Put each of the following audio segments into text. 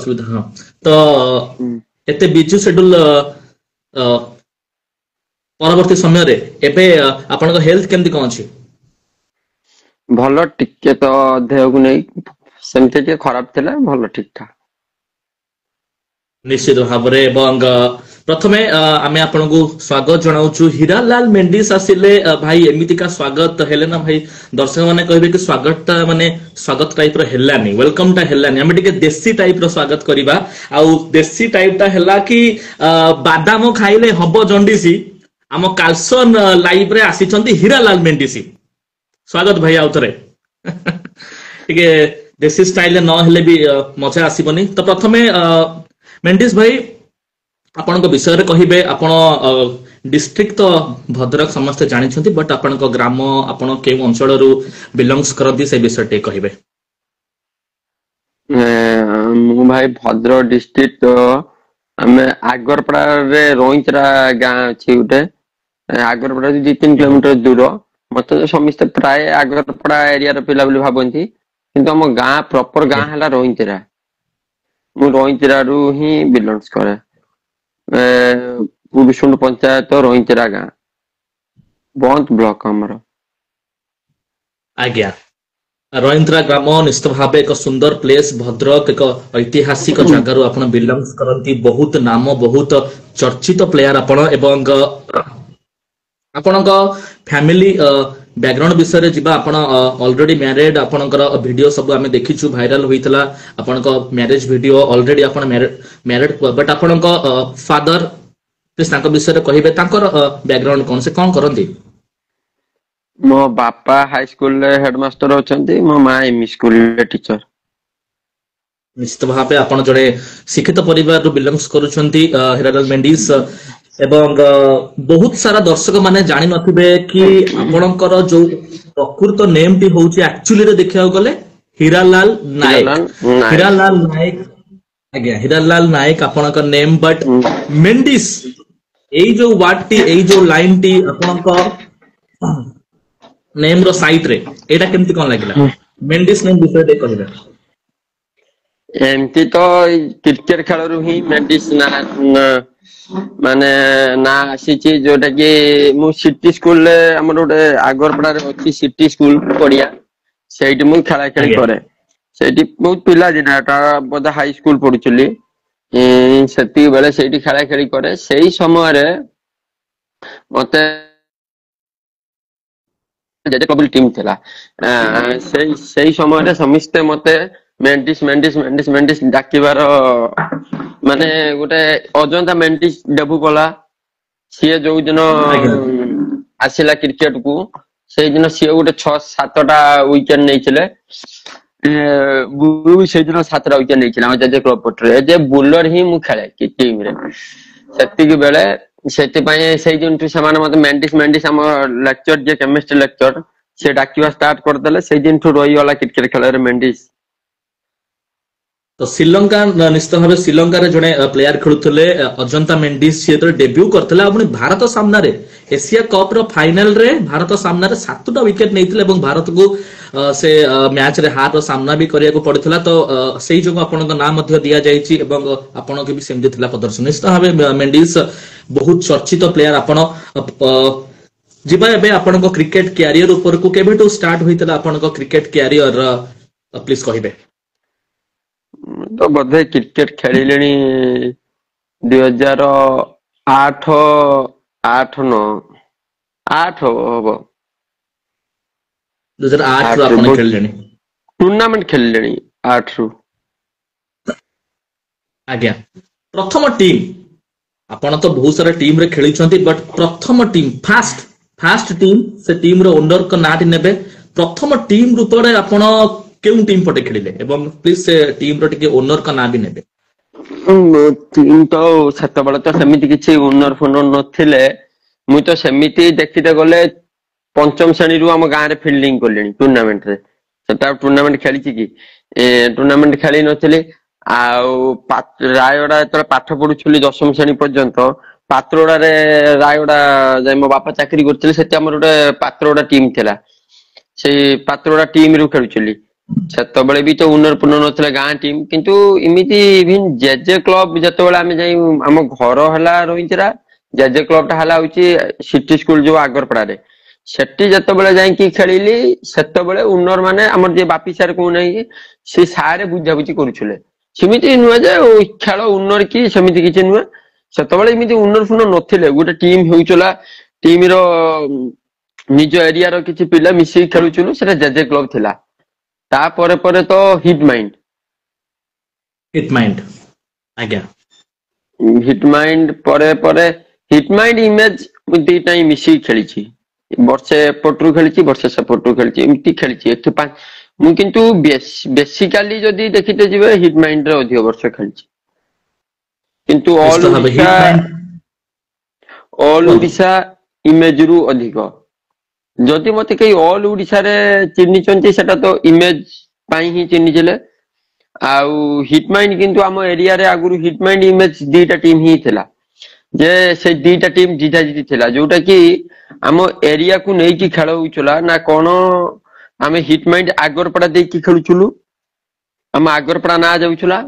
असुविधा हाँ तो एते बिजु शेड्यूल परवर्ती समय रे एबे आपन हेल्थ केमती कोन अछि ଭଲ ଟିକେ ତ ଦେହକୁ ନେଇ ସେମିତି ଟିକେ ଖରାପ ଥିଲା ଭଲ ଠିକ ଠାକ निश्चित भाव में प्रथमे आमे आपनको स्वागत जनाऊछु हीरालाल मेंडिस आसिले भाई एमितिका स्वागत हेले ना भाई दर्शक माने कहबे कि स्वागत माने स्वागत टाइप रो हेलानी वेलकम टा हेलानी आमे टिके देसी टाइप रो स्वागत करिबा आउ देसी टाइप टा हेला कि बादाम खाइले हबो जंडीसी आम कालसन लाइव रे आसीचंती हीरालाल मेंडिसी स्वागत भाई आउतरे टिके देसी स्टाइल न हेले भी मजा आसीबनी तो प्रथमे मेंडिस भाई आपन विषय रे कहिबे आपण डिस्ट्रिक्ट तो भद्रक समस्त जानिछंती बट आपण ग्राम आपण के अंचल रु बिलोंग्स करती से विषय टे कहिबे मु भाई भद्रक डिस्ट्रिक्ट हमें आगरपड़ा रे रोइचरा गाँ अछि उठे आगरपड़ा 2-3 किलोमीटर दूर मत समस्त प्राय आगरपड़ा एरिया रे पिला बोली भाबंती किंतु हम गाँ प्रॉपर गाँ हला रोइचरा मु रोइचरा रु ही बिलोंग्स करे विष्णु पंचायत रोइचरा गाँ बहुत ब्लॉक हमर आज्ञा रोइंद्रा ग्राम निश्चित भाव एक सुंदर प्लेस भद्रक एक ऐतिहासिक जगार आपण बिलोंग्स करती बहुत नाम बहुत चर्चित प्लेयर आपण एवं आपणक फैमिली बैकग्राउंड विषय रे जिबा आपण ऑलरेडी मैरिड आपणकर वीडियो सब आमे देखिछु वायरल होइतला आपणक मैरिज वीडियो ऑलरेडी आपण मैरिड बट आपणक फादर प्लीज तांको विषय रे कहिबे तांकर बैकग्राउंड कोन से कोन करंती मो बापा हाई स्कूल रे हेडमास्टर होचंती मो मां एमई स्कूल रे टीचर निश्चित भाव आपण जड़े शिक्षित परिवार बिलोंग्स करुछंती हीरालाल मेंडिस एवं बहुत सारा दर्शक माने जानि नथिबे कि आपणकर जो प्रकृत नेम टी होउची एक्चुअली रे देखिया गले हीरालाल नायक आज्ञा हीरालाल नायक आपणकर नेम बट मेंडिस एई जो वर्ड टी एई जो लाइन टी आपणकर नेम रो साइट रे एटा केमती कोन लागिला मेंडिस नेम विषय दे कहिबे एमती तो क्रिकेट खेल रु ही मेंडिस ना माने ना आसी जोटा कि मु सिटी स्कूल रे हमर गोटे आगरपड़ा रे अछि सिटी स्कूल पड़िया सेठी मु खेला खेली करे सेठी बहुत पिला दिनाटा बोधा हाई स्कूल पढुचली सेती बेले सेठी खेला खेली करे सेही समय रे मते जेते कबल टीम थिला सेही समय रे समिस्ते मते मेंडिस मेंडिस मेंडिस मेंडिस डाकिबार माने गोटे अजंता मेंडिस डेब्यू कला सी जो दिन आसिला क्रिकेट को से दिन सी गोटे 6-7टा विकेट नैथिले बुलू से दिन 7टा विकेट नैथिला हम जे क्लब पटरे जे बुलर ही मु खेले कि टीम रे सेति के बेले सेति पय से दिन से माने मते मेंडिस मेंडिस हम लेक्चर जे केमिस्ट्री लेक्चर से डाकिवा स्टार्ट कर देले से दिन ठु रही वाला क्रिकेट खेले रे मेंडिस तो श्रीलंका निश्चित भाव श्रीलंका रे जने प्लेयर खेलुथले अजंता मेंडिस से तो डेब्यू करथला अपने भारत सामना रे एशिया कप रो फाइनल रे भारत सामना रे 7टा विकेट नैथिले एवं भारत को से मैच रे हार रो सामना भी करिया को पड़थला तो सेही जो आपन को नाम मध्य दिया जायछि एवं आपन के भी सेमति थिला प्रदर्शन निश्चित भाव मेंडिस बहुत चर्चित प्लेयर आपन जिबा एबे आपन को क्रिकेट कैरियर ऊपर को केबेटो स्टार्ट होइतला आपन को क्रिकेट कैरियर प्लीज कहिबे तो बोधे क्रिकेट खेलिलेनी 2008 हबो 2008 रो आपण खेललेनी टूर्नामेंट खेललेनी 8 रु आज्ञा प्रथम टीम आपण तो बहुत सारा टीम रे खेली छंती बट प्रथम टीम फास्ट टीम से टीम रो ओनर को नाटी नेबे प्रथम टीम रूप रे आपण केउ टीम पटे खेलिले एवं प्लीज से टीम रो टिके ओनर का ना भी नेबे टीम तो सेत बळे तो समिति किछि ओनर फोनर नथिले मु तो समिति देखिते गले पंचम श्रेणी रु हम गां रे फील्डिंग करलेनी टूर्नामेंट रे सेटा टूर्नामेंट खेली छि कि टूर्नामेंट खेली नथिले आ रायगड़ा तो पाठ पढुछली 10म श्रेणी पर्यंत पात्रोडा रे रायगड़ा जे मो बापा चाकरी करथिले सेटा हमर गोटे पात्रोडा टीम थिला से पात्रोडा टीम रु खेलुछली ସେତେବେଳେ ବି ତ ଉନ୍ନର ପୂର୍ଣ୍ଣ ନଥିଲା ଗାଁ ଟିମ୍ କିନ୍ତୁ ଏମିତି ଇଭିନ୍ ଜେଜେ କ୍ଲବ ଯେତେବେଳେ ଆମେ ଯାଇ ଆମ ଘର ହେଲା ରୋହିତରା ଜେଜେ କ୍ଲବ ଟା ହେଲା ହଉଛି ସିଟି ସ୍କୁଲ ଯୋଉ ଆଗରପଡାରେ ସେଠି ଯେତେବେଳେ ଯାଇକି ଖେଳିଲି ସେତେବେଳେ ଉନ୍ନର ମାନେ ଆମର ଯିଏ ବାପି ସାର୍ କହୁନାହିଁ ସେ ସାରେ ବୁଝାବୁଝି କରୁଥିଲେ ସେମିତି ନୁହେଁ ଯେ ଖେଳ ଉନ୍ନର କି ସେମିତି କିଛି ନୁହେଁ ସେତେବେଳେ ଏମିତି ଉନ୍ନର ଫୁନ୍ନର ନଥିଲେ ଗୋଟେ ଟିମ୍ ହେଉଥିଲା ଟିମ୍ ର ନିଜ ଏରିଆର କିଛି ପିଲା ମିଶିକି ଖେଳୁଥିଲୁ ସେଟା ଜେଜେ କ୍ଲବ ଥିଲା ତାପରେ ପରେ ତ ହିଟ୍ ମାଇଣ୍ଡ ଆଜ୍ଞା ହିଟ୍ ମାଇଣ୍ଡ ପରେ ହିଟ୍ ମାଇଣ୍ଡ ଇମେଜ ମୁଁ ଦିଟା ହିଁ ମିଶିକି ଖେଳିଛି ବର୍ଷେ ଏପଟରୁ ଖେଳିଛି ବର୍ଷେ ସେପଟରୁ ଖେଳିଛି ଏମିତି ଖେଳିଛି ଏଥିପାଇଁ ମୁଁ କିନ୍ତୁ ବେସିକାଲି ଯଦି ଦେଖିତେ ଯିବେ ହିଟ୍ ମାଇଣ୍ଡ ରେ ଅଧିକ ବର୍ଷ ଖେଳିଛି କିନ୍ତୁ ନିଶ୍ଚିତ ଭାବେ ହିଟ୍ ମାଇଣ୍ଡ ଅଲ୍ କୁହନ୍ତୁ ଓଡିଶା ଇମେଜ ରୁ ଅଧିକ ଯଦି ମତେ କେହି ଅଲ୍ ଓଡିଶାରେ ଚିହ୍ନିଛନ୍ତି ସେଟା ତ ଇମେଜ ପାଇଁ ହିଁ ଚିହ୍ନିଥିଲେ ଆଉ ହିଟ୍ ମାଇଣ୍ଡ କିନ୍ତୁ ଆମ ଏରିଆରେ ଆଗରୁ ହିଟ୍ ମାଇଣ୍ଡ ଇମେଜ ଦିଟା ଟିମ୍ ହିଁ ଥିଲା ଯେ ସେ ଦିଟା ଟିମ୍ ଜିତା ଜିତି ଥିଲା ଯୋଉଟା କି ଆମ ଏରିଆକୁ ନେଇକି ଖେଳ ହଉଥିଲା ନା କଣ ଆମେ ହିଟ୍ ମାଇଣ୍ଡ ଆଗରପଡା ଦେଇକି ଖେଳୁଥିଲୁ ଆମ ଆଗରପଡା ନାଁ ଯାଉଥିଲା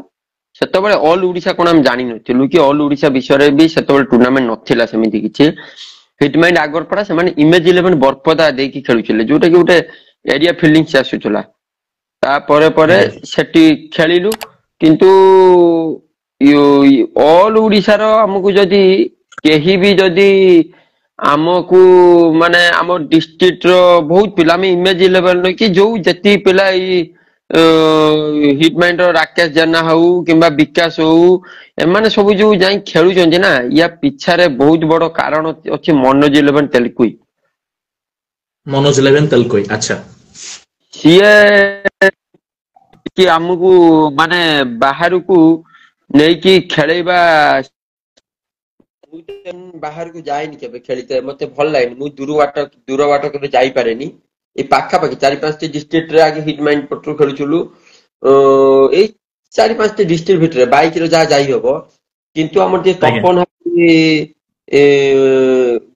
ସେତେବେଳେ ଅଲ୍ ଓଡିଶା କଣ ଆମେ ଜାଣିନଥିଲୁ କି ଅଲ୍ ଓଡିଶା ବିଷୟରେ ବି ସେତେବେଳେ ଟୁର୍ଣ୍ଣାମେଣ୍ଟ ନଥିଲା ସେମିତି କିଛି ହିଟ୍ ମାଇଣ୍ଡ ଆଗରପଡା ସେମାନେ ଇମେଜ 11 ବରପଦା ଦେଇକି ଖେଳୁଥିଲେ ଯୋଉଟା କି ଗୋଟେ ଏରିଆ ଫିଲିଙ୍ଗସ ଆସୁଥିଲା ତାପରେ ପରେ ଆଜ୍ଞା ସେଠି ଖେଳିଲୁ କିନ୍ତୁ ଅଲ୍ ଓଡିଶାର ଆମକୁ ଯଦି କେହି ବି ଯଦି ଆମକୁ ମାନେ ଆମ ଡିଷ୍ଟ୍ରିକ୍ଟ ର ବହୁତ ପିଲା ଆମେ ଇମେଜ 11 କି ଯୋଉ ଯେତିକି ପିଲା ଏଇ ହିଟ୍ ମାଇଣ୍ଡ ର ରାକେଶ ଜେନା ହଉ କିମ୍ବା ବିକାଶ ହଉ ଏମାନେ ସବୁ ଯୋଉ ଯାଇ ଖେଳୁଛନ୍ତି ନା ୟା ପିଛାରେ ବହୁତ ବଡ କାରଣ ଅଛି ମନୋଜ 11 ତେଲକୁଇ ମନୋଜ 11 ତେଲକୋଇ ଆଚ୍ଛା ସିଏ କି ଆମକୁ ମାନେ ବାହାରକୁ ନେଇକି ଖେଳେଇବା ବାହାରକୁ ଯାଏନି କେବେ ଖେଳିତେ ମତେ ଭଲ ଲାଗେନି ମୁଁ ଦୂର ବାଟ କେବେ ଯାଇପାରେନି ଏଇ ପାଖାପାଖି 4-5ଟି ଡିଷ୍ଟ୍ରିକ୍ଟ ରେ ଆଗେ ହିଟ୍ ମାଇଣ୍ଡ ପଟରୁ ଖେଳୁଥିଲୁ ଏଇ 4-5ଟି ଡିଷ୍ଟ୍ରିକ୍ଟ ଭିତରେ ବାଇକ ରେ ଯାହା ଯାଇ ହବ କିନ୍ତୁ ଆମର ଯିଏ ଆଜ୍ଞା ତପନ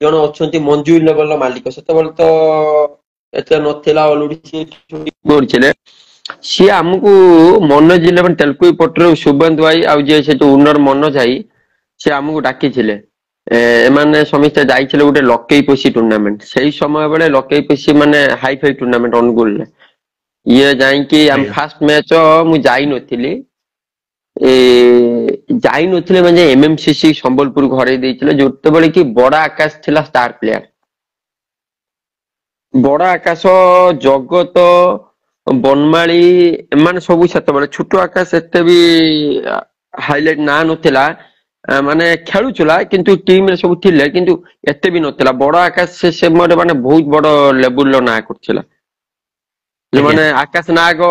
ଜଣେ ଅଛନ୍ତି ମଞ୍ଜୁ ଲେବଲ ର ମାଲିକ ସେତେବେଳେ ତ ଏତେ ନଥିଲା କରୁଥିଲେ ସିଏ ଆମକୁ ମନୋଜ 11 ତେଲକୋଇ ପଟରୁ ସୁବନ୍ତ ଭାଇ ଆଉ ଯିଏ ସେଠୁ ଉନର ମନୋଜ ଭାଇ ସେ ଆମକୁ ଡାକିଥିଲେ ଏମାନେ ସମସ୍ତେ ଯାଇଥିଲେ ଗୋଟେ ଲକେଇ ପୋଷି ଟୁର୍ଣ୍ଣାମେଣ୍ଟ ସେଇ ସମୟ ବେଳେ ଲକେଇ ପୋଷି ମାନେ ହାଇ ଫାଇ ଟୁର୍ଣ୍ଣାମେଣ୍ଟ ଅନୁଗୁଳରେ ଇଏ ଯାଇକି ଆମେ ଆଜ୍ଞା ଫାଷ୍ଟ ମ୍ୟାଚ ମୁଁ ଯାଇନଥିଲି ଯାଇନଥିଲେ ମାନେ ଏମଏମସି ସମ୍ବଲପୁର ହରେଇ ଦେଇଥିଲେ ଯେତେବେଳେ କି ବଡ ଆକାଶ ଥିଲା ଷ୍ଟାର ପ୍ଲେୟାର ବଡ ଆକାଶ ଜଗତ ବନମାଳି ଏମାନେ ସବୁ ସେତେବେଳେ ଛୋଟ ଆକାଶ ଏତେ ବି ହାଇଲାଇଟ ନାଁ ନଥିଲା ମାନେ ଖେଳୁଥିଲା କିନ୍ତୁ ଟିମ ରେ ସବୁ ଥିଲେ କିନ୍ତୁ ଏତେ ବି ନଥିଲା ବଡ ଆକାଶ ସେ ସମୟରେ ମାନେ ବହୁତ ବଡ ଲେବୁଲ ର ନାଁ କରୁଥିଲା ଆଜ୍ଞା ଯୋଉମାନେ ଆକାଶ ନାୟକ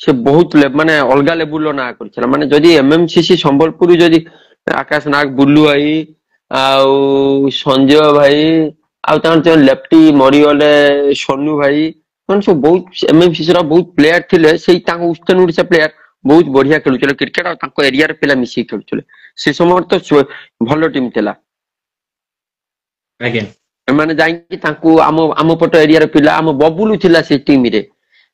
ସେ ବହୁତ ମାନେ ଅଲଗା ଲେବୁଲ ର ନାଁ କରିଥିଲା ମାନେ ଯଦି ଏମଏମସି ସମ୍ବଲପୁର ଯଦି ଆକାଶ ନାଗ ବୁଲୁ ଭାଇ ଆଉ ସଞ୍ଜୟ ଭାଇ ଆଉ ତାଙ୍କର ଲେଫ୍ଟି ମରିଗଲେ ସୋନୁ ଭାଇ ମାନେ ସବୁ ବହୁତ ଏମଏମସି ର ବହୁତ ପ୍ଲେୟାର ଥିଲେ ସେଇ ତାଙ୍କ ଇଷ୍ଟର୍ଣ୍ଣ ଓଡିଶା ପ୍ଲେୟାର ବହୁତ ବଢିଆ ଖେଳୁଥିଲେ କ୍ରିକେଟ ଆଉ ତାଙ୍କ ଏରିଆର ପିଲା ମିଶିକି ଖେଳୁଥିଲେ ସେ ସମୟରେ ତ ଭଲ ଟିମ୍ ଥିଲା ଆଜ୍ଞା ଏମାନେ ଯାଇକି ତାଙ୍କୁ ଆମ ପଟ ଏରିଆର ପିଲା ଆମ ବବୁଲୁ ଥିଲା ସେ ଟିମ ରେ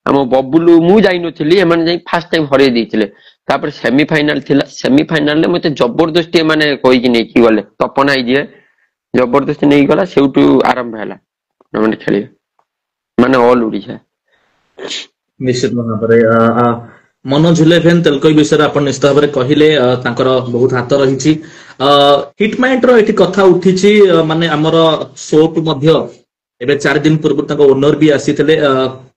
ଆମ ବବୁଲୁ ମୁଁ ଯାଇନଥିଲି ଏମାନେ ଯାଇ ଫାଷ୍ଟ ଟାଇମ ହରେଇ ଦେଇଥିଲେ ତାପରେ ସେମିଫାଇନାଲ ଥିଲା ସେମିଫାଇନାଲ ରେ ମତେ ଜବରଦସ୍ତି ଏମାନେ କହିକି ନେଇକି ଗଲେ ତପନ ଭାଇ ଯିଏ ଜବରଦସ୍ତି ନେଇଗଲା ସେଇଠୁ ଆରମ୍ଭ ହେଲା ଟୁର୍ଣ୍ଣାମେଣ୍ଟ ଖେଳିବା ମାନେ ଅଲ ଓଡିଶା ନିଶ୍ଚିତ ଭାବରେ ମନୋଜ 11 ତେଲକୋଇ ବିଷୟରେ ଆପଣ ନିଶ୍ଚିତ ଭାବରେ କହିଲେ ତାଙ୍କର ବହୁତ ହାତ ରହିଛି ହିଟ୍ ମାଇଣ୍ଡ ର ଏଠି କଥା ଉଠିଛି ମାନେ ଆମର ସୋକୁ ମଧ୍ୟ ଏବେ 4 ଦିନ ପୂର୍ବରୁ ତାଙ୍କ ଓନର ବି ଆସିଥିଲେ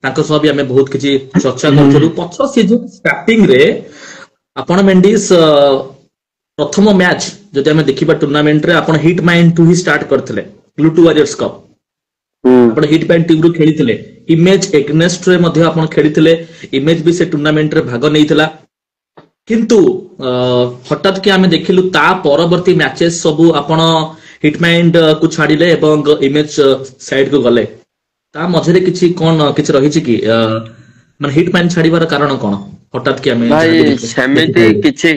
ତାଙ୍କ ସହ ବି ଆମେ ବହୁତ କିଛି ଚର୍ଚ୍ଚା କରୁଥିଲୁ ପଛ ସିଜନ ଷ୍ଟାର୍ଟିଂ ରେ ଆପଣ ମେଣ୍ଡିସ୍ ପ୍ରଥମ ମ୍ୟାଚ୍ ଯଦି ଆମେ ଦେଖିବା ଟୁର୍ଣ୍ଣାମେଣ୍ଟରେ ଆପଣ ହିଟ୍ ମାଇଣ୍ଡ ଟୁ ହିଁ ଷ୍ଟାର୍ଟ କରିଥିଲେ ପ୍ଲୁଟୁ ୱାରିୟର୍ସ କପ୍ ହୁଁ ଆପଣ ହିଟ୍ ମାଇଣ୍ଡ ଟିମ୍ ରୁ ଖେଳିଥିଲେ ଇମେଜ ଏଗନେଷ୍ଟ ରେ ମଧ୍ୟ ଆପଣ ଖେଳିଥିଲେ ଇମେଜ ବି ସେ ଟୁର୍ଣ୍ଣାମେଣ୍ଟରେ ଭାଗ ନେଇଥିଲା କିନ୍ତୁ ହଠାତ୍ କି ଆମେ ଦେଖିଲୁ ତା ପରବର୍ତ୍ତୀ ମ୍ୟାଚେସ୍ ସବୁ ଆପଣ ହିଟ୍ ମାଇଣ୍ଡ କୁ ଛାଡିଲେ ଏବଂ ଇମେଜ ସାଇଡ କୁ ଗଲେ ତା ମଝିରେ କିଛି କଣ କିଛି ରହିଛି କି ମାନେ ହିଟ୍ ମାଇଣ୍ଡ ଛାଡିବାର କାରଣ କଣ ହଠାତ୍ କି ଆମେ ଭାଇ ଯାହାକୁ ସେମିତି ଦେଖିପାରିଲୁ କିଛି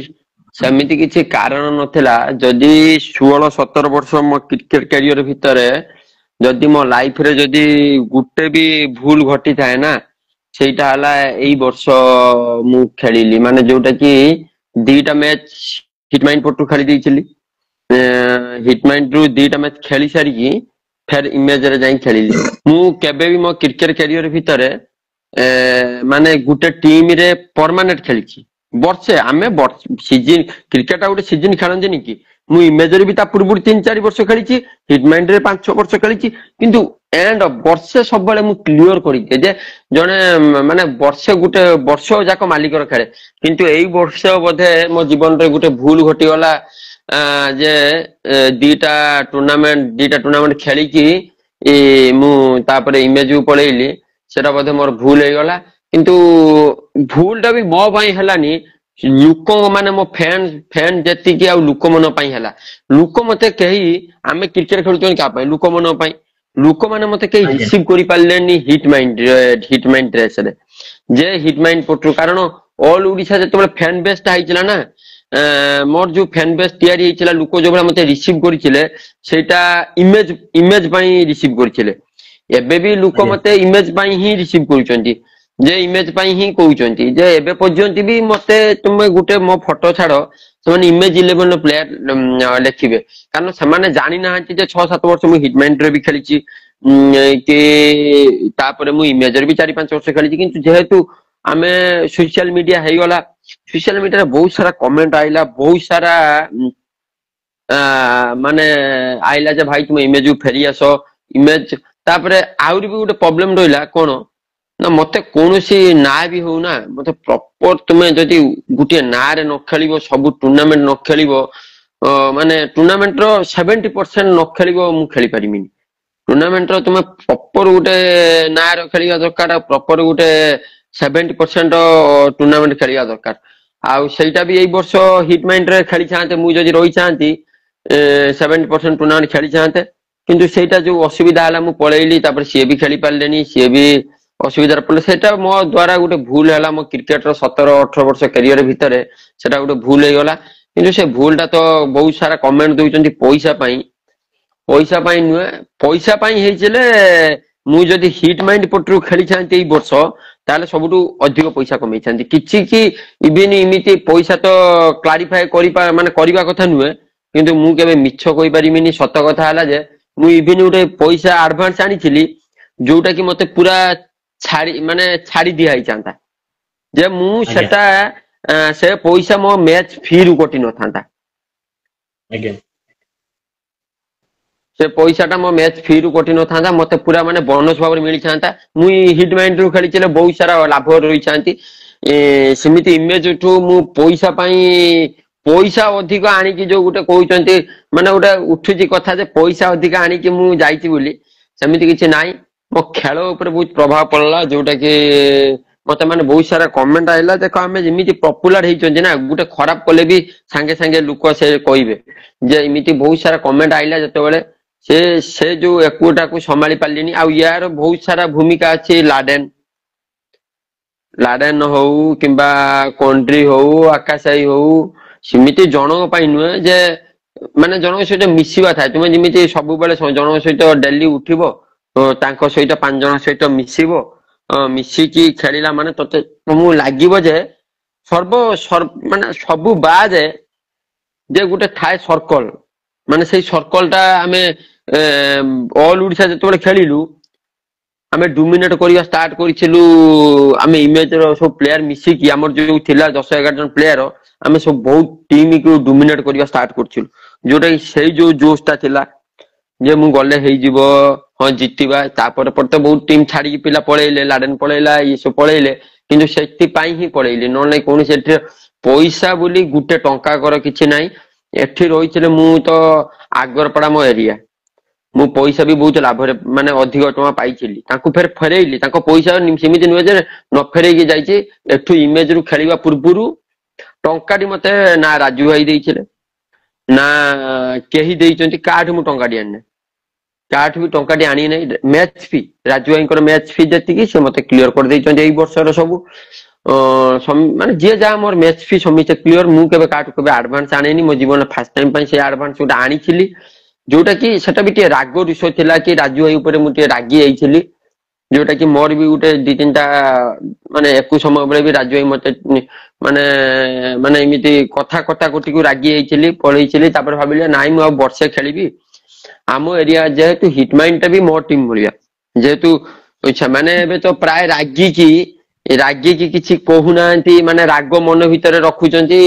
ସେମିତି କିଛି କାରଣ ନଥିଲା ଯଦି 16-17 ବର୍ଷ ମୋ କ୍ରିକେଟ କ୍ୟାରିଅର ଭିତରେ ଯଦି ମୋ ଲାଇଫ ରେ ଯଦି ଗୋଟେ ବି ଭୁଲ ଘଟିଥାଏ ନା ସେଇଟା ହେଲା ଏଇ ବର୍ଷ ମୁଁ ଖେଳିଲି, ମାନେ ଯୋଉଟା କି 2ଟା ମ୍ୟାଚ ହିଟମାଇଣ୍ଡ ପଟୁ ଖେଳି ଦେଇଥିଲି। ହିଟମାଇଣ୍ଡ ରୁ 2ଟା ମ୍ୟାଚ ଖେଳି ସାରିକି ଫେର ଇମେଜରେ ଯାଇ ଖେଳିଲି। ମୁଁ କେବେ ବି ମୋ କ୍ରିକେଟ କ୍ୟାରିୟର ଭିତରେ ମାନେ ଗୋଟେ ଟିମ ରେ ପରମାନେଣ୍ଟ ଖେଳିଛି ବର୍ଷେ। ଆମେ ସିଜିନ କ୍ରିକେଟ ଗୋଟେ ସିଜିନ ଖେଳନ୍ତିନି କି, ମୁଁ ଇମେଜରେ ବି ତା ପୂର୍ବରୁ 3-4 ବର୍ଷ ଖେଳିଛି, ହିଟମାଇଣ୍ଡ ରେ 5-6 ବର୍ଷ ଖେଳିଛି, କିନ୍ତୁ ଏଣ୍ଡ ବର୍ଷେ ସବୁବେଳେ ମୁଁ କ୍ଲିୟର କରିଦିଏ ଯେ ଜଣେ ମାନେ ବର୍ଷେ ଗୋଟେ ବର୍ଷ ଯାକ ମାଲିକର ଖେଳେ। କିନ୍ତୁ ଏଇ ବର୍ଷ ବୋଧେ ମୋ ଜୀବନରେ ଗୋଟେ ଭୁଲ ଘଟିଗଲା, ଯେ 2ଟା ଟୁର୍ଣ୍ଣାମେଣ୍ଟ ଖେଳିକି ମୁଁ ତାପରେ ଇମେଜକୁ ପଳେଇଲି। ସେଟା ବୋଧେ ମୋର ଭୁଲ ହେଇଗଲା, କିନ୍ତୁ ଭୁଲ ଟା ବି ମୋ ପାଇଁ ହେଲାନି, ଲୋକ ମାନେ ମୋ ଫ୍ୟାନ ଯେତିକି ଆଉ ଲୋକମାନଙ୍କ ପାଇଁ ହେଲା। ଲୋକ ମତେ କେହି, ଆମେ କ୍ରିକେଟ ଖେଳୁଛନ୍ତି କାହା ପାଇଁ? ଲୋକମାନଙ୍କ ପାଇଁ। ଲୋକମାନେ ମତେ କେହି ଆଜ୍ଞା ରିସିଭ କରିପାରିଲେନି ହିଟମାଇଣ୍ଡ ରେସରେ, ଯେ ହିଟମାଇଣ୍ଡ ପଟରୁ। କାରଣ ଅଲ ଓଡିଶା ଯେତେବେଳେ ଫ୍ୟାନ ବେସ ଟା ହେଇଥିଲା ନା, ମୋର ଯୋଉ ଫ୍ୟାନ ବେସ ତିଆରି ହେଇଥିଲା, ଲୋକ ଯୋଉଭଳିଆ ମତେ ରିସିଭ କରିଥିଲେ, ସେଇଟା ଇମେଜ ପାଇଁ ରିସିଭ କରିଥିଲେ। ଏବେ ବି ଲୋକ ଆଜ୍ଞା ମତେ ଇମେଜ ପାଇଁ ହିଁ ରିସିଭ କରୁଛନ୍ତି, ଯେ ଇମେଜ ପାଇଁ ହିଁ କହୁଛନ୍ତି। ଯେ ଏବେ ପର୍ଯ୍ୟନ୍ତ ବି ମତେ ତୁମେ ଗୋଟେ ମୋ ଫଟୋ ଛାଡ, ସେମାନେ ଇମେଜ 11 ପ୍ଲେୟାର ଲେଖିବେ। କାରଣ ସେମାନେ ଜାଣିନାହାନ୍ତି ଯେ 6-7 ବର୍ଷ ମୁଁ ହିଟମାଇଣ୍ଡରେ ବି ଖେଳିଛି, କି ତାପରେ ମୁଁ ଇମେଜରେ ବି 4-5 ବର୍ଷ ଖେଳିଛି। କିନ୍ତୁ ଯେହେତୁ ଆମେ ସୋସିଆଲ ମିଡିଆ ହେଇଗଲା, ସୋସିଆଲ ମିଡିଆରେ ବହୁତ ସାରା କମେଣ୍ଟ ଆଇଲା, ବହୁତ ସାରା ମାନେ ଆଇଲା ଯେ ଭାଇ ତୁମେ ଇମେଜକୁ ଫେରି ଆସ। ଇମେଜ ତାପରେ ଆହୁରି ବି ଗୋଟେ ପ୍ରୋବ୍ଲେମ ରହିଲା କଣ ନା, ମତେ କୌଣସି ନାଁ ବି ହଉନା, ମତେ ପ୍ରପର ତୁମେ ଯଦି ଗୋଟିଏ ନାଁରେ ନ ଖେଳିବ, ସବୁ ଟୁର୍ଣ୍ଣାମେଣ୍ଟ ନ ଖେଳିବ, ମାନେ ଟୁର୍ଣ୍ଣାମେଣ୍ଟର 70% ନ ଖେଳିବ, ମୁଁ ଖେଳି ପାରିବିନି। ଟୁର୍ଣ୍ଣାମେଣ୍ଟର ତୁମେ ପ୍ରପର ଗୋଟେ ନାଁରେ ଖେଳିବା ଦରକାର, ଆଉ ପ୍ରପର ଗୋଟେ 70% ଟୁର୍ଣ୍ଣାମେଣ୍ଟ ଖେଳିବା ଦରକାର। ଆଉ ସେଇଟା ବି ଏଇ ବର୍ଷ ହିଟମାଇଣ୍ଡରେ ଖେଳିଥାନ୍ତେ, ମୁଁ ଯଦି ରହିଥାନ୍ତି 70% ଟୁର୍ଣ୍ଣାମେଣ୍ଟ ଖେଳିଥାନ୍ତେ। କିନ୍ତୁ ସେଇଟା ଯୋଉ ଅସୁବିଧା ହେଲା, ମୁଁ ପଳେଇଲି, ତାପରେ ସିଏ ବି ଖେଳି ପାରିଲେନି, ସିଏ ବି ଅସୁବିଧାରେ ପଡିଲେ। ସେଇଟା ମୋ ଦ୍ଵାରା ଗୋଟେ ଭୁଲ ହେଲା, ମୋ କ୍ରିକେଟର 17-18 ବର୍ଷ କ୍ୟାରିୟର ଭିତରେ ସେଟା ଗୋଟେ ଭୁଲ ହେଇଗଲା। କିନ୍ତୁ ସେ ଭୁଲ ଟା ତ ବହୁତ ସାରା କମେଣ୍ଟ ଦଉଛନ୍ତି ପଇସା ପାଇଁ। ପଇସା ପାଇଁ ନୁହେଁ, ପଇସା ପାଇଁ ହେଇଥିଲେ ମୁଁ ଯଦି ହିଟମାଇଣ୍ଡ ପଟରୁ ଖେଳିଥାନ୍ତି ଏଇ ବର୍ଷ, ତାହେଲେ ସବୁଠୁ ଅଧିକ ପଇସା କମେଇଥାନ୍ତି। କିଛି କି ଇଭିନ ଏମିତି ପଇସା ତ କ୍ଲାରିଫାଏ ମାନେ କରିବା କଥା ନୁହେଁ, କିନ୍ତୁ ମୁଁ କେବେ ମିଛ କହିପାରିବିନି। ସତ କଥା ହେଲା ଯେ ମୁଁ ଇଭିନ ଗୋଟେ ପଇସା ଆଡଭାନ୍ସ ଆଣିଥିଲି, ଯୋଉଟା କି ମତେ ପୁରା ଛାଡି ଦିଆ ହେଇଥାନ୍ତା, ଯେ ମୁଁ ଆଜ୍ଞା ସେଟା ସେ ପଇସା ମୋ ମ୍ୟାଚ ଫି ରୁ କଟି ନଥାନ୍ତା। ଆଜ୍ଞା ସେ ପଇସା ଟା ମୋ ମ୍ୟାଚ ଫି ରୁ କଟି ନଥାନ୍ତା, ମତେ ପୁରା ମାନେ ବୋନସ ଭାବରେ ମିଳିଥାନ୍ତା। ମୁଁ ହିଟମାଇଣ୍ଡ ରୁ ଖେଳିଥିଲେ ବହୁତ ସାରା ଲାଭ ରହିଥାନ୍ତି। ସେମିତି ଇମେଜ ଠୁ ମୁଁ ପଇସା ପାଇଁ, ପଇସା ଅଧିକ ଆଣିକି ଯୋଉ ଗୋଟେ କହୁଛନ୍ତି, ମାନେ ଗୋଟେ ଉଠୁଛି କଥା ଯେ ପଇସା ଅଧିକ ଆଣିକି ମୁଁ ଯାଇଛି ବୋଲି, ସେମିତି କିଛି ନାହିଁ। ମୋ ଖେଳ ଉପରେ ବହୁତ ପ୍ରଭାବ ପଡିଲା, ଯୋଉଟା କି ମତେ ମାନେ ବହୁତ ସାରା କମେଣ୍ଟ ଆଇଲା। ଦେଖ ଆମେ ଯେମିତି ପପୁଲାର ହେଇଛନ୍ତି ନା, ଗୋଟେ ଖରାପ କଲେ ବି ସାଙ୍ଗେ ସାଙ୍ଗେ ଲୋକ ସେ କହିବେ, ଯେ ଏମିତି ବହୁତ ସାରା କମେଣ୍ଟ ଆଇଲା ଯେତେବେଳେ, ସେ ଯୋଉ ଏକୁଟାକୁ ସମ୍ଭାଳି ପାରିଲିନି। ଆଉ ୟାର ବହୁତ ସାରା ଭୂମିକା ଅଛି, ଲାଡେନ ହଉ କିମ୍ବା କଣ୍ଟ୍ରି ହଉ, ଆକାଶାଇ ହଉ, ସେମିତି ଜଣଙ୍କ ପାଇଁ ନୁହେଁ ଯେ ମାନେ ଜଣଙ୍କ ସହିତ ମିଶିବା ଥାଏ। ତୁମେ ଯେମିତି ସବୁବେଳେ ଜଣଙ୍କ ସହିତ ଡେଲି ଉଠିବ, ତାଙ୍କ ସହିତ 5 ଜଣ ସହିତ ମିଶିବ, ମିଶିକି ଖେଳିଲା ମାନେ ତମକୁ ଲାଗିବ ଯେ ମାନେ ସବୁ ବାଦେ ଯେ ଗୋଟେ ଥାଏ ସର୍କଲ, ମାନେ ସେଇ ସର୍କଲ ଟା ଆମେ ଅଲ ଓଡିଶା ଯେତେବେଳେ ଖେଳିଲୁ, ଆମେ ଡୋମିନେଟ କରିବା ଷ୍ଟାର୍ଟ କରିଥିଲୁ। ଆମେ ଇମେଜ ର ସବୁ ପ୍ଲେୟାର ମିଶିକି, ଆମର ଯୋଉ ଥିଲା 10-11 ଜଣ ପ୍ଲେୟାର, ଆମେ ସବୁ ବହୁତ ଟିମ କୁ ଡୋମିନେଟ କରିବା ଷ୍ଟାର୍ଟ କରିଥିଲୁ। ଯୋଉଟା କି ସେଇ ଯୋଉ ଜୋଶ ଟା ଥିଲା ଯେ ମୁଁ ଗଲେ ହେଇଯିବ, ହଁ ଜିତିବା। ତାପରେ ପରେ ତ ବହୁତ ଟିମ ଛାଡିକି ପିଲା ପଳେଇଲେ, ଲାଡେନ ପଳେଇଲା, ଇଏ ସବୁ ପଳେଇଲେ। କିନ୍ତୁ ସେଥିପାଇଁ ହିଁ ପଳେଇଲି, ନହେଲେ ନାଇଁ କୌଣସି ଏଠି ପଇସା ବୋଲି ଗୋଟେ ଟଙ୍କା କର କିଛି ନାହିଁ। ଏଠି ରହିଥିଲେ ମୁଁ ତ ଆଗରପଡା ମୋ ଏରିଆ, ମୁଁ ପଇସା ବି ବହୁତ ଲାଭରେ ମାନେ ଅଧିକ ଟଙ୍କା ପାଇଥିଲି। ତାଙ୍କୁ ଫେରେଇଲି, ତାଙ୍କ ପଇସା ସେମିତି ନୁହେଁ ଯେ ନ ଫେରେଇକି ଯାଇଛି। ଏଠୁ ଇମେଜ ରୁ ଖେଳିବା ପୂର୍ବରୁ ଟଙ୍କାଟି ମତେ ନା ରାଜୁ ଭାଇ ଦେଇଥିଲେ, ନା କେହି ଦେଇଛନ୍ତି, କାହାଠୁ ମୁଁ ଟଙ୍କାଟି ଆଣିନି, କାହାଠୁ ବି ଟଙ୍କାଟି ଆଣି ନାହିଁ। ମ୍ୟାଚ ଫି, ରାଜୁ ଭାଇଙ୍କର ମ୍ୟାଚ ଫି ଯେତିକି ସେ ମତେ କ୍ଲିୟର କରିଦେଇଛନ୍ତି ଏଇ ବର୍ଷର ସବୁ। ମାନେ ଯିଏ ଯାହା ମୋର ମ୍ୟାଚ ଫି ସମସ୍ତେ କ୍ଲିୟର। ମୁଁ କେବେ କାହାଠୁ କେବେ ଆଡଭାନ୍ସ ଆଣିନି ମୋ ଜୀବନରେ, ଫାର୍ଷ୍ଟ ଟାଇମ ପାଇଁ ସେ ଆଡଭାନ୍ସ ଗୋଟେ ଆଣିଥିଲି। ଯୋଉଟା କି ସେଟା ବି ଟିକେ ରାଗ ରୁଷ ଥିଲା, କି ରାଜୁ ଭାଇ ଉପରେ ମୁଁ ଟିକେ ରାଗି ଯାଇଥିଲି। जोटा कि मोर भी गोटे 2-3टा माने एकु समय बेले भी राजू भाई मते माने माने एमिति कथा कथा कोटी को रागी हेइछिली पळेइछिली तापर भाबिले नाइ मु आ वर्षे खेलिबी आम एरिया जेहेतु हिटमाइंड टा भी मोर टीम भलिया जेहेतु अच्छा माने एबे तो प्राय रागी की किछि कहू नांती माने राग मन भितर रखुचंती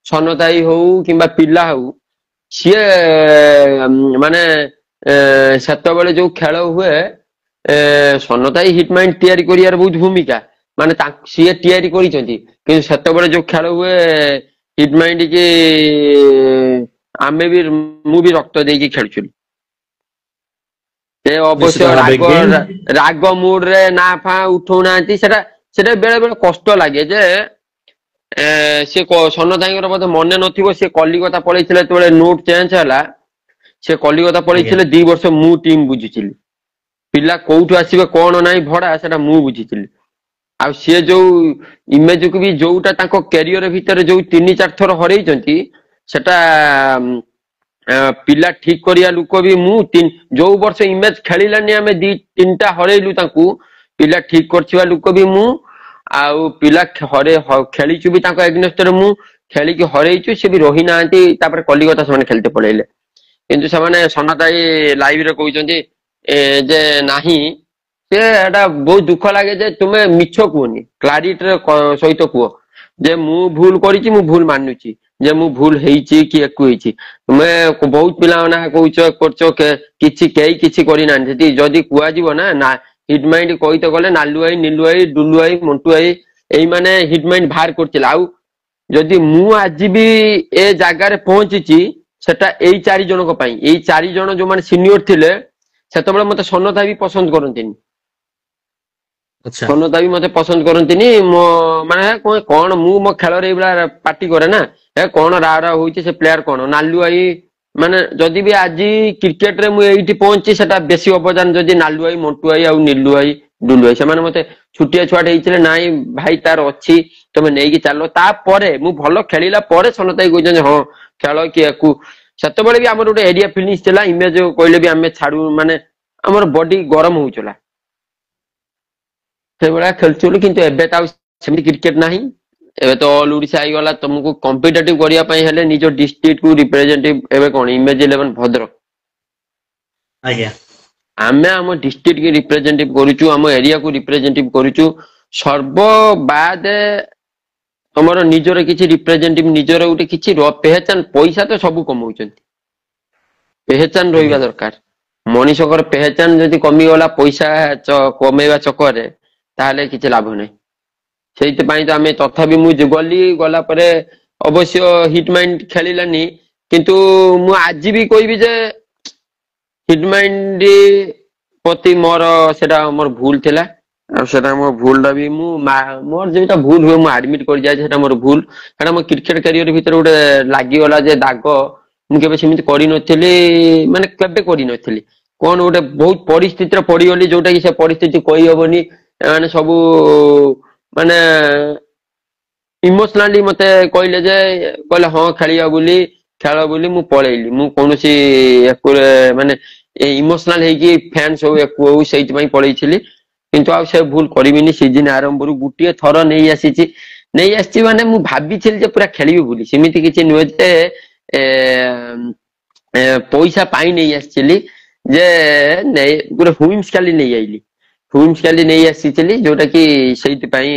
सनताई हो किंबा पिला हो सिए माने सेत बेले जो खेल हुए सनताई हिटमाइंड तैयारी करियार बहुत भूमिका माने सीए तैयारी करिसंती कि सेत बेले जो खेल हुए हिटमाइंड के आमे भी मु भी रक्त देकी खेलुछुली ते अवश्य राग मूड रे ना फा उठौ नांती सेटा सेटा बेले बेले कष्ट लागे जे से सनताईर बोधे मन नथिबो से कलिकता पळैथिले तबेले नोट चेंज हला से कलिकता पळैथिले 2 वर्ष मु टीम बुझिथिली पिला कोठु आसीबे कोन नाही भडा सेटा मु बुझिथिली आ से जो इमेज को भी जोटा ताको कैरियर भीतर जो 3-4 थर हरैचंती सेटा पिला ठीक करिया लुक भी मु जो वर्ष इमेज खेलिलानी आमे 2-3टा हरैलु ताकू पिला ठीक करछिवा लुक भी मु आउ पिला हरे खेलीचु भी ताको एग्नेस्ट रे मु खेली कि हरैचु से भी रही नांती तापर कलिकता समान खेलते पळैले किंतु समान सनताई लाइव रे कहउचंती जे नाही से एटा बहुत दुख लागे जे तुमे मिछ कुनी क्लैरिटी रे सहित कुओ जे मु भूल करिछि मु भूल मानुछि जे मु भूल हेइछि कि एकु हेइछि तुमे बहुत पिला ना कहउछ करछो किछि केई किछि करि नांती जदी कुआ जीवो ना हिटमाइंड कहिते गले नालु आई नीलु आई डुलु आई मंटू आई एई माने हिटमाइंड बाहर करथिला आउ जदी मु आज भी ए जागा रे पहुंचीची सेटा एई 4 जन को पई एई 4 जन जो माने सीनियर थिले सेतबेले मते सन्नता भी पसंद करंतिनी अच्छा सन्नता भी मते पसंद करंतिनी मो माने कोन मु मो खेल रे एबला पार्टी करे ना ए कोन रा होईची से प्लेयर कोन नालु आई माने जदी भी आज क्रिकेट रे मु एइठी पहुंची सेटा बेसी अवदान जदी नालु आई मंटू आई आ नीलु आई डुलु आई से माने मते छुटिया छुआट हेइचले नाइ भाई तार अछि तमे नेकी चलो ता परे मु भलो खेलिला परे सनताई कहिजन हां खेलो कि एकु सेतबेले भी हमर गोटे एरिया फिनिश थिला इमेज कहले भी हमें छाडू माने हमर बॉडी गरम होउचला से बडा खेलचुल किंतु एबे ता सेमि क्रिकेट नाही एबे तो ऑल ओडिशा आई गला तुमको कॉम्पिटिटिव करिया पई हेले निजो डिस्ट्रिक्ट को रिप्रेजेंटेटिव एबे कोन इमेज 11 भद्रक आज्ञा आमे हम डिस्ट्रिक्ट के रिप्रेजेंटेटिव करूचु हम एरिया को रिप्रेजेंटेटिव करूचु सर्व बाद तमरो निजर किछि रिप्रेजेंटेटिव निजर उटे किछि पहचान पैसा तो सब कमाउचंती पहचान रहिबा दरकार मनीषकर पहचान जदि कमी गला पैसा कमेवा चक्कर रे ताले किछि लाभ नै सेहित पई तो आमे तथापि मु गला परे अवश्य हिटमाइंड खेलिलानी किंतु मु आज भी कहबी जे हिटमाइंड प्रति मोर सेटा मोर भूल थिला आ सेटा मोर भूल दा भी मु मोर जेटा भूल हुए मु एडमिट कर जाय सेटा मोर भूल सेटा मो क्रिकेट करियर भीतर उडे लागि गला जे दाग मु केबे सिमित करि नथिली माने केबे करि नथिली कोन उडे बहुत परिस्थिति रे पड़ी गली जोटा कि से परिस्थिति कहि होबनी माने सब माने इमोशनली मते कहले जे कहले हां खेलिया बोली खेल बोली मु पळैली मु कोनोसी एकुरे माने इमोशनल है कि फैंस हो एकु सेहित पई पळैछिली किंतु आ से भूल करिबिनी सीजन आरंभ रु गुटिए थर नै आसी माने मु भाबिछिल जे पूरा खेलिबी बोली सिमिति किछि नुहे जे पैसा पाई नै आसीली जे नै गुरे हुइम्स खाली नै आइली हुइम्स खाली नै आसीछिली जोटा कि सेहित पई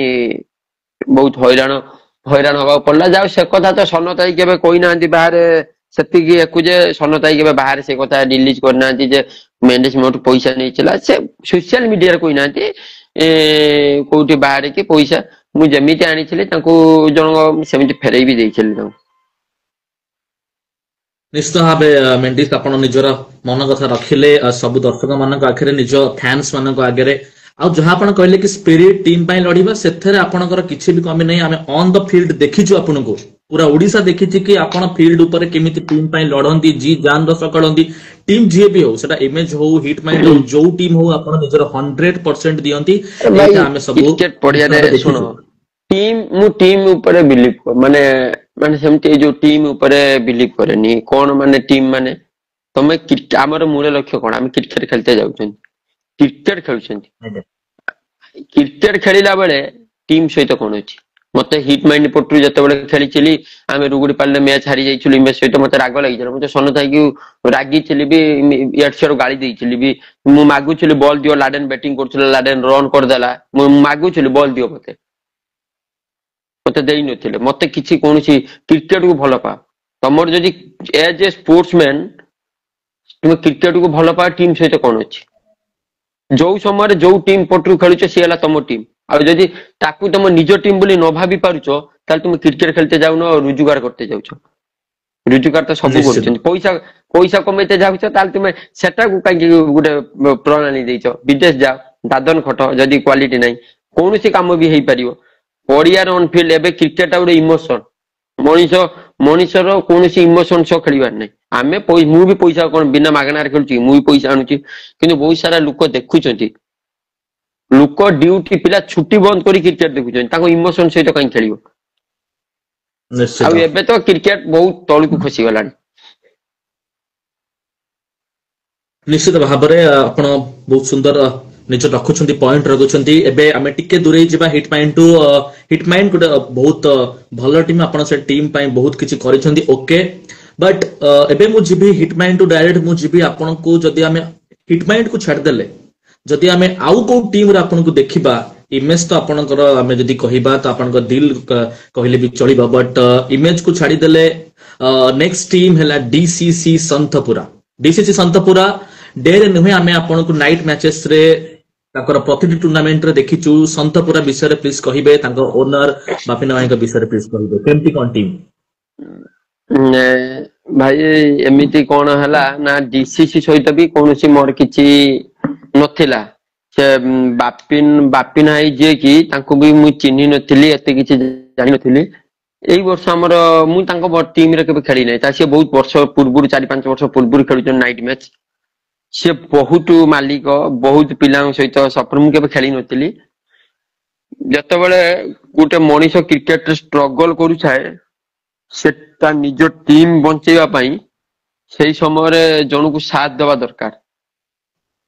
बहुत हैरान हवा पड़ला जाओ से कथा तो सनताई केबे कोइ नांती बाहर सेतिकी एकु जे सनताई केबे बाहर से कथा रिलीज करनांती जे मेंडेस मोट पैसा नै चला से सोशल मीडिया रे कोइ नांती कोठी बाहर के पैसा मु जेमिति आनी छिले ताको जन सेमिति फेरई भी देइछिले ताको निश्चित भावे मेंडिस आपण निजर मन कथा रखिले सब दर्शक मान आखिरे निज फैंस मान आगे आ जहाँ आप कहले कि स्पिरिट टीम पाई लड़िबा सेथरे आपनकर किछि भी कमी नहीं आमे ऑन द फील्ड देखिछु आपनको पूरा ओडिसा देखिछि कि आपण फील्ड ऊपर केमिति टीम पाई लड़ंती जी जान द सकळंती टीम जे भी हो सेटा इमेज हो हिट माइंड हो जो टीम हो आपण निजर 100% दियंती एटा आमे सब क्रिकेट पडिया रे सुनो टीम ऊपर बिलीव माने माने सेमती जो टीम ऊपर बिलीव करेनी कोन माने टीम माने तमे हमर मूल लक्ष्य कोन हम क्रिकेट खेलते जाउछन क्रिकेट खेलुछन क्रिकेट खेलिला बेले टीम सहित कौन अच्छी मत हिट माइंड पटु जिते खेली आम रुगुड़ी पाले मैच हारी जाइलु इमेज सहित मत राग लगी मत सन था रागी भी इड सियाड़ गाड़ी देली भी मुझे मागुली बॉल दियो लाडेन बैटिंग कर लाडेन रन करदेला मागुली बॉल दियो मत मत दे नी मत कि कौन क्रिकेट को भल पा तुम जदि एज ए स्पोर्ट्समैन तुम क्रिकेट को भल पा टीम सहित कौन अच्छी जो समय जो टीम पटु खेलुच सी है तुम टीम आदि ताकू तुम निज टीम बोली न भाभी पारुच तुम क्रिकेट खेलते जाऊन रोजगार करते जाऊच रोजगार तो सब कर पैसा पैसा कमाइते जाऊच तुम सेटा कहीं गोटे प्रणाली देच विदेश जाओ दादन खट जदि क्वालिटी ना कौन सी काम भी हो पार पड़ियार अनफिल्ड एवं क्रिकेट गोटे इमोशन मनीष मनीषर कौन इमोशन सह खेल ना आम मु भी पैसा कौन बिना मागणार खेलुची मु भी पैसा आणुची किंतु बहुत सारा लोक देखुचंती लोक ड्यूटी पिला छुट्टी बंद करी क्रिकेट देखुचंती इमोशन सहित कहीं खेलियो एबे तो क्रिकेट बहुत तलू को खसी गलानी निश्चित भाव में आपण बहुत सुंदर निज रखुछंती पॉइंट रखुछंती एबे आमे टिके दूरे जिबा हिट माइंड गोटे बहुत भल टीम आपण से टीम पई बहुत किछि करिसंती ओके बट एबे मु जिबी हिट माइंड टू डायरेक्ट मु जिबी आपण को जदी आमे हिट माइंड को छाड़ देले जदी आमे आउ को टीम रे आपण को देखिबा इमेज तो आपणकर आमे जदी कहिबा तो आपणकर दिल कहले भी चलिबा बट इमेज को छाड़ी देले नेक्स्ट टीम हैला डीसीसी संतपुरा डे रे नुहे आमे आपण को नाइट मैचेस रे ताकर प्रतिटी टूर्नामेंट रे देखिचु संतपुरा विषय रे प्लीज कहिबे तांको ओनर बापिन भाई के विषय रे प्लीज कहिबे केमती कोन टीम भाई एमिति कौन है ना डीसीसी सहित भी कौन सी मोर किछि नथिला से बापिन भाई जे कि तांको भी मु चिन्हि नथिली एते किछि जानि नथिली एई वर्ष हमर मु तांको टीम रे केबे खेली नै ता से बहुत वर्ष पूर्व 4-5 वर्ष पूर्व खेलुचन नाइट मैच से बहुत मालिक बहुत पिला सहित सफर मु केबे खेली नथिली जते बेले गुटे मनीष क्रिकेट स्ट्रगल करू छाए सेटा निज टीम बंचेवा पाई सेई समय जन को साथ देवा दरकार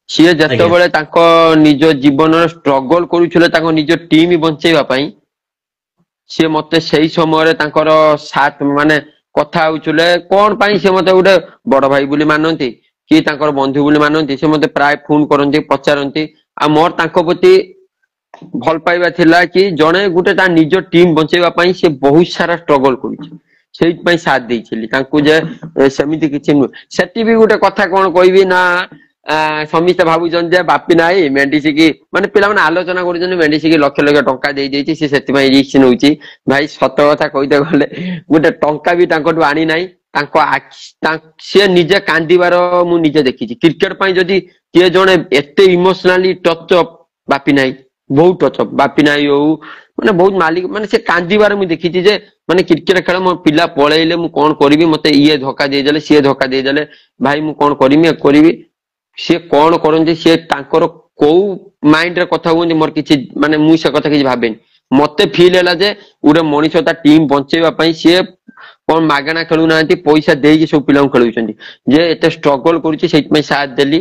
सी जते बेले तांको निज जीवन स्ट्रगल करूछले तांको निज टीम बंचेवा पाई सी मते सेई समय तांकर साथ माने कथा होउछले कोन पाई से मते गोटे बड़ भाई बोली मानंती कि तांकर बंधु बोली मानंती से मते प्राय फोन करंती पचारंती आ मोर तांको प्रति भल पाइबा थिला कि जणे गुटे ता निज टीम बंचेवा पाई से बहुत सारा स्ट्रगल करूछ सेइत पई साथ देइछली तांको जे समिति किछि नु सेति भी गुटे कथा कोन कहबी ना समित भाबुचन जे बापी नाही मेंडिसी की माने पिला माने आलोचना करूछन मेंडिसी की लक्ष लक्ष टंका देई देछि से सेति पई रिस्क नउछि भाई सत कथा कहिदे गले गुटे टंका भी तांकोटु आनी नाही तांको से निजे कांदीबार मु निजे देखिछि क्रिकेट पई जदी के जणे एते इमोशनली टच अप बापी नाही बहुत टच अप बापी नाही हो माने बहुत मालिक माने से कांदीबार मु देखिछि जे माने क्रिकेट खेल मो पिला पळेइले मु कोन करबी मते इए धोखा दे देले से धोखा दे देले भाई मु कोन करबी करबी से कोन करन जे से तांकर को माइंड रे कथा होंदी मोर किछि माने मु से कथा किछि भाबेन मते फील हैला जे उडे मनीष ता टीम बंचेवा पई से कोन मागना खेलु नांती पैसा देई सब पिलाउ खेलुचंदी जे एते स्ट्रगल करूछि सेइत में साथ देली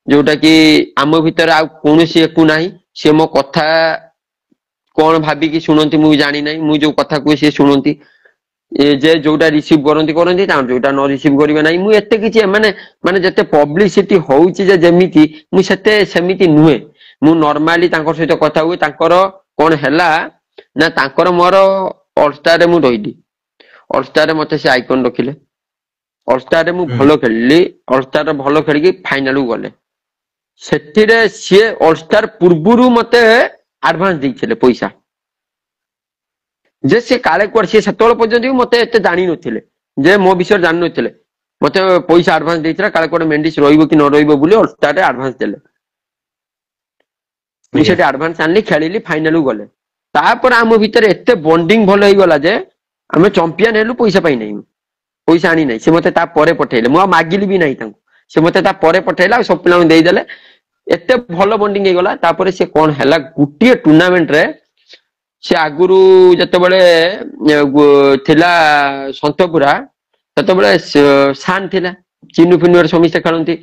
जोटा कि आम भीतर आ कोनोसी एकु नाही से मो कथा कोन भाबी कि सुनंती मु जानि नाही मु जो कथा को से सुनंती जे जोटा रिसीव करंती ता जोटा न रिसीव करिवे नाही मु एते किछि माने माने जते पब्लिसिटी होउछि जे जेमिति मु सेते सेमिति नुहे मु नॉर्मली तांकर सहित कथा हुए तांकर कोन हैला ना तांकर मोर ऑलस्टार रे मु रहिली ऑलस्टार रे मते से आइकन रखिले ऑलस्टार रे मु भलो खेलली ऑलस्टार रे भलो खेलिकी फाइनल को गले सेतिरे से ऑलस्टार पूर्वरु मते एडवांस देइछले पैसा जे से काले कोड से सतोल पर्यंत मते एते जानि नथिले जे मो विषय जानि नथिले मते पैसा एडवांस देइछला काले कोड मेंडिस रहिबो कि न रहिबो बुली ऑलस्टार रे एडवांस देले मु सेटे एडवांस आनली खेलिली फाइनल गले तापर आम भीतर एते बॉन्डिंग भलो होई गला जे आमे चैंपियन हेलु पैसा पाई नै पैसा आनी नै से मते ता परे पठेले मु मागिली भी नै तांको से मते ता परे पठेला सब पिला देई देले एते भलो बॉन्डिंग हे गला तापर से कोन हैला गुटिए टूर्नामेंट रे से आगुरु जते बेले थिला संतपुरा तते बेले शान थिला चिन्नु फिन्नु रे समिस्ते खेलंती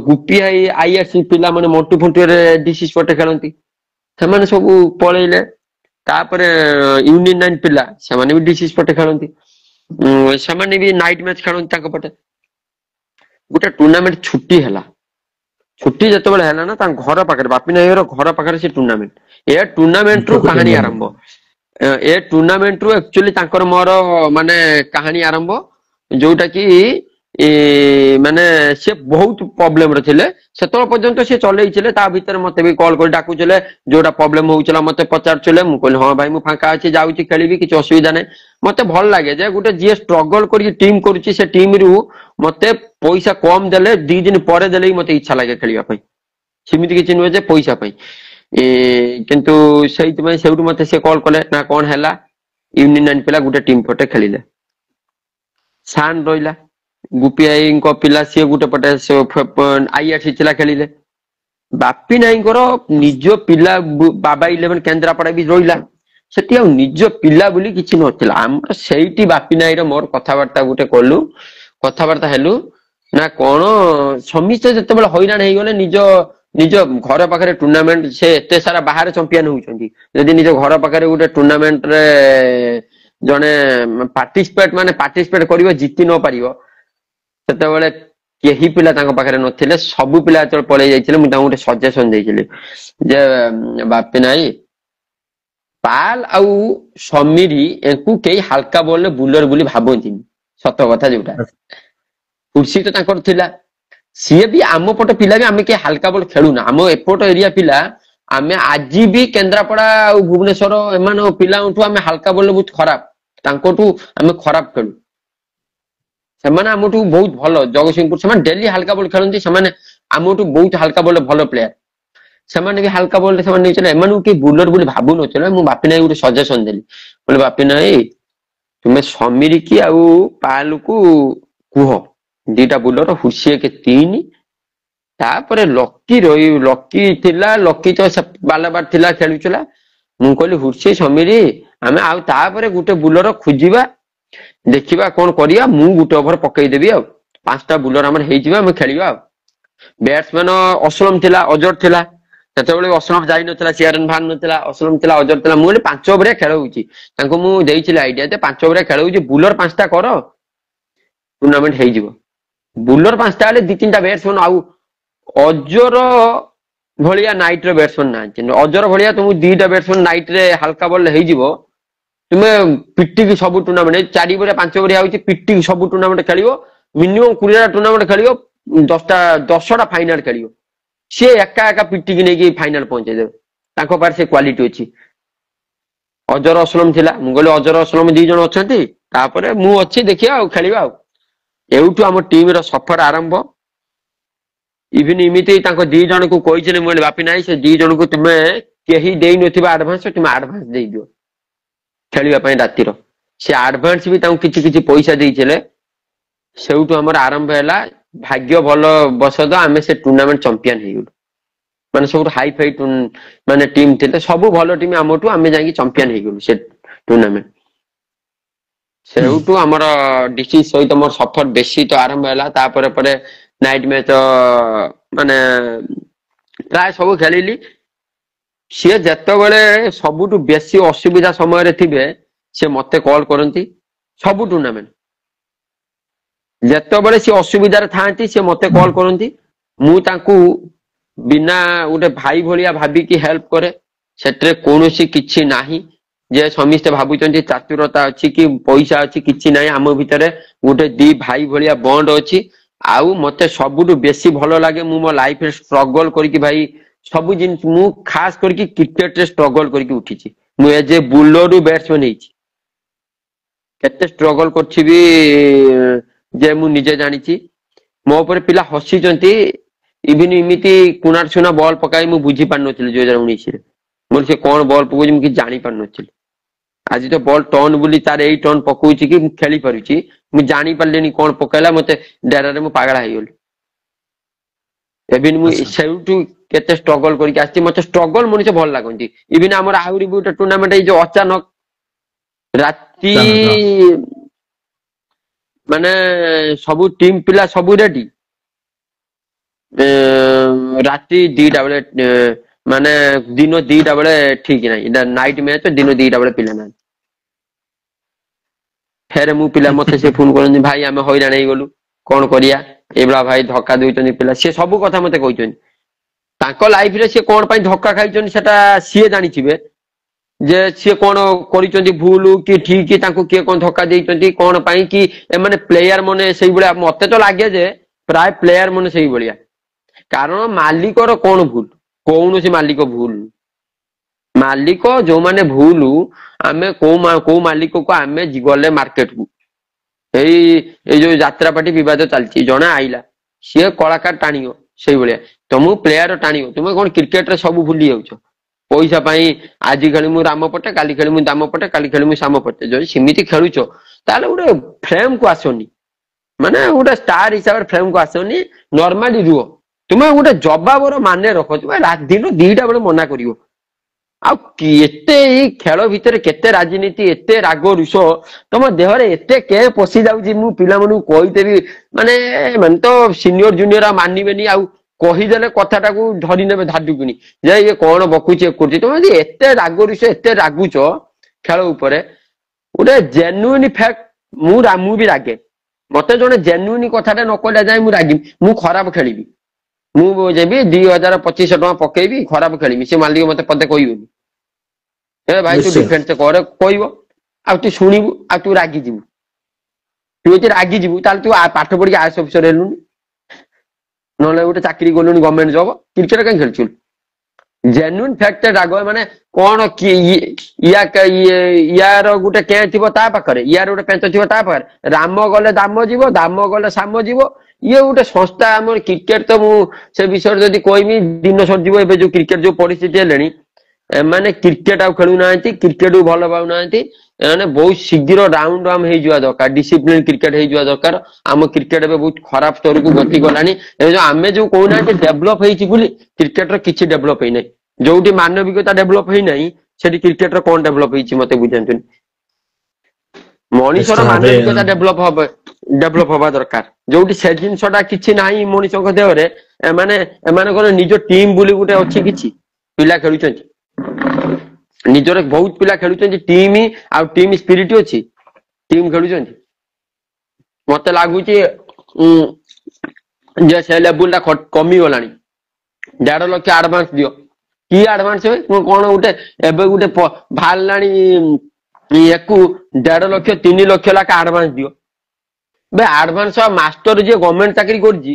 गुपी आईआरसी पिला माने मोटू फंटू रे डीसी स्पोर्ट खेलंती ସେମାନେ ସବୁ ପଳେଇଲେ। ତାପରେ ୟୁନିୟନ 9 ପିଲା ସେମାନେ ବି ଡିସିସ୍ ପଟେ ଖେଳନ୍ତି, ସେମାନେ ବି ନାଇଟ୍ ମ୍ୟାଚ୍ ଖେଳନ୍ତି ତାଙ୍କ ପଟେ। ଗୋଟେ ଟୁର୍ଣ୍ଣାମେଣ୍ଟ ଛୁଟି ହେଲା, ଛୁଟି ଯେତେବେଳେ ହେଲା ନା ତାଙ୍କ ଘର ପାଖରେ, ବାପି ନାୟକର ଘର ପାଖରେ ସେ ଟୁର୍ଣ୍ଣାମେଣ୍ଟ। ଏ ଟୁର୍ଣ୍ଣାମେଣ୍ଟ ରୁ କାହାଣୀ ଆରମ୍ଭ, ଏ ଟୁର୍ଣ୍ଣାମେଣ୍ଟ ରୁ ଆକ୍ଚୁଆଲି ତାଙ୍କର ମୋର ମାନେ କାହାଣୀ ଆରମ୍ଭ, ଯୋଉଟା କି ମାନେ ସେ ବହୁତ ପ୍ରୋବ୍ଲେମ ରେ ଥିଲେ। ସେତେବେଳେ ପର୍ଯ୍ୟନ୍ତ ସେ ଚଲେଇଥିଲେ, ତା ଭିତରେ ମତେ ବି କଲ୍ କରି ଡାକୁଥିଲେ, ଯୋଉଟା ପ୍ରୋବ୍ଲେମ ହଉଥିଲା ମତେ ପଚାରୁଥିଲେ। ମୁଁ କହିଲି ହଁ ଭାଇ ମୁଁ ଫାଙ୍କା ଅଛି, ଯାଉଛି ଖେଳିବି, କିଛି ଅସୁବିଧା ନାହିଁ। ମତେ ଭଲ ଲାଗେ ଯେ ଗୋଟେ ଯିଏ ଷ୍ଟ୍ରଗଲ କରିକି ଟିମ୍ କରୁଛି, ସେ ଟିମ୍ ରୁ ମତେ ପଇସା କମ ଦେଲେ 2 ଦିନ ପରେ ଦେଲେ ବି ମତେ ଇଚ୍ଛା ଲାଗେ ଖେଳିବା ପାଇଁ, ସେମିତି କିଛି ନୁହେଁ ଯେ ପଇସା ପାଇଁ। କିନ୍ତୁ ସେଇଥିପାଇଁ ସେଇଠୁ ମତେ ସେ କଲ୍ କଲେ, ନା କଣ ହେଲା, ୟୁନିୟନ 9 ପିଲା ଗୋଟେ ଟିମ୍ ପଟେ ଖେଳିଲେ। ସାନ୍ ରହିଲା, ଗୁପି ଆଇଙ୍କ ପିଲା ସିଏ ଗୋଟେ ପଟେ IRC ଥିଲା ଖେଳିଲେ। ବାପି ନାଇଙ୍କର ନିଜ ପିଲା ବାବା 11 କେନ୍ଦ୍ରାପଡା ବି ରହିଲା, ସେଠି ଆଉ ନିଜ ପିଲା ବୋଲି କିଛି ନଥିଲା। ଆମର ସେଇଠି ବାପି ନାଇର ମୋର କଥାବାର୍ତ୍ତା ଗୋଟେ କଲୁ, କଥାବାର୍ତ୍ତା ହେଲୁ, ନା କଣ ସମସ୍ତେ ଯେତେବେଳେ ହଇରାଣ ହେଇଗଲେ, ନିଜ ଘର ପାଖରେ ଟୁର୍ଣ୍ଣାମେଣ୍ଟ, ସେ ଏତେ ସାରା ବାହାରେ ଚମ୍ପିଆନ ହଉଛନ୍ତି, ଯଦି ନିଜ ଘର ପାଖରେ ଗୋଟେ ଟୁର୍ଣ୍ଣାମେଣ୍ଟ ରେ ଜଣେ ପାର୍ଟିସିପେଟ କରିବ, ଜିତି ନ ପାରିବ, ସେତେବେଳେ କେହି ପିଲା ତାଙ୍କ ପାଖରେ ନଥିଲେ, ସବୁ ପିଲା ଯେତେବେଳେ ପଳେଇ ଯାଇଥିଲେ, ମୁଁ ତାଙ୍କୁ ଗୋଟେ ସଜେସନ ଦେଇଥିଲି ଯେ ବାପି ନାଇ, ପାଲ ଆଉ ସମୀରି ୟାଙ୍କୁ କେହି ହାଲକା ବଲରେ ବୁଲର ବୋଲି ଭାବନ୍ତିନି, ସତ କଥା ଯୋଉଟା। କୁର୍ସି ତ ତାଙ୍କର ଥିଲା, ସିଏ ବି ଆମ ପଟ ପିଲା ବି ଆମେ କେହି ହାଲକା ବଲ ଖେଳୁନା, ଆମ ଏପଟ ଏରିଆ ପିଲା ଆମେ ଆଜି ବି କେନ୍ଦ୍ରାପଡା ଆଉ ଭୁବନେଶ୍ୱର ଏମାନଙ୍କ ପିଲାଙ୍କଠୁ ଆମେ ହାଲକା ବଲରେ ବହୁତ ଖରାପ, ତାଙ୍କଠୁ ଆମେ ଖରାପ ଖେଳୁ। ସେମାନେ ଆମଠୁ ବହୁତ ଭଲ, ଜଗତସିଂହପୁର ସେମାନେ ଡେଲି ହାଲକା ବଲ ଖେଳନ୍ତି, ସେମାନେ ଆମଠୁ ବହୁତ ହାଲକା ବଲରେ ଭଲ ପ୍ଲେୟାର। ସେମାନେ ବି ହାଲକା ବଲରେ ସେମାନେ ନେଇଥିଲେ, ଏମାନଙ୍କୁ କେହି ବୁଲର ବୋଲି ଭାବୁନଥିଲେ। ମୁଁ ବାପି ନାଇ ଗୋଟେ ସଜେସନ ଦେଲି, କହିଲେ ବାପି ନାଇ ତୁମେ ସମୀରି କି ଆଉ ପାଲକୁ କୁହ, 2ଟା ବୁଲର, ହୁସିଏକେ 3, ତାପରେ ଲକି ଥିଲା, ଲକି ତ ବାଲାବାର ଥିଲା ଖେଳୁଥିଲା। ମୁଁ କହିଲି ହୁସି ସମୀରି ଆମେ ଆଉ ତାପରେ ଗୋଟେ ବୁଲର ଖୋଜିବା, ଦେଖିବା କଣ କରିବା, ମୁଁ ଗୋଟେ ଓଭର ପକେଇଦେବି, ଆଉ 5ଟା ବୁଲର ଆମର ହେଇଯିବା, ଆମେ ଖେଳିବା। ଆଉ ବ୍ୟାଟ୍ସମ୍ୟାନ ଅସଲମ ଥିଲା, ଅଜର ଥିଲା, ସେତେବେଳେ ଅସଲମ ଯାଇନଥିଲା, ସିଆରନ ଭାନ ନଥିଲା, ଅସଲମ ଥିଲା, ଅଜର ଥିଲା। ମୁଁ କହିଲି 5 ଓଭରିଆ ଖେଳ ହଉଛି, ତାଙ୍କୁ ମୁଁ ଦେଇଥିଲି ଆଇଡିଆ ଯେ 5 ଓଭରିଆ ଖେଳ ହଉଛି, ବୁଲର 5ଟା କର, ଟୁର୍ଣ୍ଣାମେଣ୍ଟ ହେଇଯିବ। ବୁଲର 5ଟା ହେଲେ 2-3ଟା ବ୍ୟାଟ୍ସମ୍ୟାନ, ଆଉ ଅଜର ଭଳିଆ ନାଇଟ ର ବ୍ୟାଟ୍ସମ୍ୟାନ ନାହାନ୍ତି। ଅଜର ଭଳିଆ ତୁମକୁ 2ଟା ବ୍ୟାଟ୍ସମ୍ୟାନ ନାଇଟ ରେ ହାଲକା ବଲରେ ହେଇଯିବ, ତୁମେ ପିଟିକି ସବୁ ଟୁର୍ଣ୍ଣାମେଣ୍ଟ 4 ଓଭରିଆ 5 ଓଭରିଆ ହଉଛି, ପିଟିକି ସବୁ ଟୁର୍ଣ୍ଣାମେଣ୍ଟ ଖେଳିବ, ମିନିମମ୍ 20ଟା ଟୁର୍ଣ୍ଣାମେଣ୍ଟ ଖେଳିବ, 10ଟା ଫାଇନାଲ ଖେଳିବ। ସିଏ ଏକା ଏକା ପିଟିକି ନେଇକି ଫାଇନାଲ ପହଞ୍ଚେଇଦେବେ, ତାଙ୍କ ପାଖରେ ସେ କ୍ୱାଲିଟି ଅଛି। ଅଜର ଅସଲମ ଥିଲା, ମୁଁ କହିଲି ଅଜର ଅସଲମ 2 ଜଣ ଅଛନ୍ତି, ତାପରେ ମୁଁ ଅଛି, ଦେଖିବା ଆଉ ଖେଳିବା। ଆଉ ଏଇଠୁ ଆମ ଟିମ ର ସଫର ଆରମ୍ଭ। ଇଭିନ ଏମିତି ତାଙ୍କ 2 ଜଣଙ୍କୁ କହିଥିଲେ, ମୁଁ କହିଲି ବାପି ନାଇ ସେ 2 ଜଣଙ୍କୁ ତୁମେ କେହି ଦେଇନଥିବା ଆଡଭାନ୍ସ, ତୁମେ ଆଡଭାନ୍ସ ଦେଇଦିଅ ଖେଳିବା ପାଇଁ ରାତିର। ସେ ଆଡଭାନ୍ସ ବି ତାଙ୍କୁ କିଛି କିଛି ପଇସା ଦେଇଥିଲେ। ସେଇଠୁ ଆମର ଆରମ୍ଭ ହେଲା, ଭାଗ୍ୟ ଭଲ ବଶତଃ ଆମେ ସେ ଟୁର୍ଣ୍ଣାମେଣ୍ଟ ଚମ୍ପିଆନ ହେଇଗଲୁ। ମାନେ ସବୁଠୁ ହାଇ ଫାଇ ମାନେ ଟିମ୍ ଥିଲେ, ସବୁ ଭଲ ଟିମ୍ ଆମଠୁ, ଆମେ ଯାଇକି ଚମ୍ପିଆନ ହେଇଗଲୁ ସେ ଟୁର୍ଣ୍ଣାମେଣ୍ଟ। ସେଇଠୁ ଆମର ଡିସି ସହିତ ମୋର ସଫର ବେଶୀ ତ ଆରମ୍ଭ ହେଲା। ତାପରେ ପରେ ନାଇଟ ମ୍ୟାଚ ମାନେ ପ୍ରାୟ ସବୁ ଖେଳିଲି। ସିଏ ଯେତେବେଳେ ସବୁଠୁ ବେଶୀ ଅସୁବିଧା ସମୟରେ ଥିବେ, ସେ ମତେ କଲ୍ କରନ୍ତି। ସବୁ ଟୁର୍ଣ୍ଣାମେଣ୍ଟ ଯେତେବେଳେ ସେ ଅସୁବିଧାରେ ଥାଆନ୍ତି, ସେ ମତେ କଲ୍ କରନ୍ତି। ମୁଁ ତାଙ୍କୁ ବିନା ଗୋଟେ ଭାଇ ଭଳିଆ ଭାବିକି ହେଲ୍ପ କରେ। ସେଥିରେ କୌଣସି କିଛି ନାହିଁ ଯେ ସମସ୍ତେ ଭାବୁଛନ୍ତି ଚାତୁରତା ଅଛି କି ପଇସା ଅଛି, କିଛି ନାହିଁ। ଆମ ଭିତରେ ଗୋଟେ 2 ଭାଇ ଭଳିଆ ବଣ୍ଡ ଅଛି। ଆଉ ମତେ ସବୁଠୁ ବେଶୀ ଭଲ ଲାଗେ, ମୁଁ ମୋ ଲାଇଫରେ ଷ୍ଟ୍ରଗଲ କରିକି ଭାଇ ସବୁ ଜିନିଷ, ମୁଁ ଖାସ କରିକି କ୍ରିକେଟରେ ଷ୍ଟ୍ରଗଲ କରିକି ଉଠିଛି। ମୁଁ ଏଜ ଏ ବୁଲରରୁ ବ୍ୟାଟ୍ସମ୍ୟାନ ହେଇଛି। କେତେ ଷ୍ଟ୍ରଗଲ କରିଛି ବି ଯେ ମୁଁ ନିଜେ ଜାଣିଛି। ମୋ ଉପରେ ପିଲା ହସିଛନ୍ତି। ଇଭିନ ଏମିତି କୁଣା ସୁନା ବଲ ପକାଇ ମୁଁ ବୁଝି ପାରୁନଥିଲି 2019ରେ। ମୋର ସେ କଣ ବଲ ପକଉଛି ମୁଁ କିଛି ଜାଣି ପାରୁନଥିଲି। ଆଜି ତ ବଲ ଟର୍ନ ବୋଲି ତାର ଏଇ ଟର୍ନ ପକଉଛି କି ମୁଁ ଖେଳି ପାରୁଛି, ମୁଁ ଜାଣି ପାରିଲିନି କଣ ପକେଇଲା। ମତେ ଡରରେ ମୁଁ ପାଗଳା ହେଇଗଲି। ଏବେ ମୁଁ ଆଚ୍ଛା ସେଇଠୁ କେତେ ଷ୍ଟ୍ରଗଲ କରିକି ଆସିଛି। ମତେ ଷ୍ଟ୍ରଗଲ ମଣିଷ ଭଲ ଲାଗନ୍ତି। ଇଭିନ ଆମର ଆହୁରି ବି ଗୋଟେ ଟୁର୍ଣ୍ଣାମେଣ୍ଟ, ଏଇ ଯୋଉ ଅଚାନକ ରାତି ଚାଣକ ମାନେ ସବୁ ଟିମ୍ ପିଲା ସବୁ ରେଡି, ରାତି 2ଟା ବେଳେ ମାନେ ଦିନ 2ଟା ବେଳେ ଠିକ ନାହିଁ, ଏଇଟା ନାଇଟ୍ ମ୍ୟାଚ, ଦିନ 2ଟା ବେଳେ ପିଲା ନାହିଁ। ଫେରେ ମୁଁ ପିଲା ମତେ ସେ ଫୋନ କରନ୍ତି, ଭାଇ ଆମେ ହଇରାଣ ହେଇଗଲୁ, କଣ କରିବା, ଏଇଭଳିଆ ଭାଇ ଧକ୍କା ଦଉଛନ୍ତି ପିଲା। ସିଏ ସବୁ କଥା ମତେ କହିଛନ୍ତି। ତାଙ୍କ ଲାଇଫରେ ସିଏ କଣ ପାଇଁ ଧକ୍କା ଖାଇଛନ୍ତି ସେଟା ସିଏ ଜାଣିଥିବେ, ଯେ ସିଏ କଣ କରିଛନ୍ତି ଭୁଲ କି ଠିକ, ତାଙ୍କୁ କିଏ କଣ ଧକ୍କା ଦେଇଛନ୍ତି କଣ ପାଇଁ, କି ଏମାନେ ପ୍ଲେୟାର ମାନେ ସେଇଭଳିଆ। ମତେ ତ ଲାଗେ ଯେ ପ୍ରାୟ ପ୍ଲେୟାର ମାନେ ସେଇଭଳିଆ। କାରଣ ମାଲିକର କଣ ଭୁଲ? କୌଣସି ମାଲିକ ଭୁଲ। ମାଲିକ ଯୋଉମାନେ ଭୁଲ, ଆମେ କୋଉ ମାଲିକକୁ ଆମେ ଗଲେ ମାର୍କେଟକୁ, ଏଇ ଯୋଉ ଯାତ୍ରାପାଟି ବିବାଦ ଚାଲିଛି, ଜଣେ ଆଇଲା ସିଏ କଳାକାର ଟାଣିବ ସେଇଭଳିଆ, ତମକୁ ପ୍ଲେୟାର ଟାଣିବ। ତୁମେ କଣ କ୍ରିକେଟରେ ସବୁ ଭୁଲି ଯାଉଛ ପଇସା ପାଇଁ? ଆଜି ଖେଳି ମୁଁ ରାମ ପଟେ, କାଲି ଖେଳି ମୁଁ ଦାମ ପଟେ, କାଲି ଖେଳି ମୁଁ ଶ୍ୟାମ ପଟେ। ଯଦି ସେମିତି ଖେଳୁଛ ତାହେଲେ ଗୋଟେ ଫ୍ରେମ କୁ ଆସନି, ମାନେ ଗୋଟେ ଷ୍ଟାର ହିସାବରେ ଫ୍ରେମ କୁ ଆସନି, ନର୍ମାଲି ରୁହ। ତୁମେ ଗୋଟେ ଜବାବର ମାନେ ରଖ। ତୁମେ ଦିନ 2ଟା ବେଳେ ମନା କରିବ। ଆଉ ଏତେ ଏଇ ଖେଳ ଭିତରେ କେତେ ରାଜନୀତି, ଏତେ ରାଗ ରୁଷ ତମ ଦେହରେ ଏତେ କେ ପଶି ଯାଉଛି, ମୁଁ ପିଲାମାନଙ୍କୁ କହିଦେବି। ମାନେ ତ ସିନିୟର ଜୁନିୟର ମାନିବେନି, ଆଉ କହିଦେଲେ କଥାଟାକୁ ଧରି ନେବେ ଧାଡୁକୁନି, ଯେ ଇଏ କଣ ବକୁଛି ଇଏ କରୁଛି। ତମେ ଯଦି ଏତେ ରାଗ ରୁଷ, ଏତେ ରାଗୁଛ ଖେଳ ଉପରେ, ଗୋଟେ ଜେନୁଇନ ଫ୍ୟାକ୍ଟ, ମୁଁ ବି ରାଗେ। ମତେ ଜଣେ ଜେନୁଇନ କଥାଟା ନ କହିଲା ଯାଏ ମୁଁ ରାଗିବି। ମୁଁ ଖରାପ ଖେଳିବି, ମୁଁ ଯିବି 2,000-2,500 ଟଙ୍କା ପକେଇବି, ଖରାପ ଖେଳିବି, ସେ ମାଲିକ ମତେ ପଦେ କହିବନି, ଏ ଭାଇ ତୁ ନିଶ୍ଚୟ ଡିଫେନ୍ସ କର କହିବ, ଆଉ ତୁ ଶୁଣିବୁ, ଆଉ ତୁ ରାଗିଯିବୁ। ତୁ ଯଦି ରାଗିଯିବୁ ତାହେଲେ ତୁ ପାଠ ପଢିକି ଆଇଏଏସ୍ ଅଫିସର ହେଲୁନି, ନହେଲେ ଗୋଟେ ଚାକିରି କଲୁନି ଗଭର୍ଣ୍ଣମେଣ୍ଟ ଜବ। କ୍ରିକେଟ କାହିଁ ଖେଳୁଛୁ? ଜେନୁଇନ ଫ୍ୟାକ୍ଟ ରାଗ। ମାନେ କଣ ୟାର ଗୋଟେ କେଁ ଥିବ ତା ପାଖରେ, ୟାର ଗୋଟେ ପେଞ୍ଚ ଥିବ ତା ପାଖରେ। ରାମ ଗଲେ ଦାମ ଯିବ, ଦାମ ଗଲେ ସାମ ଯିବ। ଇଏ ଗୋଟେ ସଂସ୍ଥା ଆମର କ୍ରିକେଟ। ତ ମୁଁ ସେ ବିଷୟରେ ଯଦି କହିବି ଦିନ ସରିଯିବ। ଏବେ ଯୋଉ କ୍ରିକେଟ ଯୋଉ ପରିସ୍ଥିତି ହେଲେଣି, ଏମାନେ କ୍ରିକେଟ ଆଉ ଖେଳୁନାହାନ୍ତି, କ୍ରିକେଟ କୁ ଭଲ ପାଉନାହାନ୍ତି। ଏମାନେ ବହୁତ ଶୀଘ୍ର ରାଉଣ୍ଡ ହେଇଯିବା ଦରକାର, ଡିସିପ୍ଲିନ କ୍ରିକେଟ ହେଇଯିବା ଦରକାର। ଆମ କ୍ରିକେଟ ଏବେ ବହୁତ ଖରାପ ସ୍ତରକୁ ଗତି କଲାଣି। ଏବେ ଯୋଉ ଆମେ ଯୋଉ କହୁନାହାନ୍ତି ଡେଭଲପ ହେଇଛି ବୋଲି, କ୍ରିକେଟର କିଛି ଡେଭଲପ ହେଇନାହିଁ। ଯୋଉଠି ମାନବିକତା ଡେଭଲପ ହେଇନାହିଁ, ସେଠି କ୍ରିକେଟର କଣ ଡେଭଲପ ହେଇଛି ମତେ ବୁଝାନ୍ତୁନି। ମଣିଷର ନିଶ୍ଚୟ ଭାବେ ମାନବିକତା ଡେଭଲପ ହବା ଦରକାର। ଯୋଉଠି ସେ ଜିନିଷଟା କିଛି ନାହିଁ ମଣିଷଙ୍କ ଦେହରେ, ଏମାନଙ୍କର ନିଜ ଟିମ୍ ବୋଲି ଗୋଟେ ଅଛି, କିଛି ପିଲା ଖେଳୁଛନ୍ତି। ନିଜର ବହୁତ ପିଲା ଖେଳୁଛନ୍ତି ଟିମ୍, ଆଉ ଟିମ୍ ସ୍ପିରିଟ ଅଛି, ଟିମ୍ ଖେଳୁଛନ୍ତି। ମତେ ଲାଗୁଛି ଯେ ସେ ଲେବୁଲ ଟା କମିଗଲାଣି। 1.5 ଲକ୍ଷ ଆଡଭାନ୍ସ ଦିଅ। କି ଆଡଭାନ୍ସ? କଣ ଗୋଟେ ଏବେ ଗୋଟେ ବାହାରିଲାଣି, ୟାକୁ 1.5 ଲକ୍ଷ 3 ଲକ୍ଷ ଲେଖା ଆଡଭାନ୍ସ ଦିଅ। ବେ ଆଡଭାନ୍ସ ମାଷ୍ଟର ଯିଏ ଗଭର୍ଣ୍ଣମେଣ୍ଟ ଚାକିରି କରିଛି,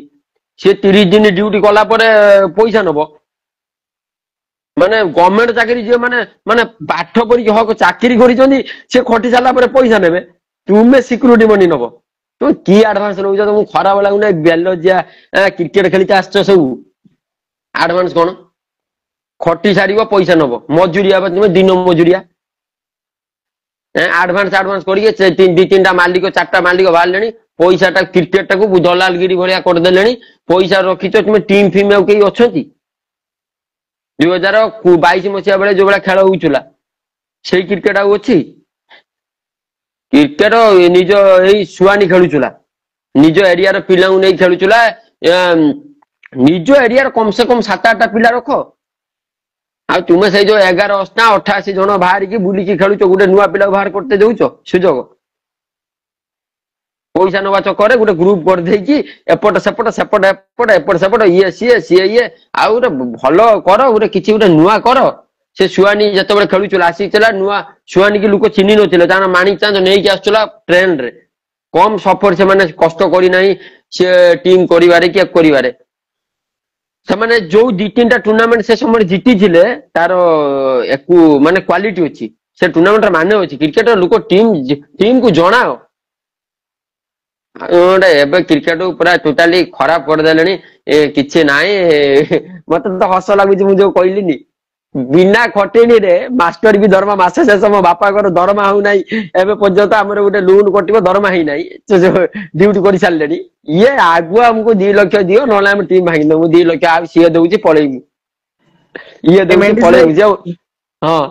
ସିଏ 30 ଦିନ ଡ୍ୟୁଟି କଲା ପରେ ପଇସା ନବ। ମାନେ ଗଭର୍ଣ୍ଣମେଣ୍ଟ ଚାକିରି ଯିଏ ମାନେ ପାଠ ପଢିକି ହକ ଚାକିରି କରିଛନ୍ତି, ସେ ଖଟି ସାରିଲା ପରେ ପଇସା ନେବେ। ତୁମେ ସିକ୍ୟୁରିଟି ମନି ନବ। ତୁମେ କି ଆଡଭାନ୍ସ ନଉଛ? ତମକୁ ଖରାପ ଲାଗୁନି? ବେଲଜିଆ କ୍ରିକେଟ ଖେଳିକି ଆସିଛ ସବୁ, ଆଡଭାନ୍ସ କଣ? ଖଟି ସାରିବ ପଇସା ନବ। ମଜୁରିଆ ବା ତୁମେ, ଦିନ ମଜୁରିଆ। ଆଡଭାନ୍ସ କରିକି 2-3ଟା ମାଲିକ, 4ଟା ମାଲିକ ବାହାରିଲେଣି। ପଇସାଟା କ୍ରିକେଟ ଟାକୁ ଦଲାଲଗିରି ଭଳିଆ କରିଦେଲେଣି। ପଇସା ରଖିଛ ତୁମେ, ଟିମ୍ ଫିମ୍ ଆଉ କେହି ଅଛନ୍ତି? 2022 ମସିହା ବେଳେ ଯୋଉ ଭଳିଆ ଖେଳ ହଉଥିଲା, ସେଇ କ୍ରିକେଟ ଆଉ ଅଛି? କ୍ରିକେଟ ନିଜ ଏଇ ସୁଆନି ଖେଳୁଥିଲା, ନିଜ ଏରିଆର ପିଲାଙ୍କୁ ନେଇ ଖେଳୁଥିଲା। ନିଜ ଏରିଆର କମ ସେ କମ 7-8ଟା ପିଲା ରଖ। ଆଉ ତୁମେ ସେଇ ଯୋଉ 11-88 ଜଣ ବାହାରିକି ବୁଲିକି ଖେଳୁଛ, ଗୋଟେ ନୂଆ ପିଲାକୁ ବାହାର କରତେ ଦଉଛ ସୁଯୋଗ? ପଇସା ନବା ଚକରରେ ଗୋଟେ ଗ୍ରୁପ କରିଦେଇକି ଏପଟ ସେପଟ, ସେପଟ ଏପଟ, ଏପଟ ସେପଟ, ଇଏ ସିଏ ଇଏ। ଆଉ ଗୋଟେ ଭଲ କର, ଗୋଟେ କିଛି ଗୋଟେ ନୂଆ କର। ସେ ସୁଆନି ଯେତେବେଳେ ଖେଳୁଥିଲା, ଆସିଥିଲା ନୂଆ ସୁଆନି କି ଲୋକ ଚିହ୍ନି ନଥିଲେ, କାରଣ ମାଣିକ ଚାନ୍ଦ ନେଇକି ଆସୁଥିଲା ଟ୍ରେନରେ। କମ ସଫର ସେମାନେ କଷ୍ଟ କରିନାହିଁ ସେ ଟିମ୍ କରିବାରେ କି କରିବାରେ। ସେମାନେ ଯୋଉ 2-3ଟା ଟୁର୍ଣ୍ଣାମେଣ୍ଟ ସେ ସମୟରେ ଜିତିଥିଲେ, ତାର ମାନେ କ୍ୱାଲିଟି ଅଛି। ସେ ଟୁର୍ଣ୍ଣାମେଣ୍ଟର ମାନେ ଅଛି। କ୍ରିକେଟର ଲୋକ ଟିମକୁ ଜଣାଅ। ଗୋଟେ ଏବେ କ୍ରିକେଟ ପୁରା ଟୋଟାଲି ଖରାପ କରିଦେଲେଣି। କିଛି ନାହିଁ। ମତେ ତ ହସ ଲାଗୁଛି, ମୁଁ ଯୋଉ କହିଲିନି, ବିନା ଖଟେଇଣିରେ ମାଷ୍ଟର ବି ଦରମା ମାସେ ଶେଷ। ମୋ ବାପାଙ୍କର ଦରମା ହଉନାହିଁ ଏବେ ପର୍ଯ୍ୟନ୍ତ। ଆମର ଗୋଟେ ଲୋନ କଟିବ, ଦରମା ହେଇନାହିଁ, ଡ୍ୟୁଟି କରି ସାରିଲେଣି। ଇଏ ଆଗୁଆ ଆମକୁ 2 ଲକ୍ଷ ଦିଅ, ନହେଲେ ଆମେ ଟିମ୍ ଭାଙ୍ଗିଦବୁ। 2 ଲକ୍ଷ ଆଉ ସିଏ ଦଉଛି ପଳେଇବୁ, ଇଏ ଦଉଛି ମେଣ୍ଡିସ୍ ଭାଇ, ପଳେଇବୁ ଯେ। ହଁ,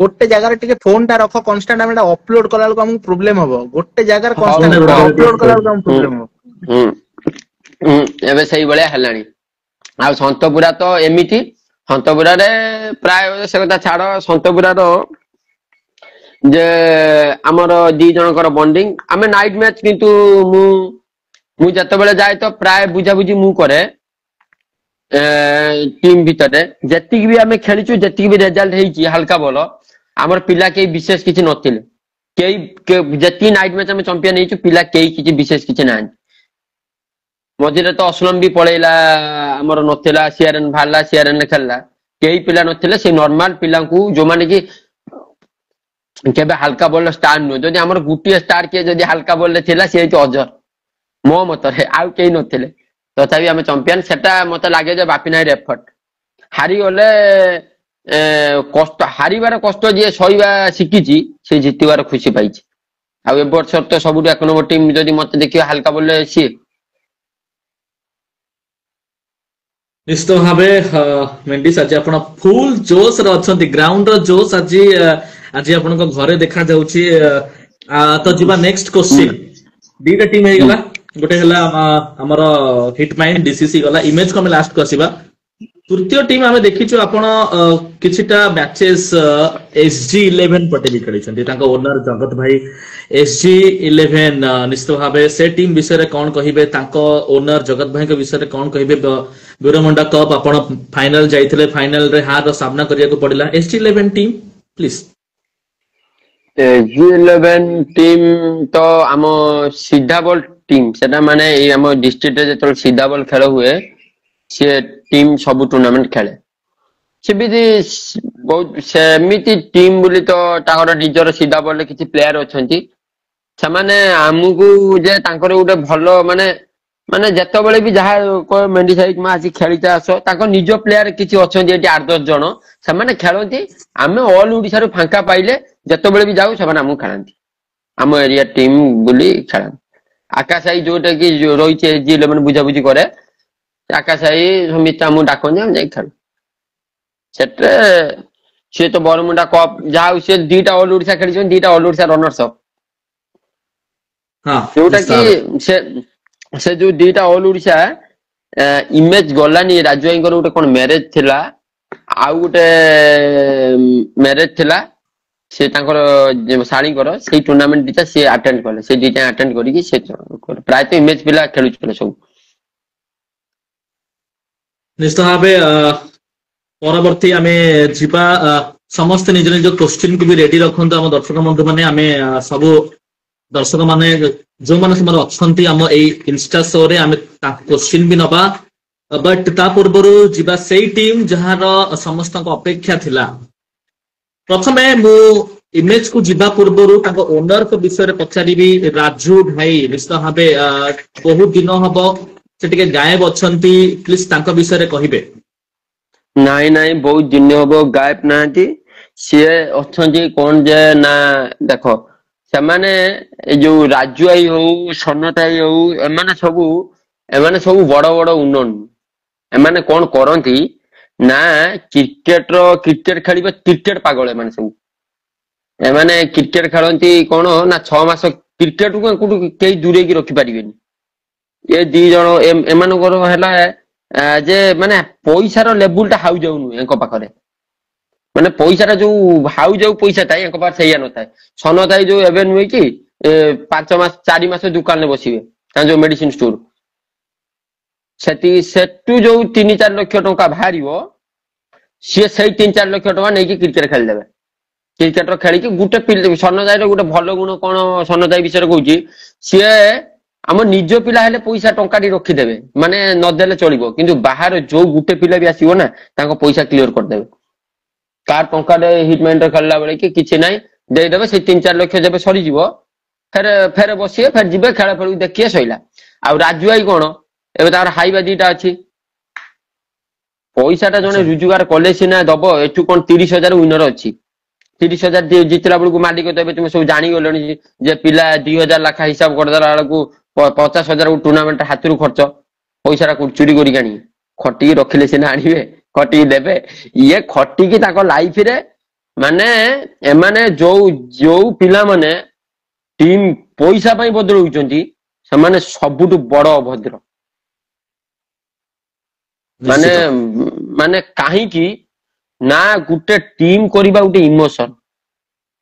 ଗୋଟେ ଜାଗାରେ ଟିକେ ଫୋନ ଟା ରଖ କନଷ୍ଟାଣ୍ଟ। ଆମେ ଅପଲୋଡ କଲା ବେଳକୁ ଆମକୁ ପ୍ରୋବ୍ଲେମ ହବ। ଗୋଟେ ଜାଗାରେ ହଉ କନଷ୍ଟାଣ୍ଟ ହଉ। ଅପଲୋଡ କଲା ବେଳକୁ ଆମକୁ ହୁଁ ପ୍ରୋବ୍ଲେମ ହବ। ହୁଁ ଏବେ ସେଇଭଳିଆ ହେଲାଣି। ଆଉ ସନ୍ତପୁରା ତ ଏମିତି ସନ୍ତପୁରାରେ ପ୍ରାୟ ସେ କଥା ଛାଡ। ସନ୍ତପୁରାର ଯେ ଆମର ଦି ଜଣଙ୍କର ବଣ୍ଡିଂ, ଆମେ ନାଇଟ୍ ମ୍ୟାଚ୍ କିନ୍ତୁ ମୁଁ ଯେତେବେଳେ ଯାଏ ତ ପ୍ରାୟ ବୁଝାବୁଝି ମୁଁ କରେ ଟିମ୍ ଭିତରେ। ଯେତିକି ବି ଆମେ ଖେଳିଛୁ, ଯେତିକି ବି ରେଜଲ୍ଟ ହେଇଛି ହାଲକା ବଲ, ଆମର ପିଲା କେହି ବିଶେଷ କିଛି ନଥିଲେ। କେହି ଯେତିକି ନାଇଟ୍ ମ୍ୟାଚ୍ ଆମେ ଚମ୍ପିଆନ ହେଇଛୁ, ପିଲା କେହି କିଛି ବିଶେଷ କିଛି ନାହାନ୍ତି। ମଝିରେ ତ ଅସଲମ ବି ପଳେଇଲା, ଆମର ନଥିଲା, ସିଆରଏନ୍ ବାହାରିଲା, ସିଆରଏନ୍ ରେ ଖେଳିଲା। କେହି ପିଲା ନଥିଲେ, ସେ ନର୍ମାଲ ପିଲାଙ୍କୁ ଯୋଉମାନେ କି କେବେ ହାଲକା ବଲ ଷ୍ଟାର ନୁହେଁ। ଯଦି ଆମର ଗୋଟିଏ ଷ୍ଟାର କିଏ ଯଦି ହାଲକା ବଲ ରେ ଥିଲା, ସିଏ ହଉଛି ଅଜର ମୋ ମତରେ, ଆଉ କେହି ନଥିଲେ। ତଥାପି ଆମେ ଚମ୍ପିଆନ। ସେଟା ମତେ ଲାଗେ ଯେ ବାପି ନାଇର ଏଫର୍ଟ। ହାରିଗଲେ କଷ୍ଟ, ହାରିବାର କଷ୍ଟ ଯିଏ ସହିବା ଶିଖିଛି, ସେ ଜିତିବାର ଖୁସି ପାଇଛି। ଆଉ ଏ ବର୍ଷ ତ ସବୁଠୁ 1 ନମ୍ବର ଟିମ୍ ଯଦି ମତେ ଦେଖିବ ହାଲକା ବଲରେ ସିଏ। ନିଶ୍ଚିତ ଭାବେ ମେଣ୍ଡିସ୍ ଆଜି ଆପଣ ଫୁଲ ଜୋସ୍ ରେ ଅଛନ୍ତି, ଗ୍ରାଉଣ୍ଡ ର ଜୋସ୍ ଆଜି ଆଜି ଆପଣଙ୍କ ଘରେ ଦେଖା ଯାଉଛି। ତ ଯିବା ନେକ୍ସଟ କ୍ୱେଶ୍ଚିନ୍। ଦିଟା ଟିମ୍ ହେଇଗଲା, ଗୋଟେ ହେଲା ଆମର ହିଟମାଇଣ୍ଡ ଡିସିସି ଗଲା, ଇମେଜକୁ ଆମେ ଲାଷ୍ଟକୁ ଆସିବା। ତୃତୀୟ ଟିମ୍ ଆମେ ଦେଖିଛୁ ଆପଣ କିଛିଟା ମ୍ୟାଚେସ୍ SG11 ପଟେ ବି ଖେଳିଛନ୍ତି, ତାଙ୍କ ଓନର ଜଗତ ଭାଇ। SG11 ନିଶ୍ଚିତ ଭାବେ ସେ ଟିମ୍ ବିଷୟରେ କଣ କହିବେ, ତାଙ୍କ ଓନର ଜଗତ ଭାଇଙ୍କ ବିଷୟରେ କଣ କହିବେ? ବୀରମୁଣ୍ଡା କପ୍ ଆପଣ ଫାଇନାଲ ଯାଇଥିଲେ, ଫାଇନାଲ ରେ ହାରର ସାମ୍ନା କରିବାକୁ ପଡିଲା। SG11 team please. SG11 team ତ ଆମ ସିଧା ବଲ ଟିମ୍, ସେଟା ମାନେ ଏଇ ଆମ ଡିଷ୍ଟ୍ରିକ୍ଟରେ ଯେତେବେଳେ ସିଧା ବଲ ଖେଳ ହୁଏ, ସେ ଟିମ୍ ସବୁ ଟୁର୍ଣ୍ଣାମେଣ୍ଟ ଖେଳେ। ସେମିତି ବହୁତ ସେମିତି ଟିମ୍ ବୋଲି ତ ତାଙ୍କର ନିଜର ସିଧା ବଲରେ କିଛି ପ୍ଲେୟାର ଅଛନ୍ତି। ସେମାନେ ଆମକୁ ଯେ ତାଙ୍କର ଗୋଟେ ଭଲ ମାନେ ଯେତେବେଳେ ବି ଯାହା ମେଣ୍ଡି ସାହି ମା ଆସି ଖେଳିତେ ଆସ, ତାଙ୍କ ନିଜ ପ୍ଲେୟାର କିଛି ଅଛନ୍ତି ଏଠି 8-10 ଜଣ, ସେମାନେ ଖେଳନ୍ତି। ଆମେ ଅଲ ଓଡିଶାରୁ ଫାଙ୍କା ପାଇଲେ ଯେତେବେଳେ ବି ଯାଉ, ସେମାନେ ଆମକୁ ଖେଳାନ୍ତି, ଆମ ଏରିଆ ଟିମ୍ ବୋଲି ଖେଳାନ୍ତି। ଆକାଶ ଭାଇ ଯୋଉଟା କି ରହିଛି SG11 ବୁଝାବୁଝି କରେ, ଆକାଶ ଭାଇ ସମିତ ଆମକୁ ଡାକନ୍ତି, ଆମେ ଯାଇ ଖେଳୁ। ସେଟା ସିଏ ତ ବରମୁଣ୍ଡା କପ୍ ଯାହା ହଉ, ସିଏ 2ଟା ଅଲ ଓଡିଶା ଖେଳିଛନ୍ତି, 2ଟା ଅଲ ଓଡିଶା ରନର୍ସ ଅପ୍। ହଁ ଯୋଉଟା ନିଶ୍ଚିତ କି ଭାବେ ସେ ଯୋଉ 2ଟା ଅଲ ଓଡିଶା ଇମେଜ ଗଲାନି, ରାଜୁ ଭାଇଙ୍କର ଗୋଟେ କଣ ମ୍ୟାରେଜ ଥିଲା, ଆଉ ଗୋଟେ ମ୍ୟାରେଜ ଥିଲା, ସେ ତାଙ୍କର ଶାଳୀଙ୍କର, ସେଇ ଟୁର୍ଣ୍ଣାମେଣ୍ଟ ଦିଟା ସିଏ ଆଟେଣ୍ଡ କଲେ। ସେ 2ଟା ଆଟେଣ୍ଡ କରିକି ସେ ପ୍ରାୟତଃ ଇମେଜ ପିଲା ଖେଳୁଥିଲେ ସବୁ। ନିଶ୍ଚିତ ଭାବେ ପରବର୍ତ୍ତୀ ଆମେ ଯିବା। ସମସ୍ତେ ନିଜ ନିଜ କ୍ୱେଶ୍ଚିନ୍ କୁ ବି ରେଡି ରଖନ୍ତୁ ଆମ ଦର୍ଶକ ବନ୍ଧୁ ମାନେ। ଆମେ ସବୁ ଦର୍ଶକ ମାନେ ଯୋଉମାନେ ସେମାନେ ଅଛନ୍ତି ଆମ ଏଇ ଇନଷ୍ଟା ଶୋ ରେ, ଆମେ କ୍ୱେଶ୍ଚିନ୍ ବି ନବା। ବଟ୍ ତା ପୂର୍ବରୁ ଯିବା ସେଇ ଟିମ୍ ଯାହାର ସମସ୍ତଙ୍କ ଅପେକ୍ଷା ଥିଲା। ପ୍ରଥମେ ମୁଁ ଇମେଜ କୁ ଯିବା ପୂର୍ବରୁ ତାଙ୍କ ଓନରଙ୍କ ବିଷୟରେ ପଚାରିବି। ରାଜୁ ଭାଇ ନିଶ୍ଚିତ ଭାବେ ବହୁତ ଦିନ ହବ ସେ ଟିକେ ଗାୟବ ଅଛନ୍ତି, ପ୍ଲିଜ ତାଙ୍କ ବିଷୟରେ କହିବେ। ନାଇଁ ବହୁତ ଦିନ ହବ ଗାୟବ ନାହାନ୍ତି। ସିଏ ଅଛନ୍ତି କଣ ଯେ ନା, ଦେଖ ସେମାନେ ଏଇ ଯୋଉ ରାଜୁ ଭାଇ ହଉ, ସନତ ଭାଇ ହଉ, ଏମାନେ ସବୁ ବଡ ବଡ ଉନନ। ଏମାନେ କଣ କରନ୍ତି ନା, କ୍ରିକେଟ ଖେଳିବେ, କ୍ରିକେଟ ପାଗଳ ଏମାନେ ସବୁ। ଏମାନେ କ୍ରିକେଟ ଖେଳନ୍ତି କଣ ନା, 6 ମାସ କ୍ରିକେଟକୁ କୋଉଠୁ କେହି ଦୂରେଇକି ରଖିପାରିବେନି। ଏ 2 ଜଣ ଏମାନଙ୍କର ହେଲା ଯେ ମାନେ ପଇସାର ଲେବୁଲ ଟା ହାଉ ଯାଉ ନୁହେଁ ୟାଙ୍କ ପାଖରେ। ମାନେ ପଇସାଟା ଯୋଉ ହାଉ ଯାଉ ପଇସା ଥାଏ, ୟାଙ୍କ ପାଖରେ ସେଇଆ ନଥାଏ। ସନତ ଭାଇ ଯୋଉ ଏବେ ନୁହେଁ କି 5 ମାସ 4 ମାସ ଦୋକାନରେ ବସିବେ, ତାଙ୍କ ଯୋଉ ମେଡିସିନ ଷ୍ଟୋର, ସେଠୁ ଯୋଉ 3-4 ଲକ୍ଷ ଟଙ୍କା ବାହାରିବ, ସିଏ ସେଇ 3-4 ଲକ୍ଷ ଟଙ୍କା ନେଇକି କ୍ରିକେଟ ଖେଳିଦେବେ। କ୍ରିକେଟର ଖେଳିକି ଗୋଟେ ସନତ ଭାଇର ଗୋଟେ ଭଲ ଗୁଣ କଣ, ସନତ ଭାଇ ବିଷୟରେ କହୁଛି, ସିଏ ଆମ ନିଜ ପିଲା ହେଲେ ପଇସା ଟଙ୍କାଟି ରଖିଦେବେ, ମାନେ ନଦେଲେ ଚଳିବ, କିନ୍ତୁ ବାହାର ଯୋଉ ଗୋଟେ ପିଲା ବି ଆସିବ ନା, ତାଙ୍କ ପଇସା କ୍ଲିୟର କରିଦେବେ। କାହାର ଟଙ୍କାଟେ ହିଟମାଇଣ୍ଡରେ ଖେଳିଲା ବେଳେ କି କିଛି ନାହିଁ, ଦେଇଦେବେ। ସେଇ 3-4 ଲକ୍ଷ ଯେବେ ସରିଯିବ, ଫେରେ ବସିବେ, ଫେରେ ଯିବେ, ଖେଳ ଖେଳକୁ ଦେଖିବେ, ସଇଲା। ଆଉ ରାଜୁ ଭାଇ କଣ, ଏବେ ତାଙ୍କର ହାଇବା 2ଟା ଅଛି। ପଇସାଟା ଜଣେ ଆଚ୍ଛା ରୋଜଗାର କଲେ ସିନା ଦବ। ଏଠୁ କଣ 30,000 ୱିନର ଅଛି, 30,000 ଜିତିଲା ବେଳକୁ ମାଲିକ ଦେବେ। ତୁମେ ସବୁ ଜାଣିଗଲଣି ଯେ ପିଲା 2,000 ଲେଖା ହିସାବ କରିଦେଲା ବେଳକୁ 50,000 ଟୁର୍ଣ୍ଣାମେଣ୍ଟ ହାତରୁ ଖର୍ଚ୍ଚ। ପଇସାଟା ଚୁରି କରିକି ଆଣିବେ, ଖଟିକି ରଖିଲେ ସିନା ଆଣିବେ, ଖଟିକି ଦେବେ। ଇଏ ଖଟିକି ତାଙ୍କ ଲାଇଫରେ, ମାନେ ଏମାନେ ଯୋଉ ପିଲାମାନେ ଟିମ୍ ପଇସା ପାଇଁ ବଦଳଉଛନ୍ତି, ସେମାନେ ସବୁଠୁ ବଡ ଅଭଦ୍ର। ମାନେ ନିଶ୍ଚିତ ମାନେ କାହିଁକି ନା ଗୋଟେ ଟିମ୍ କରିବା ଗୋଟେ ଇମୋସନ।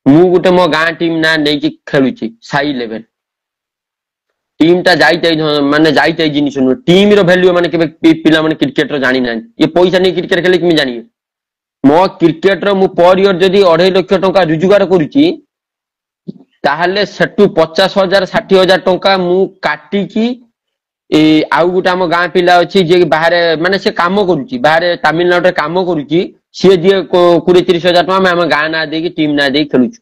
ମୁଁ ଗୋଟେ ମୋ ଗାଁ ଟିମ୍ ନା ନେଇକି ଖେଳୁଛି ସାଇ ଲେଭେଲ टीम टा जाई जिनिस नुह टीम रो वैल्यू माने केबे पिला माने क्रिकेट रो जानि ना ये पैसा नहीं क्रिकेट खेले कि जानिए मो क्रिकेट रो मु पर ईयर जदी 2.5 लाख टका रोजगार करूची ताहले सेटू 50,000 60,000 टका मु काटी की आउ गोटे आम गाँ पिला अच्छी जे बाहर माने से काम करुची बाहर तमिलनाडु रे काम करुची सी जे 20-30,000 टका आम गाँ ना देकी टीम ना दे खेलुछु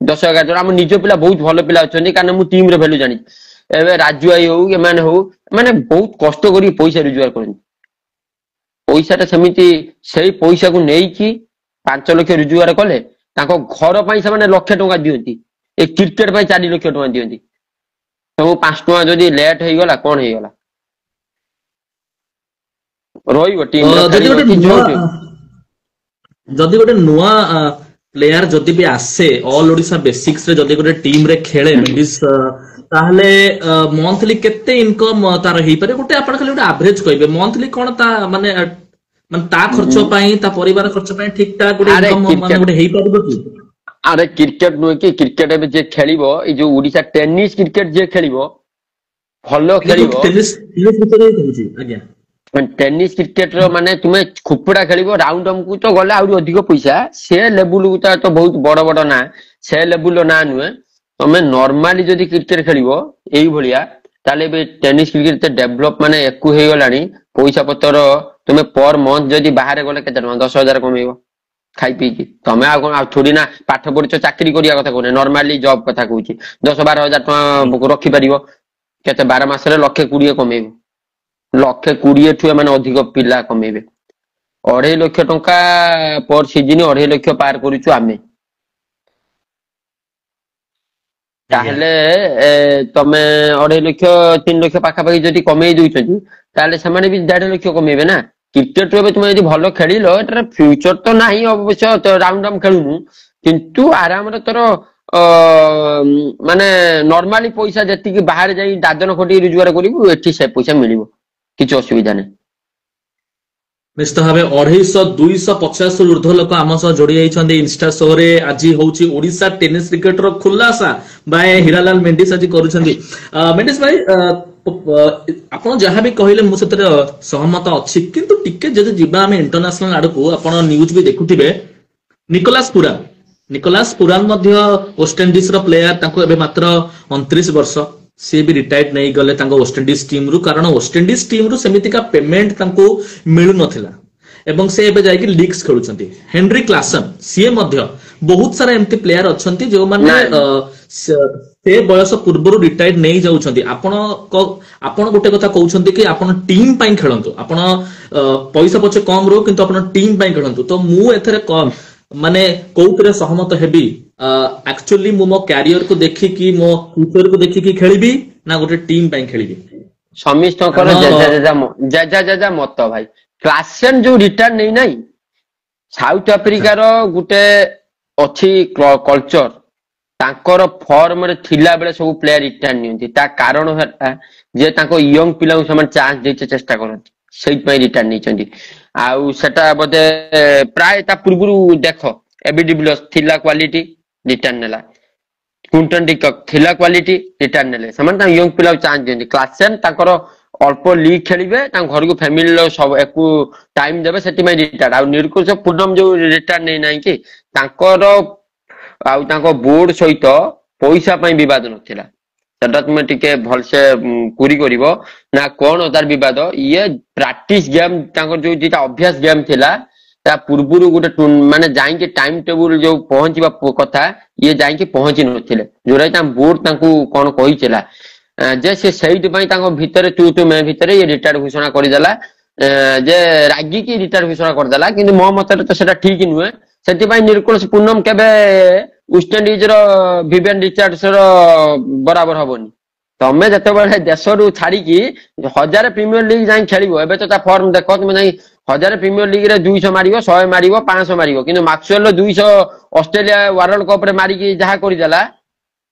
10-11 जन आम निज पिला बहुत भल पिला अच्छा कारण मु टीम रो वैल्यू जानी एबे राजू आई हो एमाने हो माने बहुत कष्ट करी पैसा रोजगार करन पैसा सेमिति सेही पैसा को नेकी 5 लाख रोजगार कले ताको घर पई से माने लाख टका दियंती ए क्रिकेट पई 4 लाख टका दियंती तो 5 टका जदी लेट हे गला कोन हे गला रोइबो टीम रे जदि खेली गोटे नुआ जो जदि गोटे नुआ प्लेयर जदि भी आसे ऑल ओडिशा बेसिक्स रे जदि गोटे टीम रे खेले मेंडिस ताहले मंथली केते इनकम तार हेई पारे गोटे आपण खाली गोटे एवरेज कहबे मंथली कोन ता माने माने ता खर्च पई ता परिवार खर्च पई ठीक ठाक गोटे इनकम माने गोटे हेई पारबो कि अरे क्रिकेट नुह कि क्रिकेट में जे खेलिबो ए जो ओडिशा टेनिस क्रिकेट जे खेलिबो भलो खेलिबो टेनिस भितर कहूची आज्ञा टेनिस क्रिकेट रो माने तुमे खुपड़ा खेलिबो राउंड हमकु तो गले आउरी अधिक पैसा से लेवल को तो बहुत बड़ बड़ ना से लेवल ना नुहे तमे नॉर्मली जदी क्रिकेट खेलिबो एई भलिया ताले बे टेनिस क्रिकेट डेवलप माने एकु हे गलानी पैसा पतर तुमे पर मंथ जदी बाहर गले केते 10,000 कमेइबो खाई पी की तमे आ थोड़ी ना पाठ पढ़िछ चाकरी करिया कथा कोने नॉर्मली जॉब कथा कहूची 10-12,000 टका रखि परिबो केते 12 मास रे 1,20,000 कमेइबो 1,20,000 ठु माने अधिक पिला कमेइबे 2.5 लाख टका पर सीजन 2.5 लाख पार करूछु आमे ताहले तमे 2.5 लाख 3 लाख पाखा पाखी जदी कमेई दउछथि ताहले समाने भी 1.5 लाख कमेइबे ना क्रिकेट रे तुम यदि भलो खेलिलो एटार फ्यूचर तो नाही अवश्य तो राउंड हम खेलुनु किंतु आराम रे तोर माने नॉर्मली पैसा जति कि बाहर जाई दादन खटी रोजगार करिबु एठी से पैसा मिलिबो किछ असुविधा नै निश्चित भाव 250 ऊर्ध्व लोक आम सह जोड़ी जाइछन्ते इंस्टा शो रे आज होउची ओडिशा टेनिस क्रिकेट रो खुलासा बाय हीरालाल मेंडिस आज करूछन्ती मेंडिस भाई आपण जहां भी कहले मु सेतरे सहमत अछि किंतु टिके जदि जिबा हम इंटरनेशनल आडको आपण न्यूज भी देखुथिबे निकोलास पुरान मध्य वेस्ट इंडीज रो प्लेयर ताको एबे मात्र 29 वर्ष सी भी रिटायर्ड नहीं गले तांको वेस्ट इंडीज टीम रु कारण वेस्ट इंडीज टीम रु सेमिति का पेमेंट तांको मिलु नथिला एवं से एबे जाई कि लीग्स खेलुचंती हेनरी क्लासन सी मध्य बहुत सारा एमती प्लेयर अछंती जो माने से बयस पूर्व रिटायर्ड नहीं जाउछंती आपण गोटे कथा कहउछंती कि आपण टीम पई खेलंतु आपण पैसा पछे कम रो किंतु आपण टीम पई खेलंतु तो मु एथरे कम माने कोउतरे सहमत हेबी एक्चुअली मु मो कैरियर को देखि कि मो फ्यूचर को देखि कि खेलिबी ना गोटे टीम पई खेलिबी समिस्त कर जा मत भाई क्लासेन जो रिटर्न नहीं नाही साउथ अफ्रीका रो गुटे अछि कल्चर तांकर फॉर्म रे थिला बेले सब प्लेयर रिटर्न नियंती ता कारण है जे तांको यंग पिला समान चांस देते चेष्टा करंती सेहि पई रिटर्न निचंती आउ सेटा बदे प्राय ता पूर्वरु देखो एबीडब्ल्यूएस थिला क्वालिटी रिटर्न नेला कुंटन डिकक थिला क्वालिटी रिटर्न नेले समान ता यंग पिला चांस देंती क्लासेन तांकर अल्प लीग खेलिबे ता घर को फैमिली सब एकु टाइम देबे सेति में रिटायर्ड आ निर्कुश पूनम जो रिटर्न नै नाही कि तांकर आउ तांको बोर्ड सहित पैसा पई विवाद नथिला सेटा तुमे टिके भलसे पूरी करिवो ना कोन तार विवाद ये प्रैक्टिस गेम तांको जो जेटा अभ्यास गेम थिला ता पूर्वरु गोटे माने जाई के टाइम टेबल जो पहुंचबा कथा ये जाई के पहुंची नथिले जोरा ता बोर्ड तांको कोन कहि चला जे से सहित पई तांको भीतर तू मैं भीतर ये रिटायर्ड घोषणा करि देला जे रागी की रिटायर्ड घोषणा कर देला किंतु मो मतरे तो सेटा ठीक नुहे सेति पई निर्कुश पूनम केबे वेस्ट इंडीज रो विवियन रिचर्ड्स रो बराबर हबोनी तमे जते बेले देश रु छाड़ी की 1000 प्रीमियर लीग जाई खेलिबो एबे तो ता फॉर्म देखो तुम जाई 1000 प्रीमियर लीग रे 200 मारिबो 100 मारिबो 500 मारिबो किंतु मैक्सवेल 200 ऑस्ट्रेलिया वर्ल्ड कप रे मारी की जहा करि देला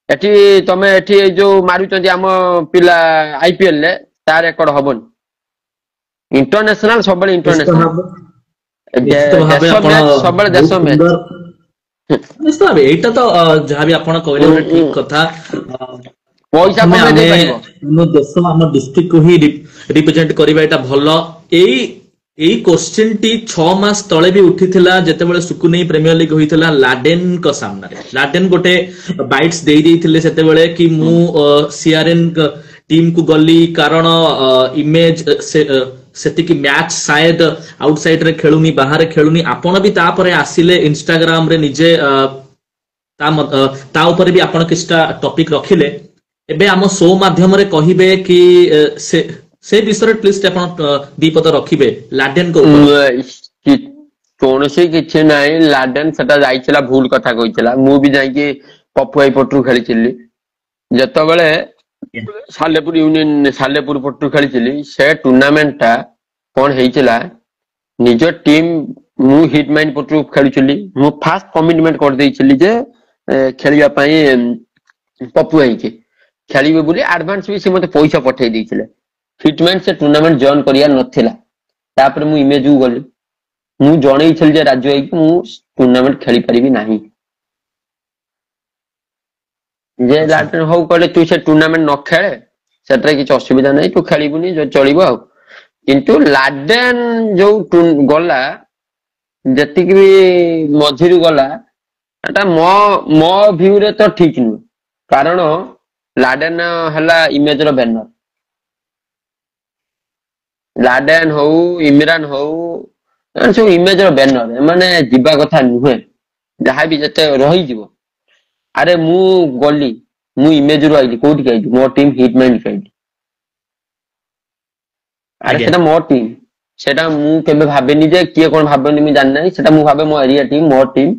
एठी तमे एठी जो मारुचंती हम पिला आईपीएल ले तार रेकॉर्ड हबोनी इंटरनेशनल सब ନିଶ୍ଚିତ इंटरनेशनल ଭାବେ ନିଶ୍ଚିତ ଭାବେ देश ଆପଣ मैच सब ବହୁତ देश मैच। ସୁନ୍ଦର ନିଶ୍ଚିତ ଭାବେ ଏଇଟା ତ ଯାହାବି ଆପଣ କହିଲେ ଗୋଟେ ଠିକ କଥା। पैसा ପ୍ରଥମେ कमे दे ଆମେ पारिबो। ଆମ ଦେଶ ଆମ ଡିଷ୍ଟ୍ରିକ୍ଟ କୁ ହିଁ ରିପ୍ରେଜେଣ୍ଟ କରିବା ଏଇଟା ଭଲ। ଏଇ ଏଇ କୋଶ୍ଚିନ୍ ଟି 6 ମାସ ତଳେ ବି ଉଠିଥିଲା ଯେତେବେଳେ ସୁକୁନେଇ ପ୍ରିମିୟର ଲିଗ ହୋଇଥିଲା ଲାଡେନଙ୍କ ସାମ୍ନାରେ। ଲାଡେନ ଗୋଟେ ବାଇଟ୍ସ ଦେଇ ଦେଇଥିଲେ ସେତେବେଳେ କି ମୁଁ ସିଆରଏନ୍ ଟିମ୍ କୁ ଗଲି କାରଣ ଇମେଜ ସେତିକି ମ୍ୟାଚ୍ ସାୟଦ ଆଉଟସାଇଡ ରେ ଖେଳୁନି ବାହାରେ ଖେଳୁନି। ଆପଣ ବି ତାପରେ ଆସିଲେ ଇନଷ୍ଟାଗ୍ରାମ ରେ ନିଜେ ତା ଉପରେ ବି ଆପଣ କିଛିଟା ଟପିକ ରଖିଲେ। ଏବେ ଆମ ଶୋ ମାଧ୍ୟମରେ କହିବେ କି ସେ ବିଷୟରେ ପ୍ଲିଜ ଆପଣ ଦି ପଦ ରଖିବେ ଲାଡେନଙ୍କ ଉପରେ। କୌଣସି କିଛି ନାହିଁ ଲାଡେନ ସେଟା ଯାଇଥିଲା ଭୁଲ କଥା କହିଥିଲା। ମୁଁ ବି ଯାଇକି ପପୁଆଇ ପଟରୁ ଖେଳିଥିଲି ଯେତେବେଳେ ସାଲେପୁର ୟୁନିୟନ ସାଲେପୁର ପଟରୁ ଖେଳିଥିଲି। ସେ ଟୁର୍ଣ୍ଣାମେଣ୍ଟ ଟା କଣ ହେଇଥିଲା ନିଜ ଟିମ୍ ମୁଁ ହିଟ ମାଇଣ୍ଡ ପଟରୁ ଖେଳୁଥିଲି। ମୁଁ ଫାଷ୍ଟ କମିଟମେଣ୍ଟ କରିଦେଇଥିଲି ଯେ ଖେଳିବା ପାଇଁ ପପୁଆଇକି ଖେଳିବେ ବୋଲି ଆଡଭାନ୍ସ ବି ସେ ମତେ ପଇସା ପଠେଇ ଦେଇଥିଲେ। ହିଟମ୍ୟାନ ସେ ଟୁର୍ଣ୍ଣାମେଣ୍ଟ ଜଏନ କରିବାର ନଥିଲା। ତାପରେ ମୁଁ ଇମେଜକୁ ଗଲି ମୁଁ ଜଣେଇଥିଲି ଯେ ରାଜୁ ହେଇକି ମୁଁ ଟୁର୍ଣ୍ଣାମେଣ୍ଟ ଖେଳି ପାରିବି ନାହିଁ। ଯେ ଆଚ୍ଛା ଲାଡେନ ହଉ କହିଲେ ତୁ ସେ ଟୁର୍ଣ୍ଣାମେଣ୍ଟ ନ ଖେଳେ ସେଥିରେ କିଛି ଅସୁବିଧା ନାହିଁ ତୁ ଖେଳିବୁନି ଚଳିବ ଆଉ। କିନ୍ତୁ ଲାଡେନ ଯୋଉ ଗଲା ଯେତିକି ବି ମଝିରୁ ଗଲା ଏଟା ମୋ ଭ୍ୟୁରେ ତ ଠିକ ନୁହେଁ। କାରଣ ଲାଡେନ ହେଲା ଇମେଜ ର ବ୍ୟାନର। ଲାଡେନ ହଉ ଇମରାନ ହଉ ସବୁ ଇମେଜ ର ବ୍ୟାନର। ଏମାନେ ଯିବା କଥା ନୁହେଁ। ଯାହାବି ଯେତେ ରହିଯିବ ଆରେ ମୁଁ ଗଲି ମୁଁ ଇମେଜରୁ ଆଇଲି କୋଉଠିକି ଆଇଲି ମୋ ଟିମ୍ ହିଟ ମାଇଣ୍ଡ ଆଇଲି। ଆରେ ଆଜ୍ଞା ସେଟା ମୋ ଟିମ୍। ସେଟା ମୁଁ କେବେ ଭାବେନି ଯେ କିଏ କଣ ଭାବନି ମୁଁ ଜାଣିନାହିଁ। ସେଟା ମୁଁ ଭାବେ ମୋ ଏରିଆ ଟିମ୍ ମୋ ଟିମ୍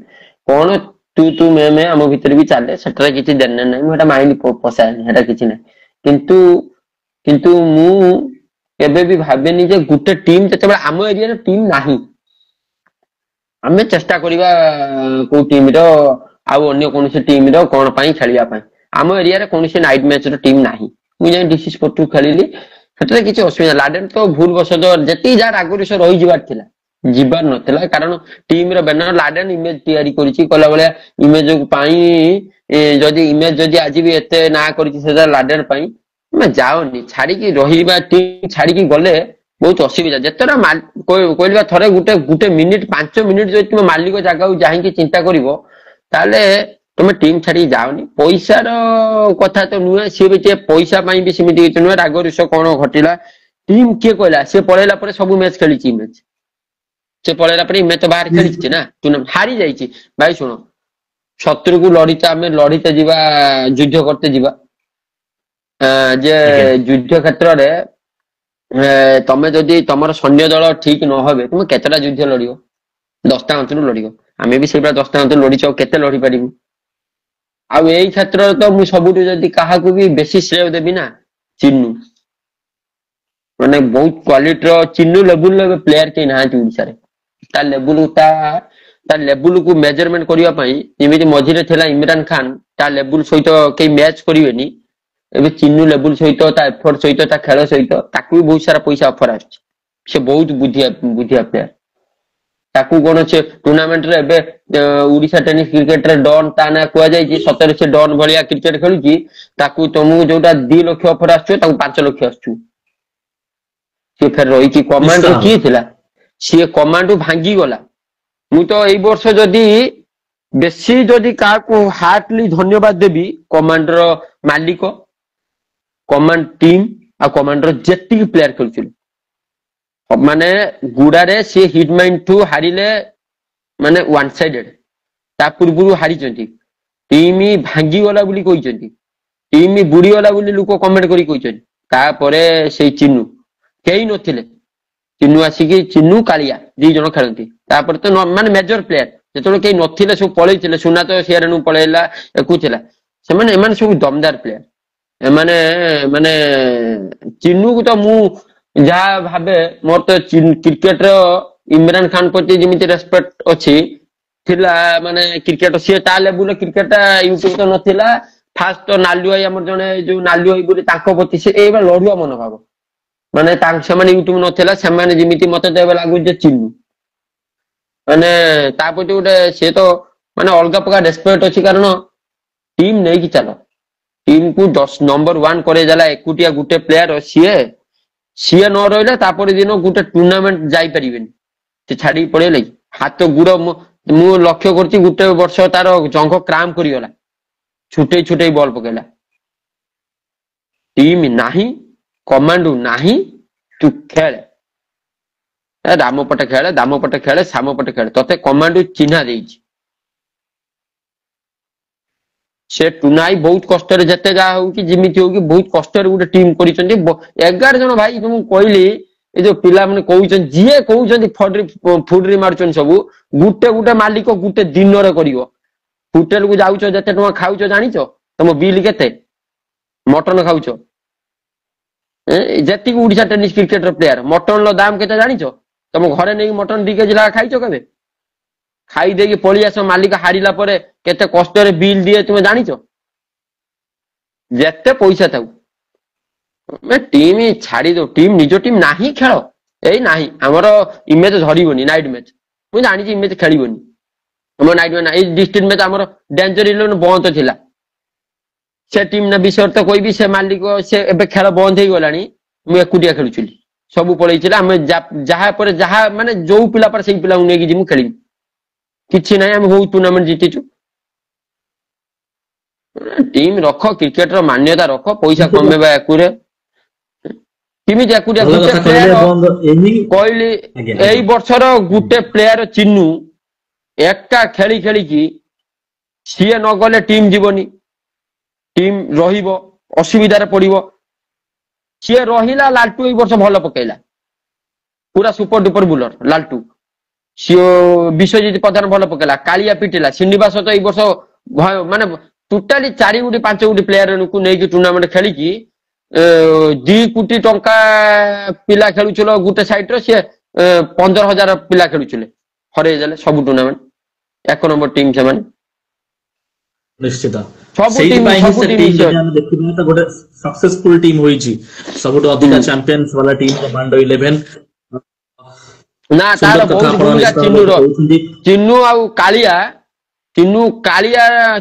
କଣ ତୁ ମେ ଆମ ଭିତରେ ବି ଚାଲେ ସେଠାରେ କିଛି ଦେନେ ନାହିଁ। ମୁଁ ଏଟା ମାଇଣ୍ଡ ପଶାଏନି ସେଟା କିଛି ନାହିଁ। କିନ୍ତୁ ମୁଁ କେବେ ବି ଭାବେନି ଯେ ଗୋଟେ ଟିମ୍ ଯେତେବେଳେ ଆମ ଏରିଆରେ ଟିମ୍ ନାହିଁ ଆମେ ଚେଷ୍ଟା କରିବା କୋଉ ଟିମ ର ଆଉ ଅନ୍ୟ କୌଣସି ଟିମ ର କଣ ପାଇଁ ଖେଳିବା ପାଇଁ। ଆମ ଏରିଆରେ କୌଣସି ନାଇଟ ମ୍ୟାଚ ର ଟିମ୍ ନାହିଁ। ମୁଁ ଯାଇ ଡିସି ସ୍ପୋର୍ଟରୁ ଖେଳିଲି ସେଠାରେ କିଛି ଅସୁବିଧା। ଲାଡେନ ତ ଭୁଲ ବଶତଃ ଯେତିକି ଯାହାର ଆଗରୁ ସେ ରହିଯିବାର ଥିଲା ଯିବାର ନଥିଲା। କାରଣ ଟିମ ର ବ୍ୟାନର ଲାଡେନ ଇମେଜ ତିଆରି କରିଛି କଲା ଭଳିଆ ଇମେଜ ପାଇଁ ଯଦି ଆଜି ବି ଏତେ ନାଁ କରିଛି ସେଟା ଲାଡେନ ପାଇଁ ଆମେ ଯାଉନି ଛାଡିକି ରହିବା ଟିମ୍ ଛାଡିକି ଗଲେ ବହୁତ ଅସୁବିଧା। ଯେତେଟା କହିବା ଥରେ ଗୋଟେ ମିନିଟ 5 ମିନିଟ ଯଦି ତୁମେ ମାଲିକ ଜାଗାକୁ ଯାଇକି ଚିନ୍ତା କରିବ ତାହେଲେ ତମେ ଟିମ୍ ଛାଡିକି ଯାଅନି। ପଇସାର କଥା ତ ନୁହେଁ ସିଏ ବି ଟିକେ ପଇସା ପାଇଁ ବି ସେମିତି କିଛି ନୁହେଁ। ରାଗ ରୁଷ କଣ ଘଟିଲା ଟିମ୍ କିଏ କହିଲା ସେ ପଳେଇଲା ପରେ ସବୁ ମ୍ୟାଚ ଖେଳିଛି ଇମେଜ। ସେ ପଳେଇଲା ପରେ ଇମେଜ ତ ବାହାରେ ଖେଳିଛି ନା ହାରି ଯାଇଛି। ଭାଇ ଶୁଣ ଶତ୍ରୁକୁ ଆମେ ଲଢିତେ ଯିବା ଯୁଦ୍ଧ କରତେ ଯିବା ଯେ ଆଜ୍ଞା ଯୁଦ୍ଧ କ୍ଷେତ୍ରରେ ତମେ ଯଦି ତମର ସୈନ୍ୟ ଦଳ ଠିକ ନହେବେ ତୁମେ କେତେଟା ଯୁଦ୍ଧ ଲଢିବ 10ଟା ଅନ୍ତରୁ ଲଢିବ। ଆମେ ବି ସେଇଭଳିଆ 10ଟା ଅନ୍ତରୁ ଲଢିଛୁ ଆଉ କେତେ ଲଢି ପାରିବୁ। ଆଉ ଏଇ କ୍ଷେତ୍ରରେ ତ ମୁଁ ସବୁଠୁ ଯଦି କାହାକୁ ବି ବେଶୀ ଶ୍ରେୟ ଦେବି ନା ଚିନୁ ମାନେ ବହୁତ କ୍ୱାଲିଟିର ଚିନୁ ଲେବୁଲର ପ୍ଲେୟାର କେହି ନାହାନ୍ତି ଓଡିଶାରେ। ତା ଲେବୁଲକୁ ମେଜରମେଣ୍ଟ କରିବା ପାଇଁ ଯେମିତି ମଝିରେ ଥିଲା ଇମରାନ ଖାନ ତା ଲେବୁଲ ସହିତ କେହି ମ୍ୟାଚ କରିବେନି। ଏବେ ଚିନୁ ଲେବୁଲ ସହିତ ତା ଏଫର୍ଟ ସହିତ ତା ଖେଳ ସହିତ ତାକୁ ବି ବହୁତ ସାରା ପଇସା ଅଫର ଆସୁଛି। ସେ ବହୁତ ବୁଦ୍ଧିଆ ପ୍ଲେୟାର। ତାକୁ କଣ ସେ ଟୁର୍ଣ୍ଣାମେଣ୍ଟରେ ଏବେ ଓଡିଶା ଟେନିସ କ୍ରିକେଟରେ ଡନ୍ ତା ନାଁ କୁହାଯାଇଛି। ସତରେ ସେ ଡନ୍ ଭଳିଆ କ୍ରିକେଟ ଖେଳୁଛି। ତାକୁ ତମକୁ ଯୋଉଟା 2 ଲକ୍ଷ ଅଫର ଆସୁଛି ତାକୁ 5 ଲକ୍ଷ ଆସୁଛି। ସିଏ ଫେର ରହିଛି ନିଶ୍ଚିତ କମାଣ୍ଡର ଭାବେ କିଏ ଥିଲା ସିଏ କମାଣ୍ଡରୁ ଭାଙ୍ଗିଗଲା। ମୁଁ ତ ଏଇ ବର୍ଷ ବେଶୀ ଯଦି କାହାକୁ ହାର୍ଟଲି ଧନ୍ୟବାଦ ଦେବି କମାଣ୍ଡର ମାଲିକ କମାଣ୍ଡ ଟିମ୍ ଆଉ କମାଣ୍ଡର ଯେତିକି ପ୍ଲେୟାର ଖେଳୁଥିଲେ ମାନେ ଗୁଡାରେ ସିଏ ହିଟ ମାଇଣ୍ଡ ଠୁ ହାରିଲେ ମାନେ ୱାନ୍ ସାଇଡେଡ। ତା ପୂର୍ବରୁ ହାରିଛନ୍ତି ଟିମ୍ ଭାଙ୍ଗିଗଲା ବୋଲି କହିଛନ୍ତି। ଟିମ୍ ବୁଡିଗଲା ବୋଲି ଲୋକ କମେଣ୍ଟ କରି କହିଛନ୍ତି। ତାପରେ ସେଇ ଚିନୁ କେହି ନଥିଲେ ଚିନୁ ଆସିକି ଚିନୁ କାଳିଆ 2 ଜଣ ଖେଳନ୍ତି। ତାପରେ ତ ମାନେ ମେଜର ପ୍ଲେୟାର ଯେତେବେଳେ କେହି ନଥିଲେ ସବୁ ପଳେଇଥିଲେ। ସୁନା ତ ସିଆଡେ ପଳେଇଲା ଥିଲା ଏମାନେ ସବୁ ଦମଦାର ପ୍ଲେୟାର। ଏମାନେ ମାନେ ଚିନୁକୁ ତ ମୁଁ ଯାହା ଭାବେ ମୋର ତ କ୍ରିକେଟର ଇମରାନ ଖାନ ପ୍ରତି ଯେମିତି ରେସପେକ୍ଟ ଅଛି ଥିଲା ମାନେ କ୍ରିକେଟ ସିଏ ତା ଲେବୁଲ କ୍ରିକେଟ ୟୁଟ୍ୟୁବ ତ ନଥିଲା। ଫାଷ୍ଟ ତ ନାଲୁ ଭାଇ ଆମର ଜଣେ ଯୋଉ ନାଲୁ ଭାଇ ବୋଲି ତାଙ୍କ ପ୍ରତି ସେ ଏଇଭଳିଆ ଲଢୁଆ ମନୋଭାବ ମାନେ ସେମାନେ ୟୁଟ୍ୟୁବ ନଥିଲା ସେମାନେ ଯେମିତି ମତେ ତ ଏବେ ଲାଗୁଛି ଯେ ଚିନୁ ମାନେ ତା ପ୍ରତି ଗୋଟେ ସେ ତ ମାନେ ଅଲଗା ପ୍ରକାର ରେସ୍ପେକ୍ଟ ଅଛି କାରଣ ଟିମ୍ ନେଇକି ଚାଲ ଟିମ୍ କୁ 10 ନମ୍ବର 1 କରେଇ ଦେଲା ଏକୁଟିଆ ଗୋଟେ ପ୍ଲେୟାର ସିଏ ସିଏ ନ ରହିଲେ ତାପରେ ଦିନ ଗୋଟେ ଟୁର୍ଣ୍ଣାମେଣ୍ଟ ଯାଇପାରିବେନି ସେ ଛାଡିକି ପଳେଇଲେ ହାତ ଗୁଡ ମୁଁ ଲକ୍ଷ୍ୟ କରୁଛି ଗୋଟେ ବର୍ଷ ତାର ଜଙ୍ଘ କ୍ରାମ୍ପ କରିଗଲା ଛୁଟେଇ ଛୁଟେଇ ବଲ ପକେଇଲା ଟିମ୍ ନାହିଁ କମାଣ୍ଡୁ ନାହିଁ ତୁ ଖେଳେ ରାମ ପଟେ ଖେଳେ ଦାମ ପଟେ ଖେଳେ ସାମ ପଟେ ଖେଳେ ତତେ କମାଣ୍ଡୁ ଚିହ୍ନା ଦେଇଛି ସେ ଟୁନାଇ ବହୁତ କଷ୍ଟରେ ଯେତେ ଯାହା ହଉ କି ଯେମିତି ହଉ କି ବହୁତ କଷ୍ଟରେ ଗୋଟେ ଟିମ୍ କରିଛନ୍ତି 11 ଜଣ ଭାଇ ମୁଁ କହିଲି ଏ ଯୋଉ ପିଲାମାନେ କହୁଛନ୍ତି ଯିଏ କହୁଛନ୍ତି ଫୁଡରି ମାରୁଛନ୍ତି ସବୁ ଗୋଟେ ଗୋଟେ ମାଲିକ ଗୋଟେ ଦିନରେ କରିବ ହୋଟେଲ କୁ ଯାଉଛ ଯେତେ ଟଙ୍କା ଖାଉଛ ଜାଣିଛ ତମ ବିଲ୍ କେତେ ମଟନ ଖାଉଛ ଯେତିକି ଓଡିଶା ଟେନିସ କ୍ରିକେଟର ପ୍ଲେୟାର ମଟନର ଦାମ କେତେ ଜାଣିଛ ତମ ଘରେ ନେଇକି ମଟନ 2 କେଜି ଲେଖା ଖାଇଛ କେବେ ଖାଇ ଦେଇକି ପଳେଇ ଆସ ମାଲିକ ହାରିଲା ପରେ କେତେ କଷ୍ଟରେ ବିଲ୍ ଦିଏ ତୁମେ ଜାଣିଛ ଯେତେ ପଇସା ଥାଉ ଟିମ୍ ଛାଡି ଦଉ ଟିମ୍ ନିଜ ଟିମ୍ ନାହିଁ ଖେଳ ଏଇ ନାହିଁ ଆମର ଇମେଜ ଧରିବନି ନାଇଟ ମ୍ୟାଚ ମୁଁ ଜାଣିଛି ଇମେଜ ଖେଳିବନି ଆମ ନାଇଟ ମ୍ୟାଚ ଏଇ ଡିଷ୍ଟ୍ରିକ୍ଟ ମ୍ୟାଚ ଆମର ଡେଞ୍ଜର 11 ବନ୍ଦ ଥିଲା ସେ ଟିମ୍ ନା ବିଷୟରେ ତ କହିବି ସେ ମାଲିକ ସେ ଏବେ ଖେଳ ବନ୍ଦ ହେଇଗଲାଣି ମୁଁ ଏକୁଟିଆ ଖେଳୁଥିଲି ସବୁ ପଳେଇଥିଲା ଆମେ ଯାହା ପରେ ଯାହା ମାନେ ଯୋଉ ପିଲା ପରେ ସେଇ ପିଲାଙ୍କୁ ନେଇକି ଯିବୁ ଖେଳିବି କିଛି ନାହିଁ ଆମେ ବହୁତ ଟୁର୍ଣ୍ଣାମେଣ୍ଟ ଜିତିଛୁ ଟିମ୍ ରଖ କ୍ରିକେଟର ମାନ୍ୟତା ରଖ ପଇସା କମେଇବା ଏକୁରେ କେମିତି ଏକୁଟିଆ ଭଲ ଗୋଟେ କଥା କହିଲେ ପ୍ଲେୟାର ଏବଂ କହିଲି ଆଜ୍ଞା ଏଇ ଆଜ୍ଞା ବର୍ଷର ଗୋଟେ ପ୍ଲେୟାର ଚିନୁ ଏକା ଖେଳି ଖେଳିକି ସିଏ ନ ଗଲେ ଟିମ୍ ଯିବନି ଟିମ୍ ରହିବ ଅସୁବିଧାରେ ପଡିବ ସିଏ ରହିଲା ଲାଲଟୁ ଏଇ ବର୍ଷ ଭଲ ପକେଇଲା ପୁରା ସୁପର ଡୁପର ବୁଲର ଲାଲଟୁ ସିଏ ବିଶ୍ୱଜିତ ପ୍ରଧାନ ଭଲ ପକେଇଲା କାଳିଆ ପିଟିଲା ଶ୍ରୀନିବାସ ତ ଏଇ ବର୍ଷ ମାନେ ଟୋଟାଲି 4 ଗୋଟି 5 ଗୋଟି ପ୍ଲେୟାରକୁ ନେଇକି ଟୁର୍ଣ୍ଣାମେଣ୍ଟ ଖେଳିକି 2 କୋଟି ଟଙ୍କା ପିଲା ଖେଳୁছিল ଗୋଟେ ସାଇଡରେ ସିଏ 15,000 ପିଲା ଖେଳୁଥିଲେ ହରେଇ ଦେଲେ ସବୁ ଟୁର୍ଣ୍ଣାମେଣ୍ଟ 1 ନମ୍ବର ଟିମ୍ ସେମାନେ ନିଶ୍ଚିତ ସବୁ ଟିମ୍ ସେଇଥିପାଇଁ ହିଁ ସବୁ ସେ ଟିମ୍ ଟିମ୍ ଯଦି ଆମେ ଦେଖିବା ତ ଗୋଟେ ସକ୍ସେସଫୁଲ ଟିମ୍ ହୋଇଛି ସବୁଠୁ ଅଧିକା ଚାମ୍ପିୟନ୍ସ ବାଲା ଟିମ୍ କମାଣ୍ଡୋ 11 ନା ତାର ସୁନ୍ଦର କଥା ବହୁତ ଆପଣ ଭୂମିକା ନିଶ୍ଚିତ ଭାବରେ ଚିନୁର କହୁଛନ୍ତି ଚିନୁ ଆଉ କାଳିଆ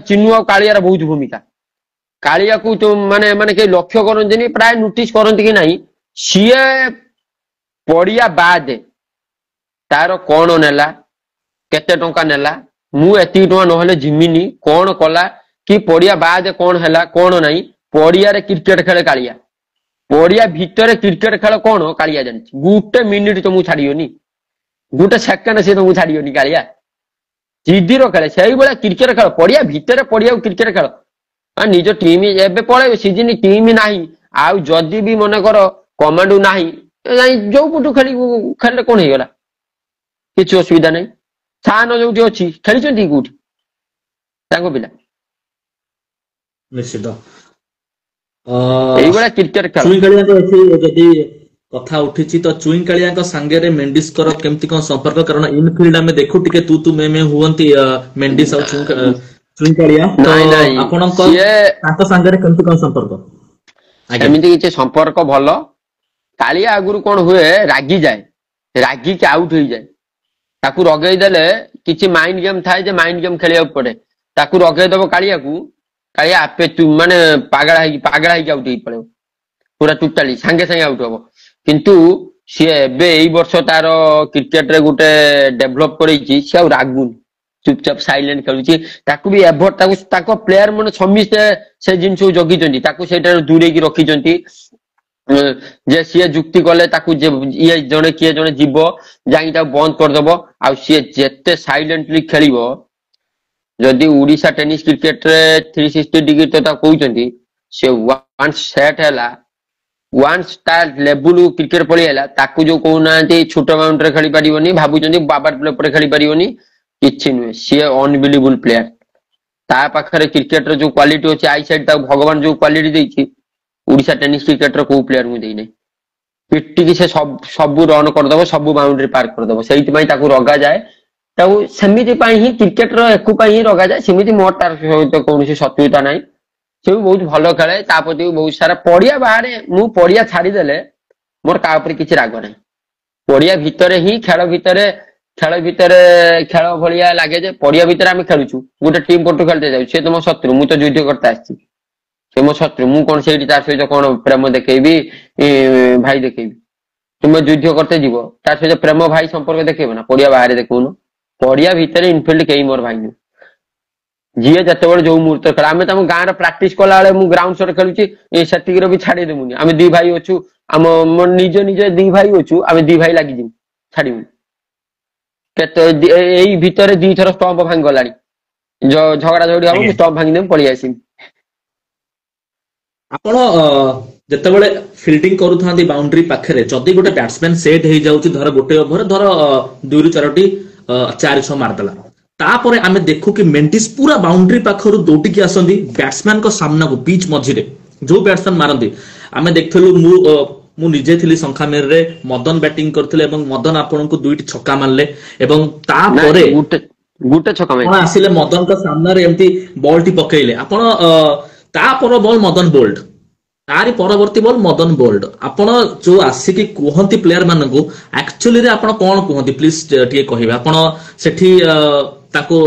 ଚିନୁ ଆଉ କାଳିଆର ବହୁତ ଭୂମିକା କାଳିଆକୁ ମାନେ ମାନେ କେହି ଲକ୍ଷ୍ୟ କରନ୍ତିନି ପ୍ରାୟ ନୋଟିସ କରନ୍ତି କି ନାହିଁ ସିଏ ପଡିଆ ବାଦ ତାର କଣ ନେଲା କେତେ ଟଙ୍କା ନେଲା ମୁଁ ଏତିକି ଟଙ୍କା ନହେଲେ ଜିମିନି କଣ କଲା କି ପଡିଆ ବାଦ କଣ ହେଲା କଣ ନାହିଁ ପଡିଆରେ କ୍ରିକେଟ ଖେଳେ କାଳିଆ ପଡିଆ ଭିତରେ କ୍ରିକେଟ ଖେଳ କଣ କାଳିଆ ଜାଣିଛି ଗୋଟେ ମିନିଟ ତମକୁ ଛାଡିବନି ଗୋଟେ ସେକେଣ୍ଡ ସେ ତମକୁ ଛାଡିବନି କାଳିଆ ଜିଦିର ଖେଳେ ସେଇଭଳିଆ କ୍ରିକେଟ ଖେଳ ପଡିଆ ଭିତରେ ପଡିଆକୁ କ୍ରିକେଟ ଖେଳ ନିଜ ଟିମ୍ ଏବେ ପଳେଇବ ସିଜିନ ଟିମ୍ ନାହିଁ ଆଉ ଯଦି ବି ମନେକର କମାଣ୍ଡୁ ନାହିଁ ଯାଇ ଯୋଉ ପଟୁ ଖେଳିଲେ କଣ ହେଇଗଲା କିଛି ଅସୁବିଧା ନାହିଁ ସାନ ଯୋଉଠି ଅଛି ଖେଳିଛନ୍ତି କୋଉଠି ତାଙ୍କ ପିଲା ନିଶ୍ଚିତ ଏଇଭଳିଆ କ୍ରିକେଟ ଖେଳ ଚୁଇଁ କାଳିଆଙ୍କ ଏଠି ଯଦି କଥା ଉଠିଛି ତ ଚୁଇଁ କାଳିଆଙ୍କ ସାଙ୍ଗରେ ମେଣ୍ଡିସଙ୍କର କେମିତି କଣ ସମ୍ପର୍କ କାରଣ ଇନଫିଲ୍ଡ ଆମେ ଦେଖୁ ଟିକେ ତୁ ମେ ହୁଅନ୍ତି ମେଣ୍ଡିସ ଆଉ ଚୁଇଁ କାଳିଆ ତ ନାଇଁ ନାଇଁ ଆପଣଙ୍କ ସିଏ ତାଙ୍କ ସାଙ୍ଗରେ କେମିତି କଣ ସମ୍ପର୍କ ଆଜ୍ଞା ସେମିତି କିଛି ସମ୍ପର୍କ ଭଲ କାଳିଆ ଆଗରୁ କଣ ହୁଏ ରାଗିଯାଏ ରାଗିକି ଆଉଟ ହେଇଯାଏ ତାକୁ ରଗେଇ ଦେଲେ କିଛି ମାଇଣ୍ଡ ଗେମ୍ ଥାଏ ଯେ ମାଇଣ୍ଡ ଗେମ୍ ଖେଳିବାକୁ ପଡେ ତାକୁ ରଗେଇଦବ କାଳିଆକୁ କାଳିଆ ଆପେ ମାନେ ପାଗଳା ହେଇକି ଆଉଟ ହେଇକି ପଳେଇବ ପୁରା ଟୋଟାଲି ସାଙ୍ଗେ ସାଙ୍ଗେ ଆଉଟ ହବ କିନ୍ତୁ ସିଏ ଏବେ ଏଇ ବର୍ଷ ତାର କ୍ରିକେଟରେ ଗୋଟେ ଡେଭଲପ କରେଇଛି ସିଏ ଆଉ ରାଗୁନି ଚୁପଚାପ ସାଇଲେଣ୍ଟ ଖେଳୁଛି ତାକୁ ବି ଏଭର୍ଟ ତାଙ୍କ ପ୍ଲେୟାର ମାନେ ସମସ୍ତେ ସେ ଜିନିଷକୁ ଜଗିଛନ୍ତି ତାକୁ ସେଇଟାରୁ ଦୂରେଇକି ରଖିଛନ୍ତି ଯେ ସିଏ ଯୁକ୍ତି କଲେ ତାକୁ ଇଏ ଜଣେ କିଏ ଜଣେ ଯିବ ଯାଇକି ତାକୁ ବନ୍ଦ କରିଦବ ଆଉ ସିଏ ଯେତେ ସାଇଲେଣ୍ଟଲି ଖେଳିବ ଯଦି ଓଡିଶା ଟେନିସ କ୍ରିକେଟରେ 360 ଡିଗ୍ରୀ ତ ତାକୁ କହୁଛନ୍ତି ସେ ୱାନ୍ସ ସେଟ୍ ହେଲା ୱାନ୍ସ ତା ଲେବୁଲ କ୍ରିକେଟ ପଳେଇଲା ତାକୁ ଯୋଉ କହୁନାହାନ୍ତି ଛୋଟ ବାଉଣ୍ଡରେ ଖେଳି ପାରିବନି ଭାବୁଛନ୍ତି ବାବାର ପ୍ଲେପରେ ଖେଳି ପାରିବନି କିଛି ନୁହେଁ ସିଏ ଅନବିଲିବୁଲ ପ୍ଲେୟାର ତା ପାଖରେ କ୍ରିକେଟର ଯୋଉ କ୍ୱାଲିଟି ଅଛି ଆଇ ସାଇଡ୍ ତାକୁ ଭଗବାନ ଯୋଉ କ୍ୱାଲିଟି ଦେଇଛି ଓଡିଶା ଟେନିସ କ୍ରିକେଟର କୋଉ ପ୍ଲେୟାରଙ୍କୁ ଦେଇନାହିଁ ପିଟିକି ସେ ସବୁ ରନ୍ କରିଦବ ସବୁ ବାଉଣ୍ଡରୀ ପାର କରିଦବ ସେଇଥିପାଇଁ ତାକୁ ରଗାଯାଏ ତାକୁ ସେମିତି ପାଇଁ ହିଁ କ୍ରିକେଟର ଏକୁ ପାଇଁ ହିଁ ରଗାଯାଏ ସେମିତି ମୋର ତାର ସହିତ କୌଣସି ଶତ୍ରୁତା ନାହିଁ ସେ ବି ବହୁତ ଭଲ ଖେଳେ ତା ପ୍ରତି ବି ବହୁତ ସାରା ପଡିଆ ବାହାରେ ମୁଁ ପଡିଆ ଛାଡିଦେଲେ मोर का ऊपर किछि राग नाही पड़िया भितरे ही खेल भितरे खेल भलिया लागे जे पड़िया भितरे आमे खेलुछु गोटे टीम पटु खेलते जाउ से तो मो शत्रु मु तो युद्ध करता आछि से मो शत्रु मु कोन सेठी तार सहित कोन प्रेम देखेबी भाई देखेबी तुम युद्ध करते जीव तार सहित प्रेम भाई संपर्क देखेबो ना पड़िया बाहर देखुनो पड़िया भितरे इनफिल्ड केही मोर भाई नु जीए जते जो मुहूर्त खेल आम तुम गाँव प्राक्ट कला ग्राउंड शट खेलुची सेटिक भी छाड़ी देमुनी आम दी भाई अच्छु आम निज निज दी भाई अच्छु आम दी भाई लगी छाड़ू यही भितर दी थर स्टंप भांगी गला झगड़ा झगड़ी हम स्टंप भांगी देम पड़ी आसी ଆପଣ ଯେତେବେଳେ ଫିଲ୍ଡିଂ କରୁଥାନ୍ତି ବାଉଣ୍ଡ୍ରି ପାଖରେ ଯଦି ଗୋଟେ ବ୍ୟାଟ୍ସମ୍ୟାନ ସେଟ୍ ହେଇଯାଉଛି ଧର ଗୋଟେ ଓଭର ଧର 2 ରୁ 4ଟି 4-6 ମାରିଦେଲା ତାପରେ ଆମେ ଦେଖୁ କି ମେଣ୍ଡିସ୍ ପୁରା ବାଉଣ୍ଡ୍ରି ପାଖରୁ ଦୌଡ଼ିକି ଆସନ୍ତି ବ୍ୟାଟ୍ସମ୍ୟାନ ଙ୍କ ସାମ୍ନାକୁ ପିଚ୍ ମଝିରେ ଯୋଉ ବ୍ୟାଟ୍ସମ୍ୟାନ ମାରନ୍ତି ଆମେ ଦେଖିଥିଲୁ ମୁଁ ନିଜେ ଥିଲି ଶଙ୍ଖାମେରରେ ମଦନ ବ୍ୟାଟିଂ କରିଥିଲେ ଏବଂ ମଦନ ଆପଣଙ୍କୁ 2ଟି ଛକା ମାରିଲେ ଏବଂ ତାପରେ ଗୋଟେ ଛକା ଆପଣ ଆସିଲେ ମଦନଙ୍କ ସାମ୍ନାରେ ଏମିତି ବଲ୍ ଟି ପକେଇଲେ ଆପଣ ତାପର ବଲ୍ ମଦନ ବୋଲ୍ଡ तारी परवर्ती बॉल मदन बोल्ड आपण जो आसिकी कहती प्लेयर मानक एक्चुअली रे आपण कौन कहती प्लीज टिके कहिबे आपण सेठी ताको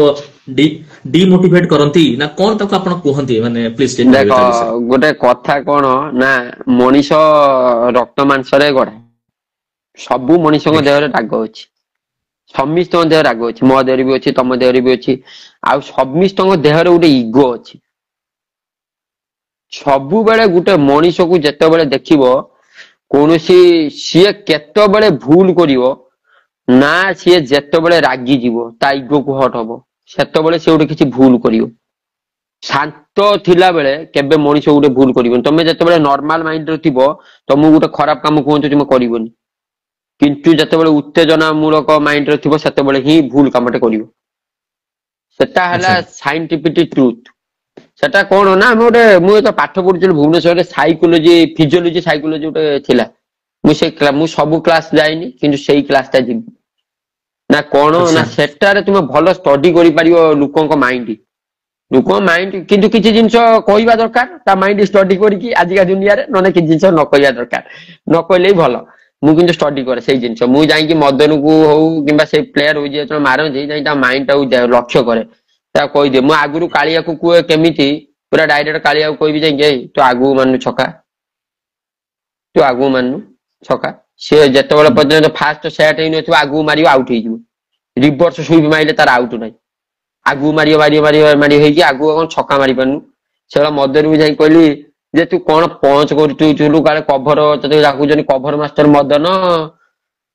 डिमोटिवेट करंती ना कौन ताको आपण कहती माने प्लीज टिके देखो गोटे कथा कोन ना मनीष रक्त मांस रे गडा सबु मनीष को देह रे राग अछि समिस्त देह राग अछि मो देह रे भी अछि तम देह रे भी अछि आ समिस्त देह रे गोटे ईगो अछि सबु बेले गुटे मनीष को जेते बेले देखिबो कोनोसी सिए केतो बेले भूल करिवो ना सिए जेते बेले रागी जीवो ता इगो को हट हबो सेतो बेले से उठे किछि भूल करिवो शांत थिला बेले केबे मनीष उठे भूल करिवो तमे जेते बेले नॉर्मल माइंड रे थिबो तमु गुटे खराब काम कोहंतो तुम करिवोनी किंतु जेते बेले उत्तेजना मूलक माइंड रे थिबो सेते बेले ही भूल कामटे करिवो सेटा हला साइंटिफिक ट्रुथ सेटा कोन ना मोटे मु तो पाठ पढुछल भुवनेश्वर रे साइकोलॉजी फिजियोलॉजी साइकोलॉजी उटे थिला मु सब क्लास जाइनी किंतु सेही क्लास ता जिम ना कोन ना सेटा रे तुम भलो स्टडी करि पारियो लोकन को माइंड किंतु किछि जिंस कहइबा दरकार ता माइंड स्टडी करी कि आजिका दुनिया रे नने कि जिंस न कहइया दरकार न कहले भलो मु किंतु स्टडी करे सेही जिंस मु जाई कि मदन को हो किबा से प्लेयर हो जे मारो जे जाई ता माइंड ता लक्ष्य करे ता कहि दे मु आगुरु कालिया को कुए केमिति पूरा डायरेक्ट कालिया को कहबी जाई तो आगु मानु छका तो आगु मानु छका से जते बेला पर्यंत फास्ट सेट हेइ नथि आगु मारियो आउट हेइ जु रिवर्स स्वीप माइले तार आउट नै आगु मारियो हेइ कि आगु कोन छका मारि पनु सेला मदर भी जाई कहली जे तू कोन पहुंच करतु चुलु काले कवर तते जाकु जनी कवर मास्टर मदन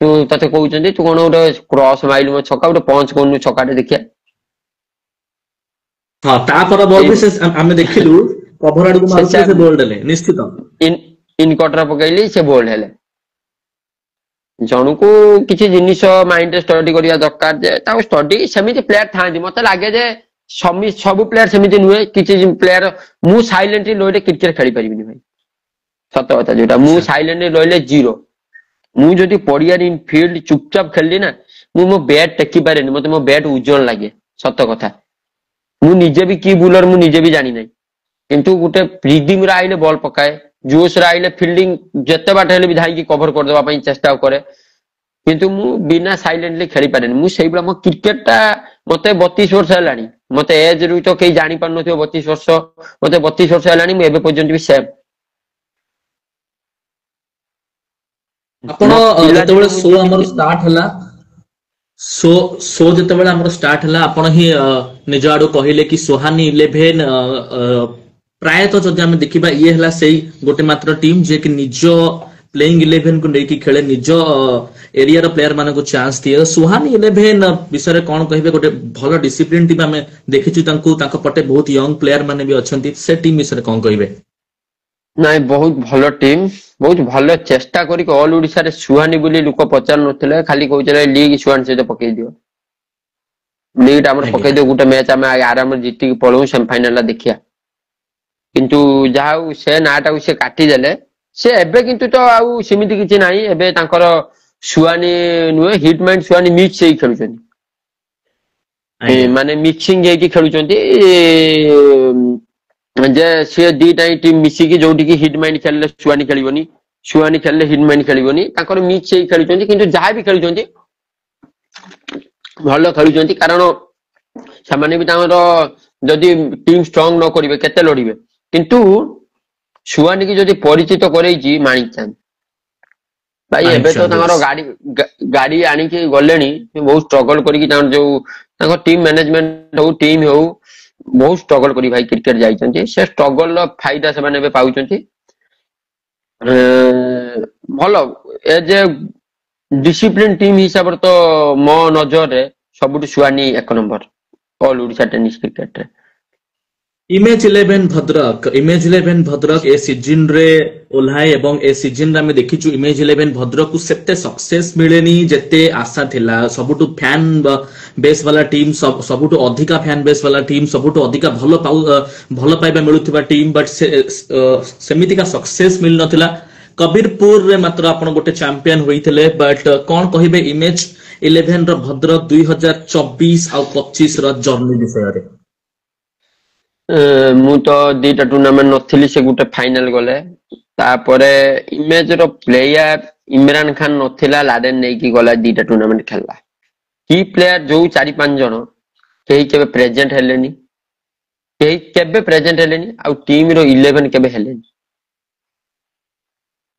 तू तते कहउचंदी तू कोन उडे क्रॉस माइल म छका उडे पहुंच कोन छकाटे देखिया हां तापर बॉल भी से हमें देखिलु कवर आडू मारसे से बोल्ड ले निश्चित इन कटर पकैली से बोल्ड हेले जणु को किछि जिनिस माइंड स्टडी करिया दरकार जे ता स्टडी सेमिति प्लेयर थांदी मते लागे जे सब प्लेयर सेमिति नुहे किछि प्लेयर मु साइलेंटली लोइले क्रिकेट खेली परिबिनी भाई सत कथा जोटा मु साइलेंटली लोइले जीरो मु जदी पडिया इन फील्ड चुपचाप खेलली ना मु मो बैट टेकी पारेनी मते मो बैट उज्जवल लागे सत कथा मु निजे भी की बुलर मु निजे भी जानी नहीं किंतु गुटे रिडिंग रे आइले बॉल पकाए जोश रे आइले फील्डिंग जत्ते बाट हेले भी धाई की कवर कर देबा पई चेष्टा करे किंतु मु बिना साइलेंटली खेली पारेनी मु सेही बला मो क्रिकेट ता मते 32 वर्ष हलानी मते एज रु तो केही जानि पार नथियो 32 वर्ष मते 32 वर्ष हलानी मु एबे पर्यंत भी सेम आपण जेतेबेले शो हमर स्टार्ट हला सो जेतेबेले हमर स्टार्ट हला आपण ही निज आडो कहिले कि सोहानी 11 प्राय तो जदि हम देखिबा ये हला सेही गोटे मात्र टीम जे कि निज प्लेइंग 11 को नेकी खेले निज एरिया रो प्लेयर माने को चांस दिए सोहानी 11 विषय कोन कहिबे गोटे भलो डिसिप्लिन टीम हमें देखिछु तांको पटे बहुत यंग प्लेयर माने भी अछंती से टीम विषय कोन कहिबे नाइ बहुत भलो टीम बहुत भलो चेष्टा करी ऑल ओडिसा रे सुहानी बोली लोक पचार नथिले खाली कहउचले लीग सुहानी से पकई दियो लीग हमर पकई दियो गुटे मैच हम आराम जीती के पळौ सेमीफाइनल ला देखिया किंतु जाऊ से नाटा से काटी देले से एबे किंतु तो आउ सिमिति किछि नाही एबे तांकर सुहानी नुए हिटमैन सुहानी मिक्स हे खेलुचंदी माने मिक्सिंग हे की खेलुचंदी जे से दी टाइ टीम मिसी की जोटी की हिट माइंड खेलले सुहानी खेलिबनी ସୁହାନି ଖେଳିଲେ ହିଟମ୍ୟାନ ଖେଳିବନି, ତାଙ୍କର ମିକ୍ସ ହେଇ ଖେଳୁଛନ୍ତି, କିନ୍ତୁ ଯାହା ବି ଖେଳୁଛନ୍ତି ଭଲ ଖେଳୁଛନ୍ତି, କାରଣ ସେମାନେ ବି ତାଙ୍କର ଯଦି ଟିମ୍ ଷ୍ଟ୍ରଙ୍ଗ ନ କରିବେ କେତେ ଲଢିବେ। କିନ୍ତୁ ସୁହାନି କି ଯଦି ପରିଚିତ କରେଇଛି ମାଣିକ ଚାନ୍ଦ ଭାଇ, ଏବେ ତ ତାଙ୍କର ଗାଡି ଆଣିକି ଗଲେଣି, ବହୁତ ଷ୍ଟ୍ରଗଲ କରିକି ତାଙ୍କର ଯୋଉ ତାଙ୍କ ଟିମ୍ ମ୍ୟାନେଜମେଣ୍ଟ ହଉ ଟିମ୍ ହଉ ବହୁତ ଷ୍ଟ୍ରଗଲ କରି ଭାଇ କ୍ରିକେଟ ଯାଇଛନ୍ତି, ସେ ଷ୍ଟ୍ରଗଲ ର ଫାଇଦା ସେମାନେ ଏବେ ପାଉଛନ୍ତି। ଭଲ ଏଜ ଏ ଡିସିପ୍ଲିନ ଟିମ୍ ହିସାବରେ ତ ମୋ ନଜରରେ ସବୁଠୁ Suhani 1 number all Odisha tennis କ୍ରିକେଟରେ। ଇମେଜ 11 ଭଦ୍ରକ ଏ ସିଜନ ରେ ଓହ୍ଲାଏ ଏବଂ ଏ ସିଜନ ରେ ଆମେ ଦେଖିଛୁ ଇମେଜ 11 ଭଦ୍ରକକୁ ସେତେ ସକ୍ସେସ ମିଳେନି ଯେତେ ଆଶା ଥିଲା। ସବୁଠୁ ଫ୍ୟାନ ବେସ୍ ବାଲା ଟିମ୍, ସବୁଠୁ ଅଧିକା ଫ୍ୟାନ ବେସ୍ ବାଲା ଟିମ୍, ସବୁଠୁ ଅଧିକା ଭଲ ପାଇବା ମିଳୁଥିବା ଟିମ୍, ବଟ୍ ସେମିତିକା ସକ୍ସେସ ମିଳିନଥିଲା। କବିରପୁରରେ ମାତ୍ର ଆପଣ ଗୋଟେ ଚାମ୍ପିୟନ ହୋଇଥିଲେ, ବଟ୍ କଣ କହିବେ ଇମେଜ 11 ର ଭଦ୍ରକ 2024 ଆଉ 25 ର ଜର୍ଣ୍ଣି ବିଷୟରେ? ମୁଁ ତ 2ଟା ଟୁର୍ଣ୍ଣାମେଣ୍ଟ ନଥିଲି, ସେ ଗୋଟେ ଫାଇନାଲ ଗଲେ। ତାପରେ ଇମେଜ ର ପ୍ଲେୟାର ଇମରାନ ଖାନ ନଥିଲା, ଲାଡେନ ନେଇକି ଗଲା 2ଟା ଟୁର୍ଣ୍ଣାମେଣ୍ଟ ଖେଳିଲା। କି ପ୍ଲେୟାର ଯୋଉ 4-5 ଜଣ କେହି କେବେ ପ୍ରେଜେଣ୍ଟ ହେଲେନି, ଆଉ ଟିମ ର 11 କେବେ ହେଲେନି।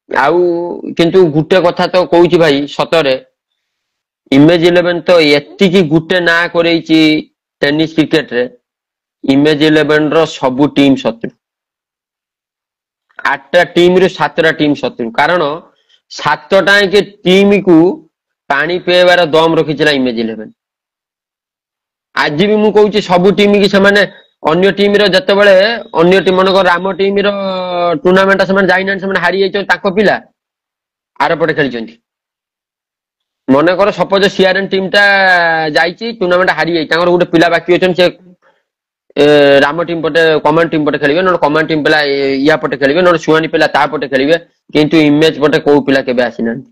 ଆଉ କିନ୍ତୁ ଗୋଟେ କଥା ତ କହୁଛି ଭାଇ, ସତରେ ଇମେଜ 11 ତ ଏତିକି ଗୋଟେ ନାଁ କରେଇଛି ଟେନିସ କ୍ରିକେଟରେ, ଇମେଜ 11 ର ସବୁ ଟିମ୍ ଶତ୍ରୁ, 8ଟା ଟିମ୍ରୁ 7ଟା ଟିମ୍ ଶତ୍ରୁ, କାରଣ 7ଟା ଟିମ୍ କୁ ପାଣି ପିଏବାର ଦମ ରଖିଥିଲା ଇମେଜ 11। ଆଜି ବି ମୁଁ କହୁଛି ସବୁ ଟିମ୍ କି ସେମାନେ ଅନ୍ୟ ଟିମ୍ ର ଯେତେବେଳେ ଅନ୍ୟ ଟିମ୍ ମାନଙ୍କର ଆମ ଟିମ୍ ର ଟୁର୍ଣ୍ଣାମେଣ୍ଟ ସେମାନେ ଯାଇନାହାନ୍ତି, ସେମାନେ ହାରି ଯାଇଛନ୍ତି, ତାଙ୍କ ପିଲା ଆରପଟେ ଖେଳିଛନ୍ତି। ମନେକର ସପୋଜ ସିଆରଏନ୍ ଟିମ୍ ଟା ଯାଇଛି ଟୁର୍ଣ୍ଣାମେଣ୍ଟ ହାରି ଯାଇଛି, ତାଙ୍କର ଗୋଟେ ପିଲା ବାକି ଅଛନ୍ତି, ସେ ରାମ ଟିମ୍ ପଟେ କମାଣ୍ଡ ଟିମ୍ ପଟେ ଖେଳିବେ, ନହେଲେ କମାଣ୍ଡ ଟିମ୍ ପିଲା ୟା ପଟେ ଖେଳିବେ, ନହେଲେ ସୁହାନି ପିଲା ତା ପଟେ ଖେଳିବେ, କିନ୍ତୁ ଇମେଜ ପଟେ କୋଉ ପିଲା କେବେ ଆସିନାହାନ୍ତି।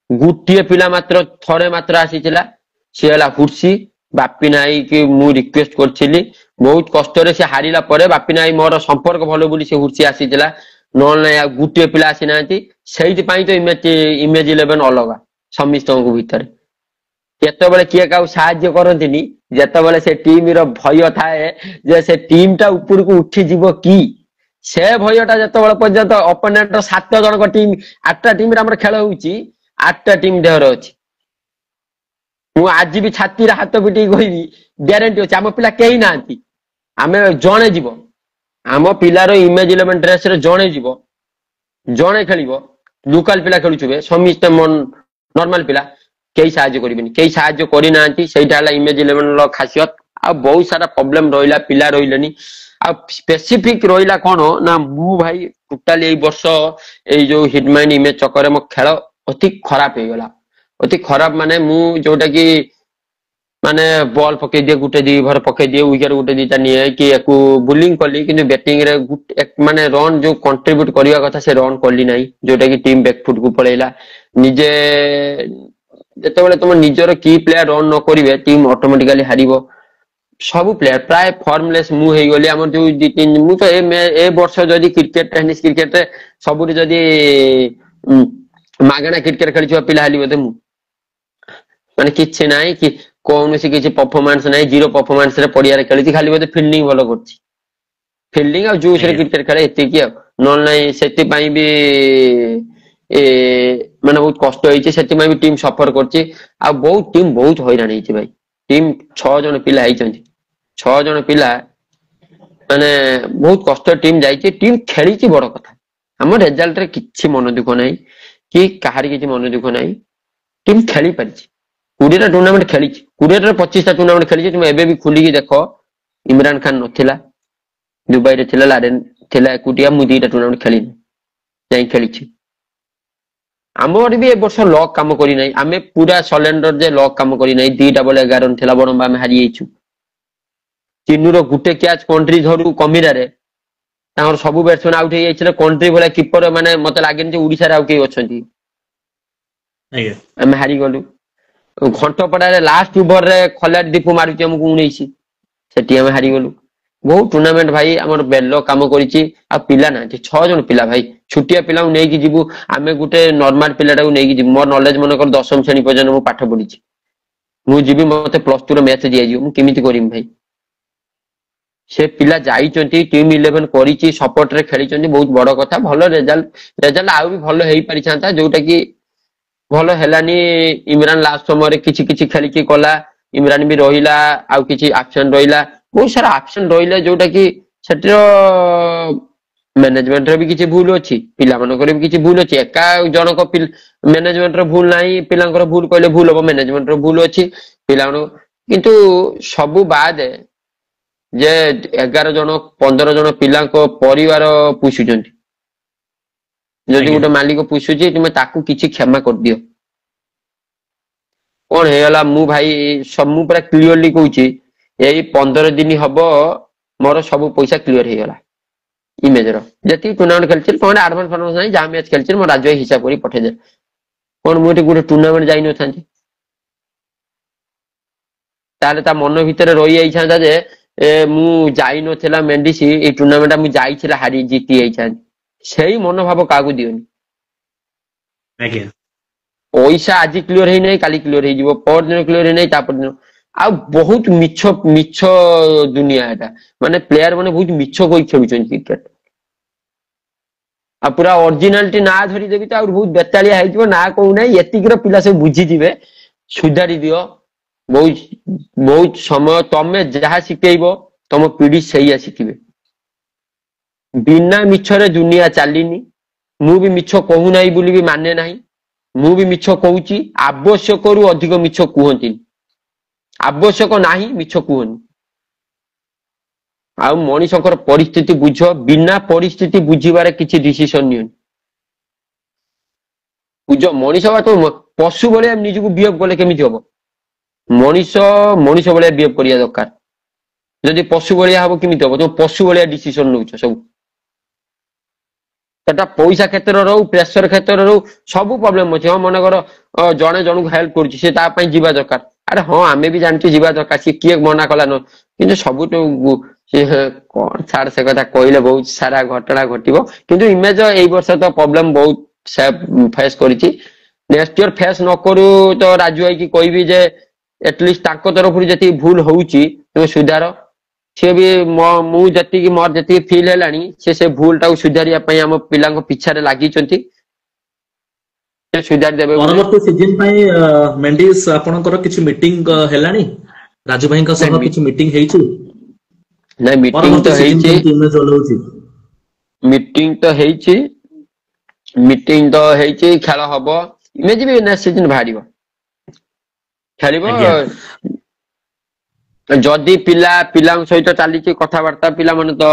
ଗୋଟିଏ ପିଲା ମାତ୍ର ଥରେ ମାତ୍ର ଆସିଥିଲା, ସିଏ ହେଲା ହୁର୍ସି। ବାପି ନାଇ କି ମୁଁ ରିକ୍ୱେଷ୍ଟ କରିଥିଲି, ବହୁତ କଷ୍ଟରେ ସେ ହାରିଲା ପରେ ବାପି ନାଇ ମୋର ସମ୍ପର୍କ ଭଲ ବୋଲି ସେ ହୁର୍ସି ଆସିଥିଲା, ନହେଲେ ନାଇଁ ଆଉ ଗୋଟିଏ ପିଲା ଆସିନାହାନ୍ତି। ସେଇଥିପାଇଁ ତ ଇମେଜ 11 ଅଲଗା ସମସ୍ତଙ୍କ ଭିତରେ। କେତେବେଳେ କିଏ କାହାକୁ ସାହାଯ୍ୟ କରନ୍ତିନି, ଯେତେବେଳେ ସେ ଟିମ୍ ର ଭୟ ଥାଏ ଯେ ସେ ଟିମ୍ ଟା ଉପରକୁ ଉଠିଯିବ କି, ସେ ଭୟଟା ଯେତେବେଳେ ପର୍ଯ୍ୟନ୍ତ ଅପୋନେଣ୍ଟ 7 ଜଣଙ୍କ ଟିମ୍, 8ଟା ଟିମ୍ ରେ ଆମର ଖେଳ ହଉଛି, 8ଟା ଟିମ୍ ଦେହରେ ଅଛି। ମୁଁ ଆଜି ବି ଛାତିରେ ହାତ ପିଟିକି କହିବି, ଗ୍ୟାରେଣ୍ଟି ଅଛି ଆମ ପିଲା କେହି ନାହାନ୍ତି, ଆମେ ଜଣେ ଯିବ, ଆମ ପିଲାର ଇମେଜ 11 ଡ୍ରେସରେ ଜଣେ ଯିବ, ଜଣେ ଖେଳିବ, ଲୋକାଲ ପିଲା ଖେଳୁଥିବେ, ସମସ୍ତେ ନର୍ମାଲ ପିଲା, କେହି ସାହାଯ୍ୟ କରିବେନି, କେହି ସାହାଯ୍ୟ କରିନାହାନ୍ତି। ସେଇଟା ହେଲା ଇମେଜ 11 ର ଖାସିୟତ। ଆଉ ବହୁତ ସାରା ପ୍ରୋବ୍ଲେମ ରହିଲା, ପିଲା ରହିଲେନି। ଆଉ ସ୍ପେସିଫିକ ରହିଲା କଣ ନା, ମୁଁ ଭାଇ ଟୋଟାଲି ଏଇ ବର୍ଷ ଏଇ ଯୋଉ ହିଟମ୍ୟାନ ଇମେଜ ଚକରେ ମୋ ଖେଳ ଅତି ଖରାପ ହେଇଗଲା। ଅତି ଖରାପ ମାନେ ମୁଁ ଯୋଉଟା କି ମାନେ ବଲ୍ ପକେଇ ଦିଏ, ଗୋଟେ 2 ଓଭର ପକେଇ ଦିଏ, ୱିକେଟ ଗୋଟେ 2ଟା ନିଏ, କି ୟାକୁ ବୋଲିଂ କଲି, କିନ୍ତୁ ବ୍ୟାଟିଂ ରେ ମାନେ ରନ୍ ଯୋଉ କଣ୍ଟ୍ରିବ୍ୟୁଟ କରିବା କଥା ସେ ରନ୍ କଲି ନାହିଁ, ଯୋଉଟା କି ଟିମ୍ ବ୍ୟାକଫୁଟ କୁ ପଳେଇଲା। ନିଜେ ଯେତେବେଳେ ତମ ନିଜର କି ପ୍ଲେୟାର ରନ୍ ନ କରିବେ, ଟିମ୍ ଅଟୋମେଟିକାଲି ହାରିବ। ସବୁ ପ୍ଲେୟାର ପ୍ରାୟ ଫର୍ମଲେସ୍ ମୁଁ ହେଇଗଲି। ଆମର ଯୋଉ 2-3 ମୁଁ ତ ଏ ବର୍ଷ ଯଦି କ୍ରିକେଟ ଟେନିସ କ୍ରିକେଟରେ ସବୁଠି ଯଦି ମାଗଣା କ୍ରିକେଟ ଖେଳିଥିବା ପିଲା ହେଲି ବୋଧେ ମୁଁ, ମାନେ କିଛି ନାହିଁ, କି କୌଣସି କିଛି ପରଫମାନ୍ସ ନାହିଁ, 0 ପରଫମାନ୍ସ ରେ ପଡିଆରେ ଖେଳିଛି, ଖାଲି ବୋଧେ ଫିଲ୍ଡିଂ ଭଲ କରୁଛି, ଫିଲ୍ଡିଂ ଆଉ ଜୋସ୍ ରେ କ୍ରିକେଟ ଖେଳେ, ଏତିକି ଆଉ। ନହେଲେ ନାହିଁ ସେଥିପାଇଁ ବି ମାନେ ବହୁତ କଷ୍ଟ ହେଇଛି, ସେଥିପାଇଁ ବି ଟିମ୍ ସଫର କରୁଛି। ଆଉ ବହୁତ ଟିମ୍ ବହୁତ ହଇରାଣ ହେଇଛି ଭାଇ। ଟିମ୍ 6 ଜଣ ପିଲା ହେଇଛନ୍ତି, 6 ଜଣ ପିଲା ମାନେ ବହୁତ କଷ୍ଟ ଟିମ୍ ଯାଇଛି। ଟିମ୍ ଖେଳିଛି ବଡ କଥା, ଆମ ରେଜଲ୍ଟରେ କିଛି ମନ ଦୁଃଖ ନାହିଁ, କି କାହାରି କିଛି ମନ ଦୁଃଖ ନାହିଁ। ଟିମ୍ ଖେଳି ପାରିଛି, 20ଟା ଟୁର୍ଣ୍ଣାମେଣ୍ଟ ଖେଳିଛି, 20ଟାରୁ 25ଟା ଟୁର୍ଣ୍ଣାମେଣ୍ଟ ଖେଳିଛି। ତୁମେ ଏବେ ବି ଖୋଲିକି ଦେଖ, ଇମରାନ ଖାନ ନଥିଲା, ଦୁବାଇରେ ଥିଲା, ଲାଡେନ ଥିଲା ଏକୁଟିଆ, ମୁଁ 2ଟା ଟୁର୍ଣ୍ଣାମେଣ୍ଟ ଖେଳିନି, ଯାଇ ଖେଳିଛି। ଆମର ବି ଏ ବର୍ଷ ଲକ୍ କାମ କରିନାହିଁ, ଆମେ ପୁରା ସଲେଣ୍ଡର ଯେ ଲକ୍ କାମ କରିନାହିଁ। 2ଟା ବଲ୍ 11 ରନ୍ ଥିଲା, ବରଂ ଆମେ ହାରି ଯାଇଛୁ। ଚିନୁର ଗୋଟେ କ୍ୟାଚ କଣ୍ଟ୍ରି ଧରୁ କମିରାରେ, ତାଙ୍କର ସବୁ ବ୍ୟାଟ୍ସମ୍ୟାନ ଆଉଟ ହେଇଯାଇଥିଲେ। କଣ୍ଟ୍ରି ଭଳିଆ କିପର ମାନେ ମତେ ଲାଗେନି ଯେ ଓଡିଶାରେ ଆଉ କେହି ଅଛନ୍ତି। ଆମେ ହାରିଗଲୁ। ଘଣ୍ଟପଡାରେ ଲାଷ୍ଟ ଓଭରରେ ଖଲାଟ ଦୀପୁ ମାରୁଛି ଆମକୁ 19, ସେଠି ଆମେ ହାରିଗଲୁ। ବହୁତ ଟୁର୍ଣ୍ଣାମେଣ୍ଟ ଭାଇ ଆମର ବେଲ କାମ କରିଛି ଆଉ ପିଲା ନାହାନ୍ତି 6 ଜଣ ପିଲା ଭାଇ ଛୁଟିଆ ପିଲାଙ୍କୁ ନେଇକି ଯିବୁ ଆମେ ଗୋଟେ ନର୍ମାଲ ପିଲାଟାକୁ ନେଇକି ଯିବୁ ମୋର ନଲେଜ ମନେକର 10ମ ଶ୍ରେଣୀ ପର୍ଯ୍ୟନ୍ତ ମୁଁ ପାଠ ପଢିଛି ମୁଁ ଯିବି ମତେ +2 ର ମ୍ୟାଚ ଦିଆଯିବ ମୁଁ କେମିତି କରିବି ଭାଇ ସେ ପିଲା ଯାଇଛନ୍ତି ଟିମ୍ 11 କରିଛି ସପୋର୍ଟରେ ଖେଳିଛନ୍ତି ବହୁତ ବଡ କଥା ଭଲ ରେଜଲ୍ଟ ଆଉ ବି ଭଲ ହେଇପାରିଥାନ୍ତା ଯୋଉଟା କି ଭଲ ହେଲାନି ଇମରାନ ଲାଷ୍ଟ ସମୟରେ କିଛି କିଛି ଖେଳିକି କଲା ଇମରାନ ବି ରହିଲା ଆଉ କିଛି ଆବସେଣ୍ଟ ରହିଲା ବହୁତ ସାରା ଆବସେଣ୍ଟ ରହିଲେ ଯୋଉଟା କି ସେଠିର ମ୍ୟାନେଜମେଣ୍ଟର ବି କିଛି ଭୁଲ ଅଛି ପିଲାମାନଙ୍କର ବି କିଛି ଭୁଲ ଅଛି ଏକା ଜଣକ ମ୍ୟାନେଜମେଣ୍ଟର ଭୁଲ ନାହିଁ ପିଲାଙ୍କର ଭୁଲ କହିଲେ ଭୁଲ ହବ ମ୍ୟାନେଜମେଣ୍ଟର ଭୁଲ ଅଛି ପିଲାମାନଙ୍କୁ କିନ୍ତୁ ସବୁ ବାଦ ଯେ 11 ଜଣ 15 ଜଣ ପିଲାଙ୍କ ପରିବାର ପୋଷୁଛନ୍ତି ଯଦି ଆଜ୍ଞା ଗୋଟେ ମାଲିକ ପୋଷୁଛି ତୁମେ ତାକୁ କିଛି କ୍ଷମା କରିଦିଅ କଣ ହେଇଗଲା ମୁଁ ଭାଇ ମୁଁ ପୁରା କ୍ଲିୟରଲି କହୁଛି ଏଇ 15 ଦିନ ହବ ମୋର ସବୁ ପଇସା କ୍ଲିୟର ହେଇଗଲା ଇମେଜର ଯେତିକି ଟୁର୍ଣ୍ଣାମେଣ୍ଟ ଖେଳିଛି କଣ ଆଡଭାନ୍ସ ଫାଡଭାନ୍ସ ନାହିଁ ଯାହା ମ୍ୟାଚ ଖେଳିଛି ମୋ ରାଜ୍ୟ ହିସାବ କରି ପଠେଇଦେ କଣ ମୁଁ ଏଠି ଗୋଟେ ଟୁର୍ଣ୍ଣାମେଣ୍ଟ ଯାଇନଥାନ୍ତି ତାହେଲେ ତା ମନ ଭିତରେ ରହିଯାଇଥାନ୍ତା ଯେ ମୁଁ ଯାଇନଥିଲା ମେଣ୍ଡିସି ଏଇ ଟୁର୍ଣ୍ଣାମେଣ୍ଟ ମୁଁ ଯାଇଥିଲା ହାରି ଜିତି ଯାଇଥାନ୍ତି ସେଇ ମନୋଭାବ କାହାକୁ ଦିଅନି ଆଜ୍ଞା ପଇସା ଆଜି କ୍ଲିୟର ହେଇନାହିଁ କାଲି କ୍ଲିୟର ହେଇଯିବ ପରଦିନ କ୍ଲିୟର ହେଇନାହିଁ ତାପର ଦିନ ଆଉ ବହୁତ ମିଛ ଦୁନିଆ ଏଟା ମାନେ ପ୍ଲେୟାର ମାନେ ବହୁତ ମିଛ କହି ଖେଳୁଛନ୍ତି କ୍ରିକେଟ ଆଉ ପୁରା ଅରିଜିନାଲିଟି ନା ଧରିଦେବି ତ ଆହୁରି ବହୁତ ବେତାଳିଆ ହେଇଯିବ ନା କହୁନାହିଁ ଏତିକିର ପିଲା ସବୁ ବୁଝିଯିବେ ସୁଧାରି ଦିଅ ବହୁତ ବହୁତ ସମୟ ତମେ ଯାହା ଶିଖେଇବ ତମ ପିଢି ସେଇଆ ଶିଖିବେ ବିନା ମିଛରେ ଦୁନିଆ ଚାଲିନି ମୁଁ ବି ମିଛ କହୁନାହିଁ ବୋଲି ବି ମାନେ ନାହିଁ ମୁଁ ବି ମିଛ କହୁଛି ଆବଶ୍ୟକରୁ ଅଧିକ ମିଛ କୁହନ୍ତିନି ଆବଶ୍ୟକ ନାହିଁ ମିଛ କୁହନି ଆଉ ମଣିଷଙ୍କର ପରିସ୍ଥିତି ବୁଝ ବିନା ପରିସ୍ଥିତି ବୁଝିବାରେ କିଛି ଡିସିସନ ନିଅନି ବୁଝ ମଣିଷ ବା ତ ପଶୁ ଭଳିଆ ନିଜକୁ ବିହେଭ କଲେ କେମିତି ହବ ମଣିଷ ଭଳିଆ ବିହେଭ କରିବା ଦରକାର ଯଦି ପଶୁ ଭଳିଆ ହବ କେମିତି ହବ ତମେ ପଶୁ ଭଳିଆ ଡିସିସନ ନଉଛ ସବୁ ସେଟା ପଇସା କ୍ଷେତ୍ରରେ ହଉ ପ୍ରେସର କ୍ଷେତ୍ରରେ ହଉ ସବୁ ପ୍ରୋବ୍ଲେମ ଅଛି ହଁ ମନେକର ଜଣେ ଜଣକୁ ହେଲ୍ପ କରୁଛି ସେ ତା ପାଇଁ ଯିବା ଦରକାର ଆରେ ହଁ ଆମେ ବି ଜାଣିଛୁ ଯିବା ଦରକାର ସିଏ କିଏ ମନା କଲା ନ କିନ୍ତୁ ସବୁଠୁ କଣ ଛାଡ ସେ କଥା କହିଲେ ବହୁତ ସାରା ଘଟଣା ଘଟିବ କିନ୍ତୁ ଇମେଜ ଏଇ ବର୍ଷ ତ ପ୍ରୋବ୍ଲେମ ବହୁତ ଫେସ୍ କରିଛି ନେକ୍ସଟ ଇୟର ଫେସ୍ ନ କରୁ ତ ରାଜୁ ଭାଇକି କହିବି ଯେ ଏଟଲିଷ୍ଟ ତାଙ୍କ ତରଫରୁ ଯେତିକି ଭୁଲ ହଉଛି ତୁମେ ସୁଧାର ସିଏ ବି ମୁଁ ଯେତିକି ମୋର ଯେତିକି ଫିଲ୍ ହେଲାଣି ସେ ଭୁଲ ଟାକୁ ସୁଧାରିବା ପାଇଁ ଆମ ପିଲାଙ୍କ ପିଛାରେ ଲାଗିଛନ୍ତି ସେ ସୁଧାରି ଦେବେ ବୋଲି ପରବର୍ତ୍ତୀ ସିଜନ ପାଇଁ ମେଣ୍ଡିସ୍ ଆପଣଙ୍କର କିଛି ମିଟିଂ ହେଲାଣି ରାଜୁ ଭାଇଙ୍କ ସହ କିଛି ମିଟିଂ ହେଇଛି ନାଇଁ ମିଟିଂ ପରବର୍ତ୍ତୀ ତ ସିଜନ ହେଇଛି କେମିତି ଇମେଜ ଓହ୍ଲଉଛି ମିଟିଂ ତ ହେଇଛି ଖେଳ ହବ ଇମେଜ ବି ନେକ୍ସଟ ସିଜନ ବାହାରିବ ଖେଳିବ ଆଜ୍ଞା ଯଦି ପିଲାଙ୍କ ସହିତ ଚାଲିଛି କଥାବାର୍ତ୍ତା ପିଲାମାନେ ତ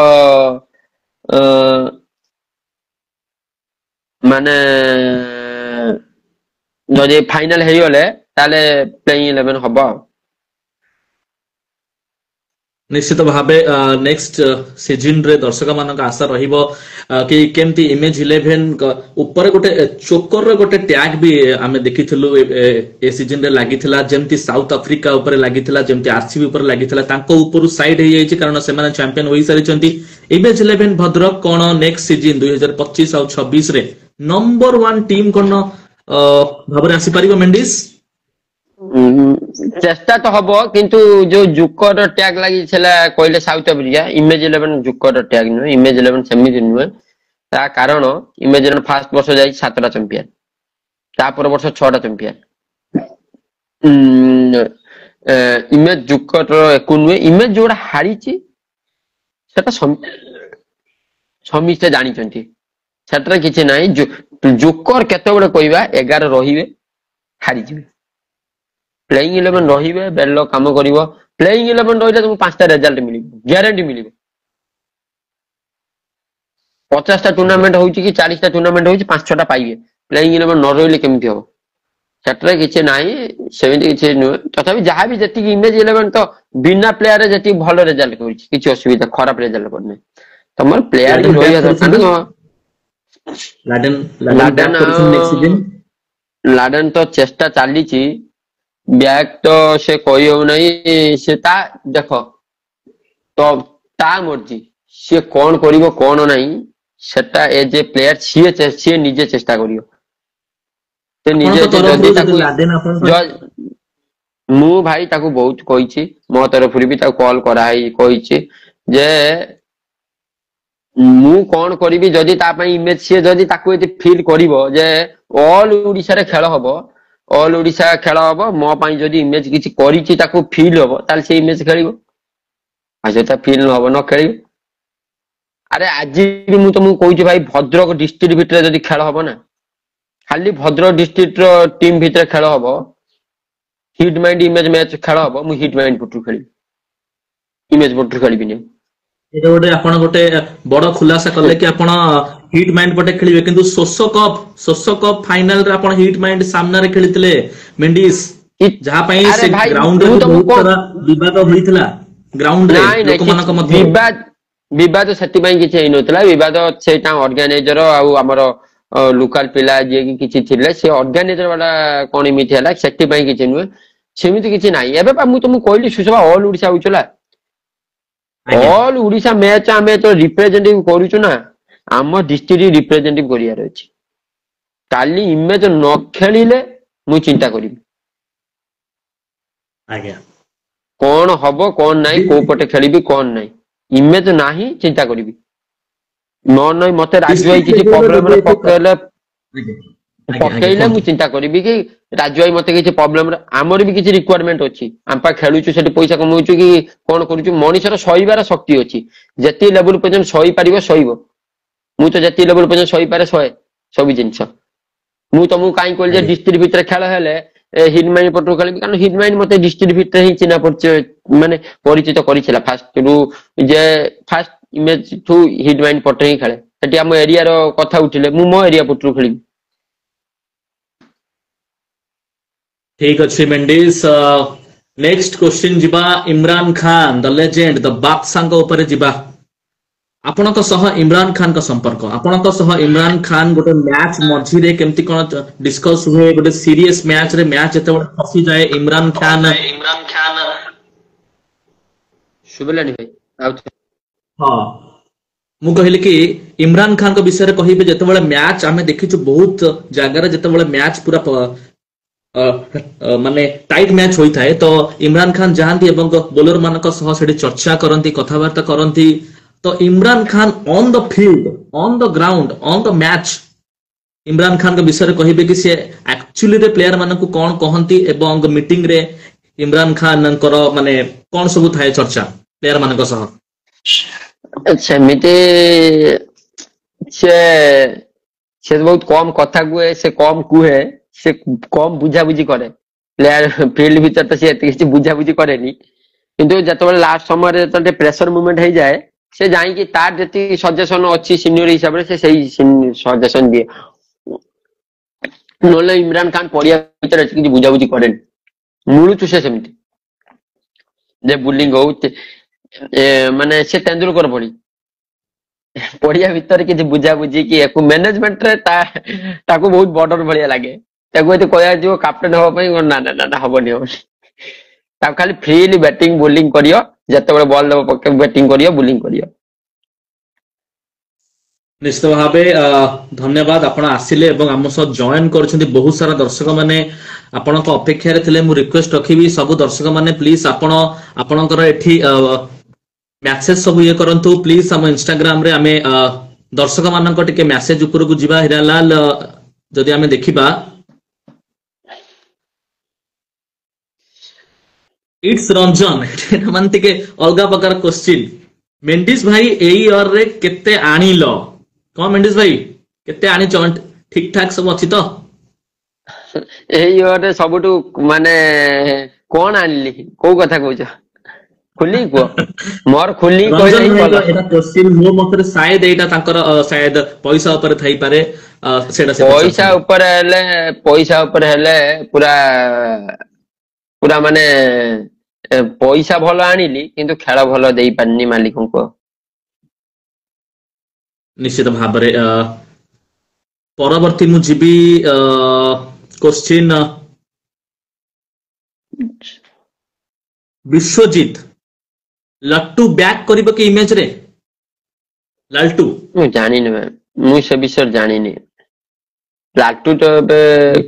ମାନେ ଯଦି ଫାଇନାଲ ହେଇଗଲେ ତାହେଲେ ପ୍ଲେଇଂ 11 ହବ ଆଉ ନିଶ୍ଚିତ ଭାବେ ନେକ୍ସଟ ସିଜନ ରେ ଦର୍ଶକ ମାନଙ୍କ ଆଶା ରହିବ କି କେମିତି ଇମେଜ 11 ଉପରେ ଗୋଟେ ଚୋକର ଗୋଟେ ଟ୍ୟାଗ ବି ଆମେ ଦେଖିଥିଲୁ ଏ ସିଜନ ରେ ଲାଗିଥିଲା ଯେମିତି ସାଉଥ ଆଫ୍ରିକା ଉପରେ ଲାଗିଥିଲା ଯେମିତି ଆରସିବି ଉପରେ ଲାଗିଥିଲା ତାଙ୍କ ଉପରୁ ସାଇଡ ହେଇଯାଇଛି କାରଣ ସେମାନେ ଚାମ୍ପିୟନ ହୋଇସାରିଛନ୍ତି ଇମେଜ 11 ଭଦ୍ରକ କଣ ନେକ୍ସଟ ସିଜନ 2025 ଆଉ 26 ରେ ନମ୍ବର 1 ଟିମ୍ କଣ ଭାବରେ ଆସିପାରିବ ମେଣ୍ଡିସ୍ ଚେଷ୍ଟା ତ ହବ କିନ୍ତୁ ଯୋଉ ଜୁକର ଟ୍ୟାଗ ଲାଗିଥିଲା କହିଲେ south Africa image 11 Zucker tag ନୁହେଁ ଇମେଜ 11 ସେମିତି ନୁହେଁ ତା କାରଣ ଇମେଜ 11 ଫାଷ୍ଟ ବର୍ଷ ଯାଇଛି 7ଟା ଚମ୍ପିୟନ ତାପର ବର୍ଷ 6ଟା ଚମ୍ପିୟନ ଇମେଜ ଜୁକର ଏକୁ ନୁହେଁ ଇମେଜ ଯୋଉଟା ହାରିଛି ସେଟା ସମସ୍ତେ ଜାଣିଛନ୍ତି ସେଟାରେ କିଛି ନାହିଁ ଜୋକର କେତେବେଳେ କହିବା 11 ରହିବେ ହାରିଯିବେ ପ୍ଲେଇଂ 11 ରହିବେ ବେଲ କାମ କରିବ ପ୍ଲେଇଂ 11 ରହିଲେ ତମକୁ 5ଟା ରେଜଲ୍ଟ ମିଳିବ ଗ୍ୟାରେଣ୍ଟି ମିଳିବ 50ଟା ଟୁର୍ଣ୍ଣାମେଣ୍ଟ ହଉଛି କି 40ଟା ଟୁର୍ଣ୍ଣାମେଣ୍ଟ ହଉଛି 5-6ଟା ପାଇବେ ପ୍ଲେଇଂ 11 ନ ରହିଲେ କେମିତି ହବ ସେଟାରେ କିଛି ନାହିଁ ସେମିତି କିଛି ନୁହେଁ ତଥାପି ଯାହା ବି ଯେତିକି ଇମେଜ 11 ତ ବିନା ପ୍ଲେୟାରରେ ଯେତିକି ଭଲ ରେଜଲ୍ଟ କରୁଛି କିଛି ଅସୁବିଧା ଖରାପ ରେଜଲ୍ଟ କରୁନି ତମର ପ୍ଲେୟାର ବି ରହିବା ଦରକାର ଲାଡେନ ତ ଚେଷ୍ଟା ଚାଲିଛି ବ୍ୟାଗ ତ ସେ କହି ହଉନାହିଁ ସେ ତା ଦେଖ ତ ତା ମର୍ଜି ସିଏ କଣ କରିବ କଣ ନାହିଁ ସେଟା ଏଜ ଏ ପ୍ଲେୟାର ସିଏ ନିଜେ ଚେଷ୍ଟା କରିବ ସେ ନିଜେ ଆପଣଙ୍କ ତରଫରୁ ଯଦି ଯଦି ତାକୁ ଲାଦେନ ଆପଣଙ୍କ ମୁଁ ଭାଇ ତାକୁ ବହୁତ କହିଛି ମୋ ତରଫରୁ ବି ତାକୁ କଲ କରାହେଇ କହିଛି ଯେ ମୁଁ କଣ କରିବି ଯଦି ତା ପାଇଁ ଇମେଜ ସିଏ ଯଦି ତାକୁ ଏଠି ଫିଲ୍ କରିବ ଯେ ଅଲ ଓଡିଶାରେ ଖେଳ ହବ ଅଲ ଓଡିଶା ଖେଳ ହବ ମୋ ପାଇଁ ଯଦି ଇମେଜ କିଛି କରିଛି ତାକୁ ଫିଲ୍ ହବ ତାହେଲେ ସେ ଇମେଜ ଖେଳିବ ଆଉ ସେଟା ଫିଲ୍ ନ ହବ ନ ଖେଳିବ ଆରେ ଆଜି ବି ମୁଁ ତମକୁ କହୁଛି ଭାଇ ଭଦ୍ରକ ଡିଷ୍ଟ୍ରିକ୍ଟ ଭିତରେ ଯଦି ଖେଳ ହବ ନା ଖାଲି ଭଦ୍ରକ ଡିଷ୍ଟ୍ରିକ୍ଟ ର ଟିମ୍ ଭିତରେ ଖେଳ ହବ ହିଟ୍ ମାଇଣ୍ଡ ଇମେଜ ମ୍ୟାଚ ଖେଳ ହବ ମୁଁ ହିଟ୍ ମାଇଣ୍ଡ ପଟରୁ ଖେଳିବି ଇମେଜ ପଟରୁ ଖେଳିବିନି ଏଇଟା ଗୋଟେ ଆପଣ ଗୋଟେ ବଡ ଖୁଲାସା କଲେ କି ଆପଣ ହିଟ୍ ମାଇଣ୍ଡ ପଟେ ଖେଳିବେ କିନ୍ତୁ ଶୋଷ କପ୍ ଫାଇନାଲ ରେ ଆପଣ ହିଟ୍ ମାଇଣ୍ଡ ସାମ୍ନାରେ ଖେଳିଥିଲେ ମେଣ୍ଡିସ୍ ଯାହା ପାଇଁ ଆରେ ସେ ଭାଇ ଗ୍ରାଉଣ୍ଡ ରେ ମୁଁ ବି ତମକୁ ବହୁତ ସାରା ବିବାଦ ହୋଇଥିଲା ଗ୍ରାଉଣ୍ଡ ରେ ନାଇଁ ନାଇଁ ଲୋକମାନଙ୍କ ମଧ୍ୟରେ ବିବାଦ ସେଥିପାଇଁ କିଛି ହେଇନଥିଲା ବିବାଦ ସେଇଟା ଅର୍ଗାନାଇଜର ଆଉ ଆମର ଲୋକାଲ ପିଲା ଯିଏକି କିଛି ଥିଲେ ସେ ଅର୍ଗାନାଇଜର ବାଲା କଣ ଏମିତି ହେଲା ସେଥିପାଇଁ କିଛି ନୁହେଁ ସେମିତି କିଛି ନାହିଁ ଏବେ ବା ମୁଁ ତମକୁ କହିଲି ସୁଷମା ଅଲ ଓଡିଶା ହଉଥିଲା ଆଜ୍ଞା ଅଲ ଓଡିଶା ମ୍ୟାଚ ଆମେ ତ ରିପ୍ରେଜେଣ୍ଟିଭ କରୁଛୁ ନା ଆମ ଡିଷ୍ଟ୍ରିକ୍ଟ ରିପ୍ରେଜେଣ୍ଟିଭ କରିବାର ଅଛି କାଲି ଇମେଜ ନ ଖେଳିଲେ ମୁଁ ଚିନ୍ତା କରିବି ଆଜ୍ଞା କଣ ହବ କଣ ନାହିଁ କୋଉ ପଟେ ଖେଳିବି କଣ ନାହିଁ ଇମେଜ ନାହିଁ ଚିନ୍ତା କରିବି ନ ନାହିଁ ମତେ ରାଜୁ ଭାଇ ଡିଷ୍ଟ୍ରିକ୍ଟ କିଛି ଲେଭେଲର ପ୍ରୋବ୍ଲେମରେ ଯଦି ପକେଇଲେ ଆଜ୍ଞା ଆଜ୍ଞା ପକେଇଲେ ମୁଁ କୁହନ୍ତୁ ଚିନ୍ତା କରିବି କି ରାଜୁ ଭାଇ ମତେ କିଛି ପ୍ରୋବ୍ଲେମରେ ଆମର ବି କିଛି ରିକ୍ୱାରମେଣ୍ଟ ଅଛି ଆମ ପା ଖେଳୁଛୁ ସେଠି ପଇସା କମଉଛୁ କି କଣ କରୁଛୁ ମଣିଷର ସହିବାର ଶକ୍ତି ଅଛି ଯେତିକି ଲେବୁଲ ପର୍ଯ୍ୟନ୍ତ ସହିପାରିବ ସହିବ ମୁଁ ତ ଯେତିକି ଲେବୁଲ ପର୍ଯ୍ୟନ୍ତ ସହିପାରେ ସହେ ସବୁ ଜିନିଷ ମୁଁ ତମକୁ କାହିଁ କହିଲି ଯେ ଆଜ୍ଞା ଡିଷ୍ଟ୍ରିକ୍ଟ ଭିତରେ ଖେଳ ହେଲେ ହିଟମାଇଣ୍ଡ ପଟରୁ ଖେଳିବି କାରଣ ହିଟମାଇଣ୍ଡ ମତେ ଡିଷ୍ଟ୍ରିକ୍ଟ ଭିତରେ ହିଁ ଚିହ୍ନା ପରିଚୟ ମାନେ ପରିଚିତ କରିଥିଲା ଫାଷ୍ଟରୁ ଯେ ଫାଷ୍ଟ ଇମେଜ ଠୁ ହିଟମାଇଣ୍ଡ ପଟରେ ହିଁ ଖେଳେ ସେଠି ଆମ ଏରିଆର କଥା ଉଠିଲେ ମୁଁ ମୋ ଏରିଆ ପଟରୁ ଖେଳିବି ଠିକ ଅଛି ମେଣ୍ଡିସ୍ ନେକ୍ସଟ କ୍ୱେଶ୍ଚିନ୍ ଯିବା ଇମ୍ରାନ ଖାନ ଦ ଲେଜେଣ୍ଡ ଦ ବାଦଶାଙ୍କ ଉପରେ ଯିବା ଆପଣଙ୍କ ସହ ଇମ୍ରାନ ଖାନଙ୍କ ସମ୍ପର୍କ ଆପଣଙ୍କ ସହ ଇମ୍ରାନ ଖାନ ଗୋଟେ ମ୍ୟାଚ ମଝିରେ କେମିତି କଣ ଡିସ୍କସ ହୁଏ ଗୋଟେ ସିରିୟସ ମ୍ୟାଚରେ ମ୍ୟାଚ ଯେତେବେଳେ ଫସିଯାଏ ଇମ୍ରାନ ଖାନ ଶୁଭିଲାନି ଭାଇ ଆଉ ହଁ ମୁଁ କହିଲି କି ଇମ୍ରାନ ଖାନଙ୍କ ବିଷୟରେ କହିବେ ଯେତେବେଳେ ମ୍ୟାଚ ଆମେ ଦେଖିଛୁ ବହୁତ ଜାଗାରେ ଯେତେବେଳେ ମ୍ୟାଚ ପୁରା ମାନେ ଟାଇଟ ମ୍ୟାଚ ହୋଇଥାଏ ତ ଇମ୍ରାନ ଖାନ ଯାଆନ୍ତି ଏବଂ ବୋଲର ମାନଙ୍କ ସହ ସେଠି ଚର୍ଚ୍ଚା କରନ୍ତି କଥାବାର୍ତ୍ତା କରନ୍ତି ତ Imran Khan on the field on the ground on the match Imran ଖାନଙ୍କ ବିଷୟରେ କହିବେ କି ସେ ଆକ୍ଚୁଆଲିରେ ପ୍ଲେୟାର ମାନଙ୍କୁ କଣ କହନ୍ତି ଏବଂ ମିଟିଂ ରେ ଇମ୍ରାନ ଖାନଙ୍କର ମାନେ କଣ ସବୁ ଥାଏ ଚର୍ଚ୍ଚା ପ୍ଲେୟାର ମାନଙ୍କ ସହ ସେମିତି ସେ ସେ ବହୁତ କମ କଥା କୁହେ ସେ କମ କୁହେ ସେ କମ ବୁଝାବୁଝି କରେ ପ୍ଲେୟାର ଫିଲ୍ଡ ଭିତରେ ତ ସେ ଏତେ କିଛି ବୁଝାବୁଝି କରେନି କିନ୍ତୁ ଯେତେବେଳେ ଲାଷ୍ଟ ସମୟରେ ଯେତେବେଳେ ପ୍ରେସର ମୁଭମେଣ୍ଟ ହେଇଯାଏ ସେ ଯାଇକି ତାର ଯେତିକି ସଜେସନ ଅଛି ସିନିୟର ହିସାବରେ ସେ ସେଇ ସଜେସନ ଦିଏ ନହେଲେ ଇମ୍ରାନ ଖାନ ପଡିଆ ଭିତରେ ଏତେ କିଛି ବୁଝାବୁଝି କରେନି ମିଳୁଛୁ ସେ ସେମିତି ଯେ ବୁଲିଂ ହଉ ମାନେ ସେ ତେନ୍ଦୁଲକର ଭଳି ପଡିଆ ଭିତରେ କିଛି ବୁଝାବୁଝି କି ୟାକୁ ମ୍ୟାନେଜମେଣ୍ଟରେ ତାକୁ ବହୁତ ବର୍ଡର ଭଳିଆ ଲାଗେ ତାକୁ ଏତେ କହିଯିବ କ୍ୟାପ୍ଟେନ ହବା ପାଇଁ ନା ନା ନା ହବନି ହବନି ତାକୁ ଖାଲି ଫ୍ରିଲି ବ୍ୟାଟିଂ ବୋଲିଂ କରିବ ଯେତେବେଳେ ବଲ ଦବ ପକେଇବ ବ୍ୟାଟିଂ କରିବ ବୋଲିଂ କରିବ ନିଶ୍ଚିତ ଭାବେ ଧନ୍ୟବାଦ ଆପଣ ଆସିଲେ ଏବଂ ଆମ ସହ ଜଏନ କରିଛନ୍ତି ବହୁତ ସାରା ଦର୍ଶକ ମାନେ ଆପଣଙ୍କ ଅପେକ୍ଷାରେ ଥିଲେ ମୁଁ ରିକ୍ୱେଷ୍ଟ ରଖିବି ସବୁ ଦର୍ଶକ ମାନେ ପ୍ଲିଜ ଆପଣ ଆପଣଙ୍କର ଏଠି ମ୍ୟାସେଜ ସବୁ ଇଏ କରନ୍ତୁ ପ୍ଲିଜ ଆମ ଇନଷ୍ଟାଗ୍ରାମ ରେ ଆମେ ଦର୍ଶକ ମାନଙ୍କ ଟିକେ ମ୍ୟାସେଜ ଉପରକୁ ଯିବା ହିରାଲାଲ ଯଦି ଆମେ ଦେଖିବା ଇଟ୍ସ ରଞ୍ଜନ ଏଟା ମାନେ ଟିକେ ଅଲଗା ପ୍ରକାର କ୍ୱେଶ୍ଚିନ୍ ମେଣ୍ଡିସ୍ ଭାଇ ଏଇ ଇୟର ରେ କେତେ ଆଣିଲ କଣ ମେଣ୍ଡିସ୍ ଭାଇ କେତେ ଆଣିଛ ଠିକ ଠାକ ସବୁ ଅଛି ତ ଏଇ ଇୟରରେ ସବୁଠୁ ମାନେ କଣ ଆଣିଲି କୋଉ କଥା କହୁଛ ଖୋଲିକି କୁହ ମୋର ଖୋଲିକି କହିଲେ ରଞ୍ଜନ ହିଁ ଭଲ ଭାଇଙ୍କ ଏଇଟା କ୍ୱେଶ୍ଚିନ୍ ମୋ ମତରେ ସାୟଦ ଏଇଟା ତାଙ୍କର ସାୟଦ ପଇସା ଉପରେ ଥାଇପାରେ ସେଇଟା ସେ ପଚାରୁଛନ୍ତି ପଇସା ଉପରେ ହେଲେ ପୁରା ପୁରା ମାନେ ପଇସା ଭଲ ଆଣିଲି କିନ୍ତୁ ଖେଳ ଭଲ ଦେଇପାରିନି ମାଲିକଙ୍କୁ ନିଶ୍ଚିତ ଭାବରେ ପରବର୍ତ୍ତୀ ମୁଁ ଯିବି କ୍ୱେଶ୍ଚିନ୍ ବିଶ୍ୱଜିତ ଲଟ୍ଟୁ ବ୍ୟାକ୍ କରିବ କି ଇମେଜ ରେ? ଲାଲଟୁ ମୁଁ ଜାଣିନି ଭାଇ, ମୁଁ ସେ ବିଷୟରେ ଜାଣିନି। ଲାଟୁ ତ ଏବେ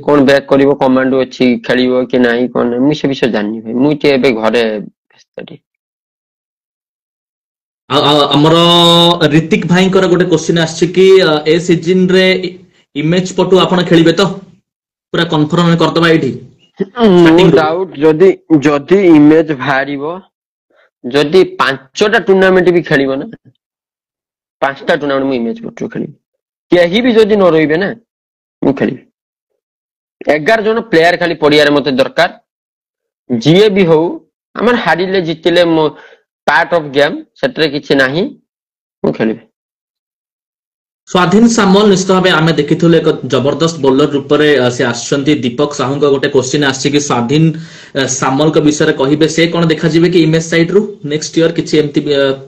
କଣ ବ୍ୟାକ୍ କରିବ, କମାଣ୍ଡ ଅଛି, ଖେଳିବ କି ନାହିଁ କଣ ନାହିଁ, ମୁଁ ସେ ବିଷୟରେ ଜାଣିନି ଭାଇ। ମୁଁ ଟିକେ ଏବେ ଘରେ ବ୍ୟସ୍ତ ଟିକେ। ଆଉ ଆମର ରିତିକ ଭାଇଙ୍କର ଗୋଟେ କ୍ୱେଶ୍ଚିନ୍ ଆସିଛି କି ଏ ସିଜିନ୍ ରେ ଇମେଜ ପଟୁ ଆପଣ ଖେଳିବେ ତ? ପୁରା କନଫର୍ମ କରିଦବା ଏଇଠି ନୋ ଷ୍ଟାର୍ଟିଂ ରୁ। ଡାଉଟ, ଯଦି ଯଦି ଇମେଜ ବାହାରିବ, ଯଦି 5ଟା ଟୁର୍ଣ୍ଣାମେଣ୍ଟ ବି ଖେଳିବ ନା, 5ଟା ଟୁର୍ଣ୍ଣାମେଣ୍ଟ ମୁଁ ଇମେଜ ପଟରୁ ଖେଳିବି। କେହି ବି ଯଦି ନ ରହିବେ ନା, ମୁଁ ଖେଳିବି। 11 ଜଣ ପ୍ଲେୟାର ଖାଲି ପଡିଆରେ ମତେ ଦରକାର। ଯିଏ ବି ହଉ, ଆମର ହାରିଲେ ଜିତିଲେ ପାର୍ଟ ଅଫ ଗେମ୍, ସେଥିରେ କିଛି ନାହିଁ, ମୁଁ ଖେଳିବି। ସ୍ୱାଧୀନ ସାମଲ ନିଶ୍ଚିତ ଭାବେ ଆମେ ଦେଖିଥିଲୁ ଏକ ଜବରଦସ୍ତ ବୋଲର ରୂପରେ ସେ ଆସିଛନ୍ତି। ଦୀପକ ସାହୁଙ୍କ ଗୋଟେ କ୍ୱେଶ୍ଚିନ୍ ଆସିଛି କି ସ୍ୱାଧୀନ ସାମଲଙ୍କ ବିଷୟରେ କହିବେ, ସେ କଣ ଦେଖାଯିବେ କି ଇମେଜ ସାଇଡ ରୁ ନେକ୍ସଟ ଇୟର? କିଛି ଏମିତି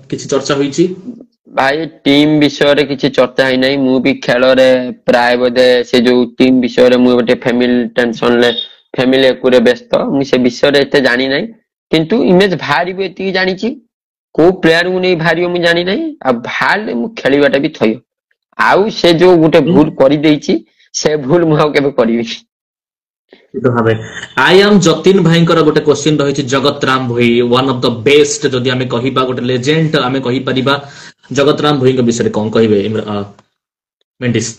କିଛି ଚର୍ଚ୍ଚା ହୋଇଛି? ଭାଇ ଟିମ୍ ବିଷୟରେ କିଛି ଚର୍ଚ୍ଚା ହେଇନାହିଁ। ମୁଁ ବି ଖେଳରେ ପ୍ରାୟ ବୋଧେ ସେ ଯୋଉ ଟିମ୍ ବିଷୟରେ ମୁଁ ଗୋଟେ ଫ୍ୟାମିଲି ଟେନସନରେ, ଫ୍ୟାମିଲି ଏକୁରେ ବ୍ୟସ୍ତ, ମୁଁ ସେ ବିଷୟରେ ଏତେ ଜାଣି ନାହିଁ। କିନ୍ତୁ ଇମେଜ ବାହାରିବ ଏତିକି ଜାଣିଛି। କୋଉ ପ୍ଲେୟାରଙ୍କୁ ନେଇ ବାହାରିବ ମୁଁ ଜାଣି ନାହିଁ। ଆଉ ବାହାରିଲେ ମୁଁ ଖେଳିବାଟା ବି ଥୟ। ଆଉ ସେ ଯୋଉ ଗୋଟେ ଭୁଲ କରିଦେଇଛି, ସେ ଭୁଲ ମୁଁ ଆଉ କେବେ କରିବିନି। ଭାବେ ଆଇ ଆମ୍ ଯତୀନ ଭାଇଙ୍କର ଗୋଟେ କ୍ୱେଶ୍ଚିନ୍ ରହିଛି। Jagat Ram Bhoi one of the best, ଯଦି ଆମେ କହିବା ଗୋଟେ ଲେଜେଣ୍ଡ ଆମେ କହିପାରିବା, ଜଗତ ରାମ ଭୋଇଙ୍କ ବିଷୟରେ କଣ କହିବେ ମେଣ୍ଡିସ୍?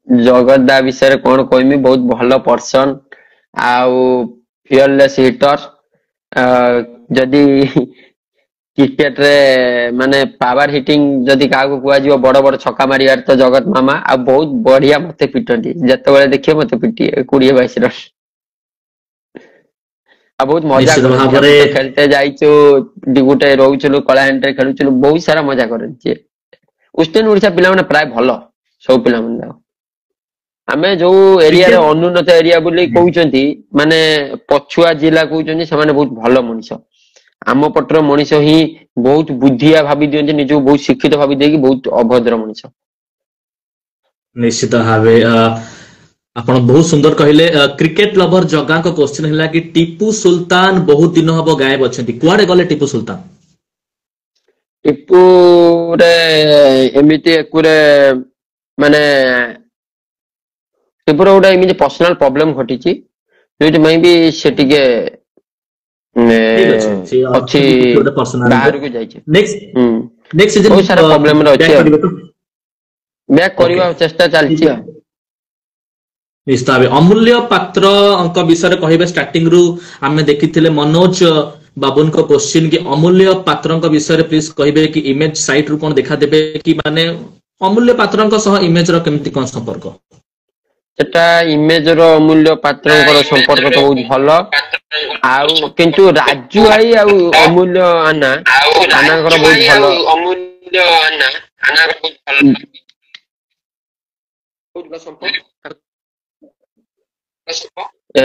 ଜଗତ ଦା ବିଷୟରେ କଣ କହିବି, ବହୁତ ଭଲ ପର୍ସନ ଆଉ ଫିୟରଲେସ୍ ହିଟର। ଯଦି କ୍ରିକେଟ ରେ ମାନେ ପାୱାର ହିଟିଂ ଯଦି କାହାକୁ କୁହାଯିବ ବଡ ବଡ ଛକା ମାରିବାର, ତ ଜଗତ ମାମା। ଆଉ ବହୁତ ବଢିଆ ମତେ ପିଟନ୍ତି, ଯେତେବେଳେ ଦେଖିବେ ମତେ ପିଟିବେ 20-22 ରନ। ଆଉ ବହୁତ ମଜା ନିଶ୍ଚିତ କରନ୍ତି। ଆମେ ଭାବରେ ତ ଖେଳତେ ଯାଇଛୁ, ଗୋଟେ ରହୁଥିଲୁ କଳାହାଣ୍ଡିରେ ଖେଳୁଥିଲୁ, ବହୁତ ସାରା ମଜା କରନ୍ତି। ୱେଷ୍ଟର୍ଣ୍ଣ ଓଡିଶା ପିଲାମାନେ ପ୍ରାୟ ଭଲ, ସବୁ ପିଲାମାନେ ଯାକ। ଆମେ ଯୋଉ ଏରିଆରେ କ୍ରିକେଟ ଅନୁନ୍ନତ ଏରିଆ ବୋଲି କହୁଛନ୍ତି, ମାନେ ପଛୁଆ ଜିଲ୍ଲା କହୁଛନ୍ତି, ସେମାନେ ବହୁତ ଭଲ ମଣିଷ। ଆମ ପଟର ମଣିଷ ହିଁ ବହୁତ ବୁଦ୍ଧିଆ ଭାବି ଦିଅନ୍ତି, ନିଜକୁ ବହୁତ ଶିକ୍ଷିତ ଭାବି ଦେଇକି ବହୁତ ଅଭଦ୍ର ମଣିଷ। ନିଶ୍ଚିତ ଭାବେ ଆପଣ ବହୁତ ସୁନ୍ଦର କହିଲେ। କ୍ରିକେଟ ଲଭର ଜଗାଙ୍କ କ୍ୱେଶ୍ଚିନ୍ ହେଲା କି ଟିପୁ ସୁଲତାନ ବହୁତ ଦିନ ହବ ଗାୟବ ଅଛନ୍ତି, କୁଆଡେ ଗଲେ ଟିପୁ ସୁଲତାନ? ଟିପୁରେ ଏମିତି ଏକୁରେ ମାନେ ଟିପୁର ଗୋଟେ ଏମିତି ପର୍ସନାଲ ପ୍ରୋବ୍ଲେମ ଘଟିଛି, ଯୋଉଥିପାଇଁ ବି ସେ ଟିକେ ଠିକ ଅଛି, ସେ ଅଛି, ଅଛନ୍ତି କିଛି ଗୋଟେ ପର୍ସନାଲିରେ। ବାହାରକୁ ଯାଇଛି। ନେକ୍ସଟ ହୁଁ, ନେକ୍ସଟ ସିଜନ ବହୁତ ସାରା ପ୍ରୋବ୍ଲେମରେ ଅଛି ବ୍ୟାକ୍ ଆଉ। କରିବେ ତ? ବ୍ୟାକ୍ ଓକେ, କରିବା ଚେଷ୍ଟା ଚାଲିଛି ଆଉ। ନିଶ୍ଚିତ ଭାବେ ଅମୂଲ୍ୟ ପାତ୍ରଙ୍କ ବିଷୟରେ କହିବେ। ଷ୍ଟାର୍ଟିଂ ରୁ ଆମେ ଦେଖିଥିଲେ ମନୋଜ ବାବୁଙ୍କ କ୍ୱେଶ୍ଚିନ୍ କି ଅମୂଲ୍ୟ ପାତ୍ରଙ୍କ ବିଷୟରେ ପ୍ଲିଜ କହିବେ କି ଇମେଜ ସାଇଟ ରୁ କଣ ଦେଖାଦେବେ କି, ମାନେ ଅମୂଲ୍ୟ ପାତ୍ରଙ୍କ ସହ ଇମେଜ ର କେମିତି କଣ ସମ୍ପର୍କ? ସେଟା ଇମେଜ ର ଅମୂଲ୍ୟ ପାତ୍ରଙ୍କର ସମ୍ପର୍କ ତ ବହୁତ ଭଲ। ଆଉ କିନ୍ତୁ ରାଜୁ ଭାଇ ଆଉ ଅମୂଲ୍ୟ ଆନାଙ୍କର ବହୁତ ଭଲ।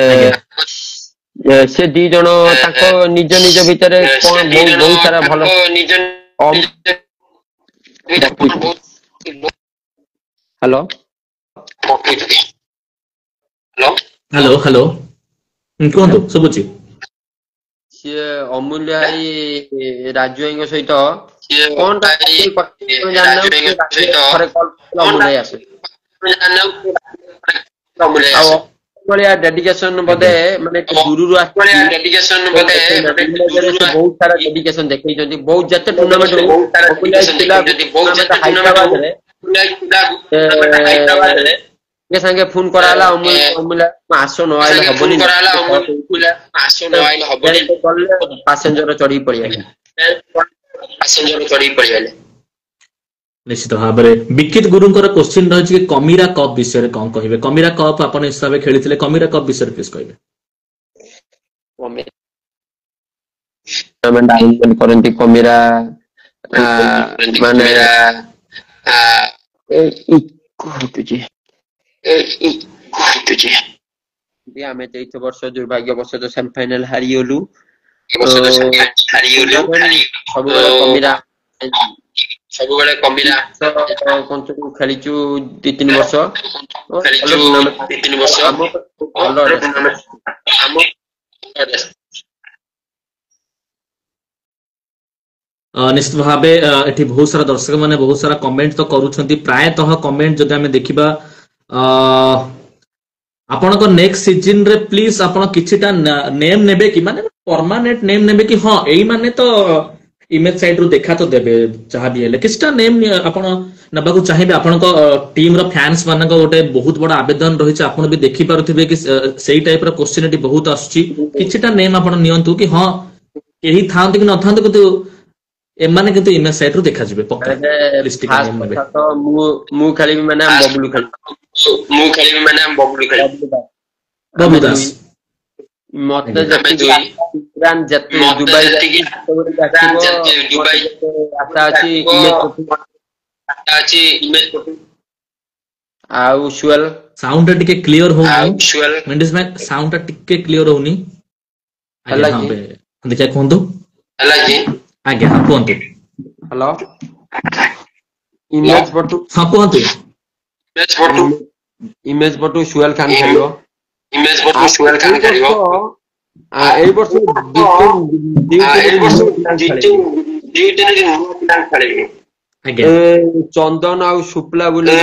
ଆଜ୍ଞା, ସେ ଦି ଜଣ ତାଙ୍କ ନିଜ ନିଜ ଭିତରେ କଣ ବହୁତ ସାରା ଭଲ। ହ୍ୟାଲୋ। ହ୍ୟାଲୋ ହ୍ୟାଲୋ, କୁହନ୍ତୁ, ଶୁଭୁଛି। ସିଏ ଅମୂଲ୍ୟ ଭାଇ ରାଜୁ ଭାଇଙ୍କ ସହିତ କଣ ଅମୂଲ୍ୟ ଭାଇ ଆସେ। ଆଉ ଭଳିଆ ଡେଡିକେସନ ବୋଧେ ଆଜ୍ଞା, ମାନେ ଦୂରରୁ ବହୁତ ସାରା ଡେଡିକେସନ ଦେଖେଇଛନ୍ତି। ବହୁତ ଯେତେ ଟୁର୍ଣ୍ଣାମେଣ୍ଟ ହଉ, ଅମୂଲ୍ୟ ଭାଇ ଥିଲା ଟୁର୍ଣ୍ଣାମେଣ୍ଟ ହାଇଦ୍ରାବାଦରେ, ସାଙ୍ଗେ ସାଙ୍ଗେ ଫୋନ କରାହେଲା, ଅମୂଲ୍ୟ ଆସ ନ ଆଇଲେ ହବନି, ପାସେଞ୍ଜର ଚଢିକି ପଳେଇଆଇଲେ। ନିଶ୍ଚିତ ଭାବରେ। ବିକିତ ଗୁରୁଙ୍କର କ୍ୱେଶ୍ଚିନ୍ ରହିଛି କି କମିରା କପ୍ ବିଷୟରେ କଣ କହିବେ? କମିରା କପ୍ ଆପଣ ହିସାବରେ ଖେଳିଥିଲେ, କମିରା କପ୍ ବିଷୟରେ ପ୍ଲିଜ କହିବେ। କରନ୍ତି କମିରା ମାନେ ଆମେ 23 ବର୍ଷ ଦୁର୍ଭାଗ୍ୟବଶତଃ ସେମିଫାଇନାଲ ହାରିଗଲୁ। ସବୁବେଳେ କମିରା ଖେଳିଛୁ 2-3 ବର୍ଷ। ଭଲ निश्चित भाव एठी बहुत सारा दर्शक माने बहुत सारा कमेंट तो करूछंती प्रायतः कमेंट जदि आमे देखिबा आपनको नेक्स्ट सीजन रे प्लीज आपण किछिटा नेम नेबे कि माने परमानेंट नेम नेबे कि हां एई माने तो इमेज साइड रो देखा तो देबे जहा भी हेले किछटा नेम आपण नबा को चाहिबे आपनको टीम रो फैंस माने को गोटे बहुत बड़ा आवेदन रही छै आपण भी देखि पारुथिबे कि सेही टाइप रो क्वेश्चन एटी बहुत आछी किछटा नेम आपण नियंतु कि हां एही थांत कि न थांत किंतु एमाने किंतु इमेज साइड रो देखा जिबे पक्का लिस्टिंग नेम नेबे तो मु खेलिबी माने बबलू खेल बाबू दास मते जति इमरान जति दुबई आशा अछि इमेज आउ सुएल साउंड टिके क्लियर हो मेंडिस में साउंड टिके क्लियर होनी आगे हां पे देखा कोंदो हला जी आगे हां कोंदो हेलो इमेज बटू हां कोंदो इमेज बटू सुएल खान खेलियो एई वर्ष आगे चंदन आउ शुक्ला बोली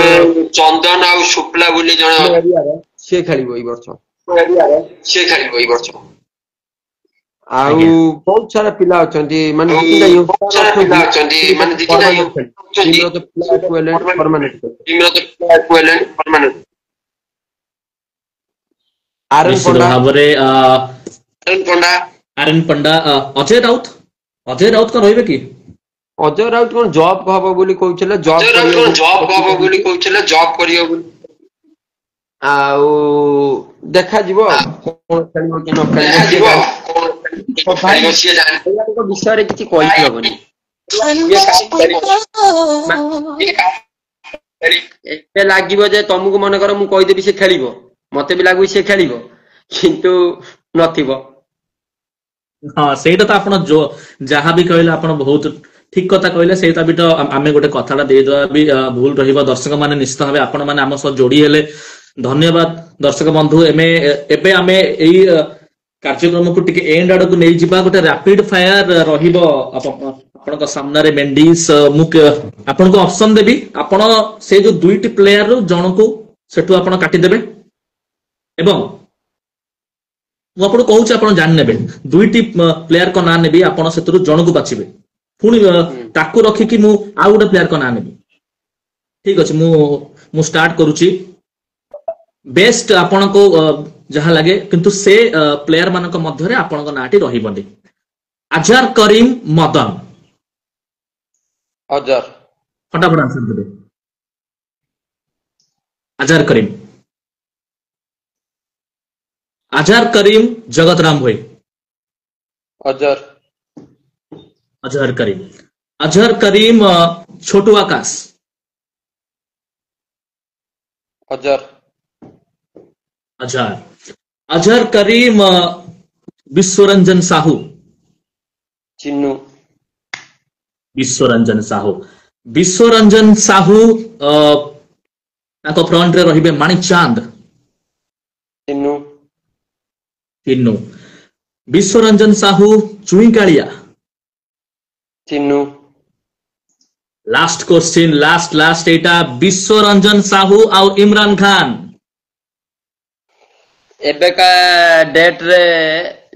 से खेलिबो एई वर्ष आउ बहुत सारा पिला अछंती माने आरएन पंडा अजय राउत कौन रहिबे कि अजय राउत कोन जॉब कहबो बोली कहउछले जॉब करियो आउ देखा जीवो कोन खेलिबो कि न खेलिबो से जाने को विषय रे किछि कहि हबनी एते लागिबो जे तुमको मन कर मु कहि देबी से खेलिबो मते भी लागु से खेलिबो किंतु नथिबो हां सेटा तो आपण जो जहां भी कहले आपण बहुत ठीक कथा कहले सेटा भी तो आमे गोटे कथाटा दे दवा भी भूल रहिबा दर्शक माने निश्चित भाबे आपण माने हम सब जोड़ी हेले धन्यवाद दर्शक बंधु एबे आमे एई कार्यक्रम को टिके एंड आडो को नै जिबा गोटे रैपिड फायर रहिबो आपण सामने रे मेंडिस मुक आपण को ऑप्शन देबी आपण से जो दुईटी प्लेयर रो जण को सेटु आपण काटी देबे एवं मु आपण कहूछ आपण जान नेबे दुईटी प्लेयर को ना नेबी आपण सेतरु जण को बाछिबे पुनी ताकू रखी कि मु आ गोटे प्लेयर को ना नेबी ठीक अछि मु स्टार्ट करूची बेस्ट आपण को जहा लागे किंतु से प्लेयर मानक मध्य रे आपण को नाटी रहिबनी अजहर करीम मदन अजहर फटाफट आंसर दे अजहर करीम जगत राम भाई अजहर करीम छोटू आकाश अजहर करीम विश्वरंजन साहू चिन्नू विश्वरंजन साहू फ्रंट रे रहिबे Manik Chand Chinnu Biswaranjan Sahu Chui Kalia Chinnu last question last एटा विश्वरंजन साहू आउ इमरान खान एबे का डेट रे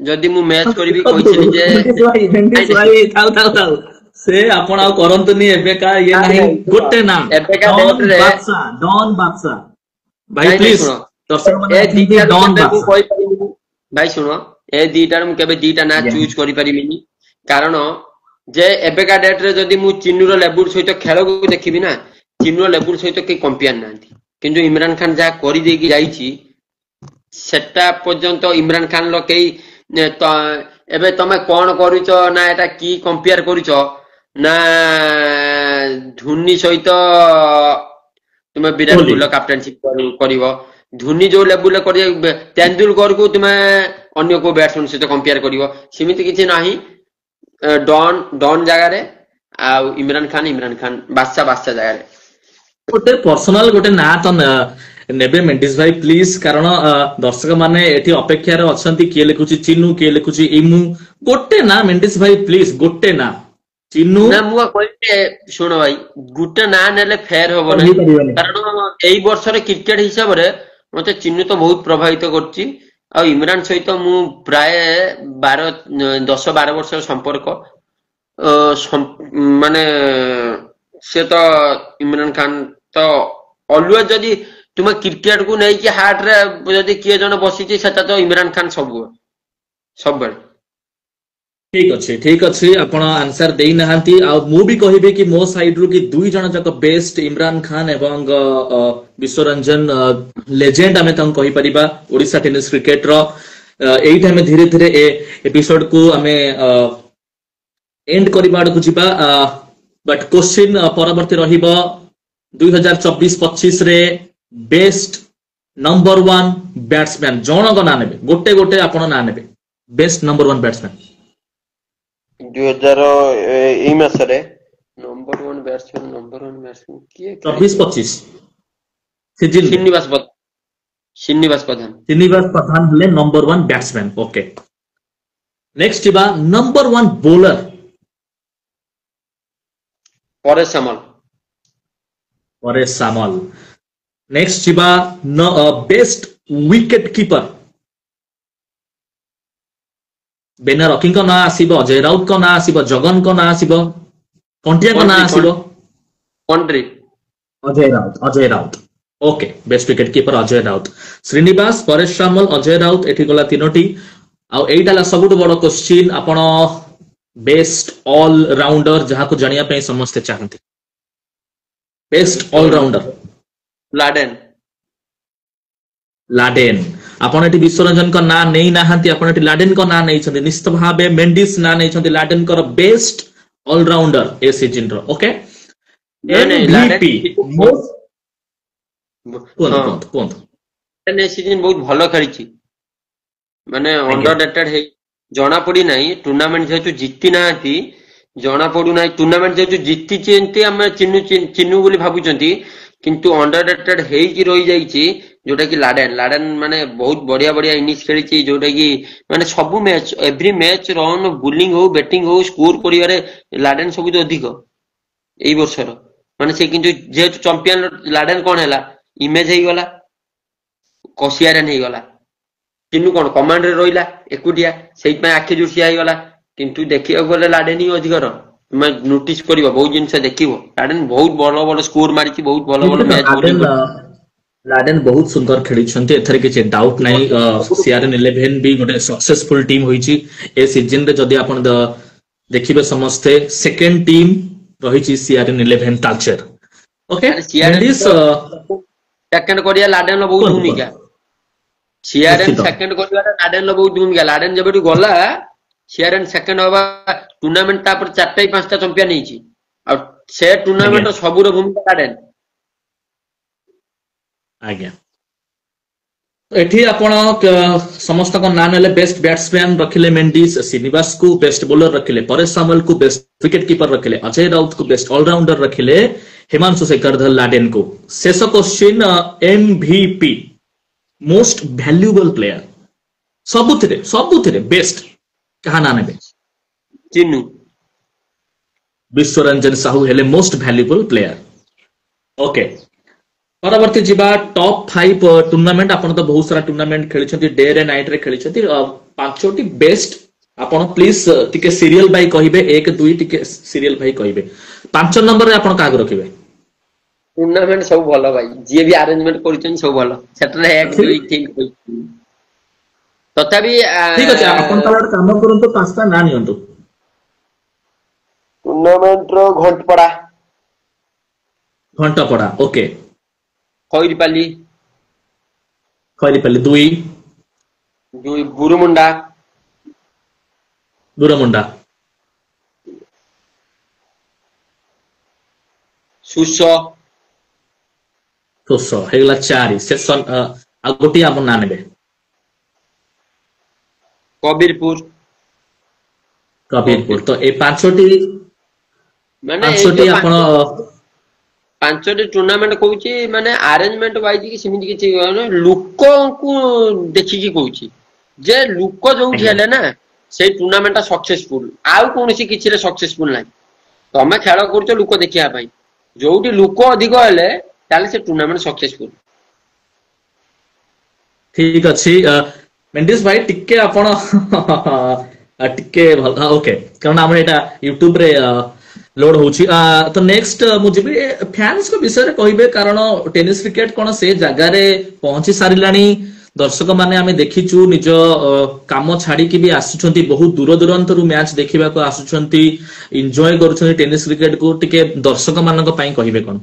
जदी मु मैच करबी कहिसली जे थाउ से आपण आ करंतनी एबे का ये नहीं गोटे नाम एबे का डेट रे डॉन बादशाह भाई प्लीज दर्शक ए दीटा डॉन बादशाह भाई सुनो ए दीटा मु केबे दीटा ना चूज करि परिमिनी कारण जे एबे का डेट रे जदी मु चिन्नू रो लेबुल सहित खेल को देखिबी ना चिन्नू रो लेबुल सहित के कंपेयर नांती किंतु इमरान खान जा करि देकी जाईची सेटा पर्यंत इमरान खान लो कई एबे तमे कोन करूचो ना एटा की कंपेयर करूचो ना धोनी सहित तुमे विराट कोहली कैप्टनशिप करिवो धोनी जो लेवल कर तेंदुलकर को तुमे अन्य को बैट्समैन सहित कंपेयर करिवो सिमिति किछि नाही डॉन जगह रे आ इमरान खान बादशाह जगह रे गोटे पर्सनल गोटे ना तो नेबे मेंडिस भाई प्लीज कारण दर्शक माने एठी अपेक्षा रे अछंती किए लिखुची चिन्नू किए लिखुची इमू गोटे ना मेंडिस भाई प्लीज गोटे ना ଚିନୁ ନା ମୁଁ କହିଲେ ଶୁଣ ଭାଇ ଗୋଟେ ନା ନେଲେ ଫେର ହବନି ହେଇପାରିବନି। କାରଣ ଏଇ ବର୍ଷର କ୍ରିକେଟ ହିସାବରେ ମତେ ଚିନୁ ତ ବହୁତ ପ୍ରଭାବିତ କରୁଛି ଆଉ ଇମରାନ ସହିତ ମୁଁ ପ୍ରାୟ 10-12 ବର୍ଷର ସମ୍ପର୍କ ମାନେ ସେ ତ ଇମରାନ ଖାନ ତ ଅଲୱେଜ ଯଦି ତୁମେ କ୍ରିକେଟ କୁ ନେଇକି ହାର୍ଟ ରେ ଯଦି କିଏ ଜଣେ ବସିଛି ସେଟା ତ ଇମରାନ ଖାନ ସବୁବେଳେ ଠିକ ଅଛି ଆପଣ ଆନ୍ସର ଦେଇନାହାନ୍ତି ଆଉ ମୁଁ ବି କହିବି କି ମୋ ସାଇଡରୁ କି ଦୁଇ ଜଣ ଯାକ ବେଷ୍ଟ ଇମରାନ ଖାନ ଏବଂ ବିଶ୍ୱରଞ୍ଜନ ଲେଜେଣ୍ଡ ଆମେ ତାଙ୍କୁ କହିପାରିବା ଓଡ଼ିଶା ଟେନିସ କ୍ରିକେଟ ର ଏଇଠି ଆମେ ଧୀରେ ଧୀରେ ଏ ଏପିସୋଡ କୁ ଆମେ ଏଣ୍ଡ କରିବା ଆଡକୁ ଯିବା ବଟ୍ କ୍ୱେଶ୍ଚିନ୍ ପରବର୍ତ୍ତୀ ରହିବ 2024-25 ରେ ବେଷ୍ଟ ନମ୍ବର 1 ବ୍ୟାଟ୍ସମ୍ୟାନ ଜଣଙ୍କ ନାଁ ନେବେ ଗୋଟେ ଗୋଟେ ଆପଣ ନାଁ ନେବେ ବେଷ୍ଟ ନମ୍ବର 1 ବ୍ୟାଟ୍ସମ୍ୟାନ 2000 ଏଇ ମାସରେ ନମ୍ବର 1 ବ୍ୟାଟ୍ସମ୍ୟାନ କିଏ 24-25 ସିଜିନ୍ ଶ୍ରୀନିବାସ ପ୍ରଧାନ ଶ୍ରୀନିବାସ ପ୍ରଧାନ ହେଲେ ନମ୍ବର 1 ବ୍ୟାଟ୍ସମ୍ୟାନ ଓକେ ନେକ୍ସଟ ଯିବା number 1 bowler Paresh Samal next ଯିବା ବେଷ୍ଟ ୱିକେଟ କିପର ବେନା ରକିଙ୍କ ନାଁ ଆସିବ ଅଜୟ ରାଉତଙ୍କ ନାଁ ଆସିବ ଜଗନଙ୍କ ନାଁ ଆସିବ କଣ୍ଟିଆଙ୍କ ନାଁ ଆସିବ କଣ୍ଟ୍ରି Ajay Raut okay best wicket keeper Ajay Raut Srinivas Paresh Samal Ajay Raut ଏଠି ଗଲା ତିନୋଟି ଆଉ ଏଇଟା ହେଲା ସବୁଠୁ ବଡ କ୍ୱେଶ୍ଚିନ୍ ଆପଣ ବେଷ୍ଟ ଅଲ ରାଉଣ୍ଡର ଯାହାକୁ ଜାଣିବା ପାଇଁ ସମସ୍ତେ ଚାହାନ୍ତି ବେଷ୍ଟ ଅଲ ରାଉଣ୍ଡର ଲାଡେନ ଆପଣ ଏଠି ବିଶ୍ୱରଞ୍ଜନଙ୍କ ନାଁ ନେଇ ନାହାନ୍ତି ଆପଣ ଏଠି ଲାଡେନଙ୍କ ନାଁ ନେଇଛନ୍ତି ନିଶ୍ଚିତ ଭାବେ ମେଣ୍ଡିସ୍ ନାଁ ନେଇଛନ୍ତି ଲାଡେନଙ୍କର ବେଷ୍ଟ ଅଲରାଉଣ୍ଡର ଏ ସିଜିନ୍ ର ଓକେ MVP କୁହନ୍ତୁ ବହୁତ ଭଲ ଖେଳିଛି ମାନେ ଅଣ୍ଡର ରେଟେଡ ହେଇ ଜଣା ପଡି ନାହିଁ ଟୁର୍ଣ୍ଣାମେଣ୍ଟ ଯେହେତୁ ଜିତି ନାହାନ୍ତି ଜଣା ପଡୁନାହିଁ ଟୁର୍ଣ୍ଣାମେଣ୍ଟ ଯେହେତୁ ଜିତିଛନ୍ତି ଆମେ ଚିନୁ ବୋଲି ଭାବୁଛନ୍ତି କିନ୍ତୁ ଅଣ୍ଡର ରେଟେଡ ହେଇକି ରହିଯାଇଛି ଯୋଉଟା କି ଲାଡେନ ମାନେ ବହୁତ ବଢିଆ ଇନିଂସ ଖେଳିଛି ଯୋଉଟା କି ମାନେ ସବୁ match every match run bowling ହଉ ବ୍ୟାଟିଂ ହଉ ସ୍କୋର କରିବାରେ ଲାଡେନ ସବୁଠୁ ଅଧିକ ଏଇ ବର୍ଷର ମାନେ ସେ କିନ୍ତୁ ଯେହେତୁ ଚମ୍ପିୟନ ଲାଡେନ କଣ ହେଲା ଇମେଜ ହେଇଗଲା କସିଆରେନ ହେଇଗଲା ଚିନୁ କଣ କମାଣ୍ଡରେ ରହିଲା ଏକୁଟିଆ ସେଇଥିପାଇଁ ଆଖି ଜୁସିଆ ହେଇଗଲା କିନ୍ତୁ ଦେଖିବାକୁ ଗଲେ ଲାଡେନ ହିଁ ଅଧିକର ତୁମେ ନୋଟିସ କରିବ ବହୁତ ଜିନିଷ ଦେଖିବ ଲାଡେନ ବହୁତ ଭଲ ସ୍କୋର ମାରିଛି ବହୁତ ଭଲ ମ୍ୟାଚ ବୋଲିଂ ଲାଡେନ ବହୁତ ସୁନ୍ଦର ଖେଳିଛନ୍ତି ଏଥିରେ କିଛି ଡାଉଟ ନାହିଁ CRN11 ବି ଗୋଟେ ସକ୍ସେସଫୁଲ ଟିମ୍ ହୋଇଛି ଏ ସିଜନ ରେ ଯଦି ଆପଣ ଦେଖିବେ ସମସ୍ତେ ସେକେଣ୍ଡ ଟିମ୍ ରହିଛି CRN11 ତାଲଚେର ଓକେ ସେକେଣ୍ଡ କରିବା ଲାଡେନ ବହୁତ ଭୂମିକା CRN ସେକେଣ୍ଡ କରିବାଟା ଲାଡେନ ବହୁତ ଭୂମିକା ଲାଡେନ ଯେବେଠୁ ଗଲା CRN ସେକେଣ୍ଡ ହବା ଟୁର୍ଣ୍ଣାମେଣ୍ଟ ତାପରେ 4ଟା-5ଟା ଚମ୍ପିୟନ ହେଇଛି ଆଉ ସେ ଟୁର୍ଣ୍ଣାମେଣ୍ଟ ସବୁର ଭୂମିକା ଲାଡେନ ଆଜ୍ଞା ଏଠି ଆପଣ ସମସ୍ତଙ୍କ ନାଁ ନେଲେ ବେଷ୍ଟ ବ୍ୟାଟ୍ସମ୍ୟାନ ରଖିଲେ ମେଣ୍ଡିସ୍ ଶ୍ରୀନିବାସକୁ ବେଷ୍ଟ ବୋଲର ରଖିଲେ ପରେଶ ସାମଲକୁ ବେଷ୍ଟ ୱିକେଟ କିପର ରଖିଲେ ଅଜୟ ରାଉତକୁ ବେଷ୍ଟ ଅଲରାଉଣ୍ଡର ରଖିଲେ ହିମାଂଶୁ ଶେଖର ଲାଡେନକୁ ଶେଷ କ୍ୱେଶ୍ଚିନ୍ MVP ମୋଷ୍ଟ ଭ୍ୟାଲ୍ୟୁଏବଲ ପ୍ଲେୟାର ସବୁଥିରେ ବେଷ୍ଟ କାହା ନାଁ ନେବେ ଚିନୁ ବିଶ୍ୱରଞ୍ଜନ ସାହୁ ହେଲେ ମୋଷ୍ଟ ଭ୍ୟାଲ୍ୟୁଏବଲ ପ୍ଲେୟାର ଓକେ ପରବର୍ତ୍ତୀ ଯିବା ଟପ୍ 5 ଟୁର୍ଣ୍ଣାମେଣ୍ଟ ଆପଣ ତ ବହୁତ ସାରା ଟୁର୍ଣ୍ଣାମେଣ୍ଟ ଖେଳିଛନ୍ତି ଡେ ରେ ନାଇଟ ରେ ଖେଳିଛନ୍ତି 5ଟି ବେଷ୍ଟ ଆପଣ ପ୍ଲିଜ ଟିକେ ସିରିୟଲ ବାଇ କହିବେ 1-2 ଟିକେ ସିରିୟଲ ବାଇ କହିବେ 5 ନମ୍ବରରେ ଆପଣ କାହାକୁ ରଖିବେ ଟୁର୍ଣ୍ଣାମେଣ୍ଟ ସବୁ ଭଲ ଭାଇ ଯିଏ ବି ଆରେଞ୍ଜମେଣ୍ଟ କରୁଛନ୍ତି ସବୁ ଭଲ ସେଟାରେ 1-2 ଠିକ ତଥାପି ଠିକ ଅଛି ଆପଣ ତାହେଲେ ଗୋଟେ କାମ କରନ୍ତୁ 5ଟା ନାଁ ନିଅନ୍ତୁ ଟୁର୍ଣ୍ଣାମେଣ୍ଟ ର ଘଣ୍ଟପଡା ଓକେ ଖଇରିପାଲି 2 ବୁରୁମୁଣ୍ଡା ସୁସ ହେଇଗଲା 4 ସେସନ ଆଉ ଗୋଟିଏ ଆପଣ ନାଁ ନେବେ କବିରପୁର ତ এই 5ଟି ମାନେ 5ଟି ଆପଣ 5ଟି ଟୁର୍ଣ୍ଣାମେଣ୍ଟ କହୁଛି ମାନେ ଆରେଞ୍ଜମେଣ୍ଟ ୱାଇଜ କି ସେମିତି କିଛି ଲୋକଙ୍କୁ ଦେଖିକି କହୁଛି ଯେ ଲୋକ ଯୋଉଠି ହେଲେ ନା ସେଇ ଟୁର୍ଣ୍ଣାମେଣ୍ଟ ଟା ସକ୍ସେସଫୁଲ ଆଉ କୌଣସି କିଛିରେ ସକ୍ସେସଫୁଲ ନାହିଁ ତମେ ଖେଳ କରୁଛ ଲୋକ ଦେଖିବା ପାଇଁ, ଯୋଉଠି ଲୋକ ଅଧିକ ହେଲେ ତାହେଲେ ସେ ଟୁର୍ଣ୍ଣାମେଣ୍ଟ ସକ୍ସେସଫୁଲ। ଠିକ ଅଛି ମେଣ୍ଡିସ୍ ଭାଇ ଟିକେ ଆପଣ ଟିକେ ଭଲ ଓକେ, କାରଣ ଆମର ଏଇଟା ୟୁଟ୍ୟୁବ ରେ ଲୋଡ ହଉଛି। ତ ନେକ୍ସଟ ମୁଁ ଯିବି ଫ୍ୟାନ୍ସଙ୍କ ବିଷୟରେ କହିବେ, କାରଣ ଟେନିସ କ୍ରିକେଟ କଣ ସେ ଜାଗାରେ ପହଞ୍ଚି ସାରିଲାଣି। ଦର୍ଶକ ମାନେ ଆମେ ଦେଖିଛୁ ନିଜ କାମ ଛାଡିକି ବି ଆସୁଛନ୍ତି, ବହୁତ ଦୂର ଦୂରାନ୍ତରୁ ମ୍ୟାଚ ଦେଖିବାକୁ ଆସୁଛନ୍ତି, ଏନ୍ଜୟ କରୁଛନ୍ତି ଟେନିସ କ୍ରିକେଟ କୁ। ଟିକେ ଦର୍ଶକ ମାନଙ୍କ ପାଇଁ କହିବେ କଣ?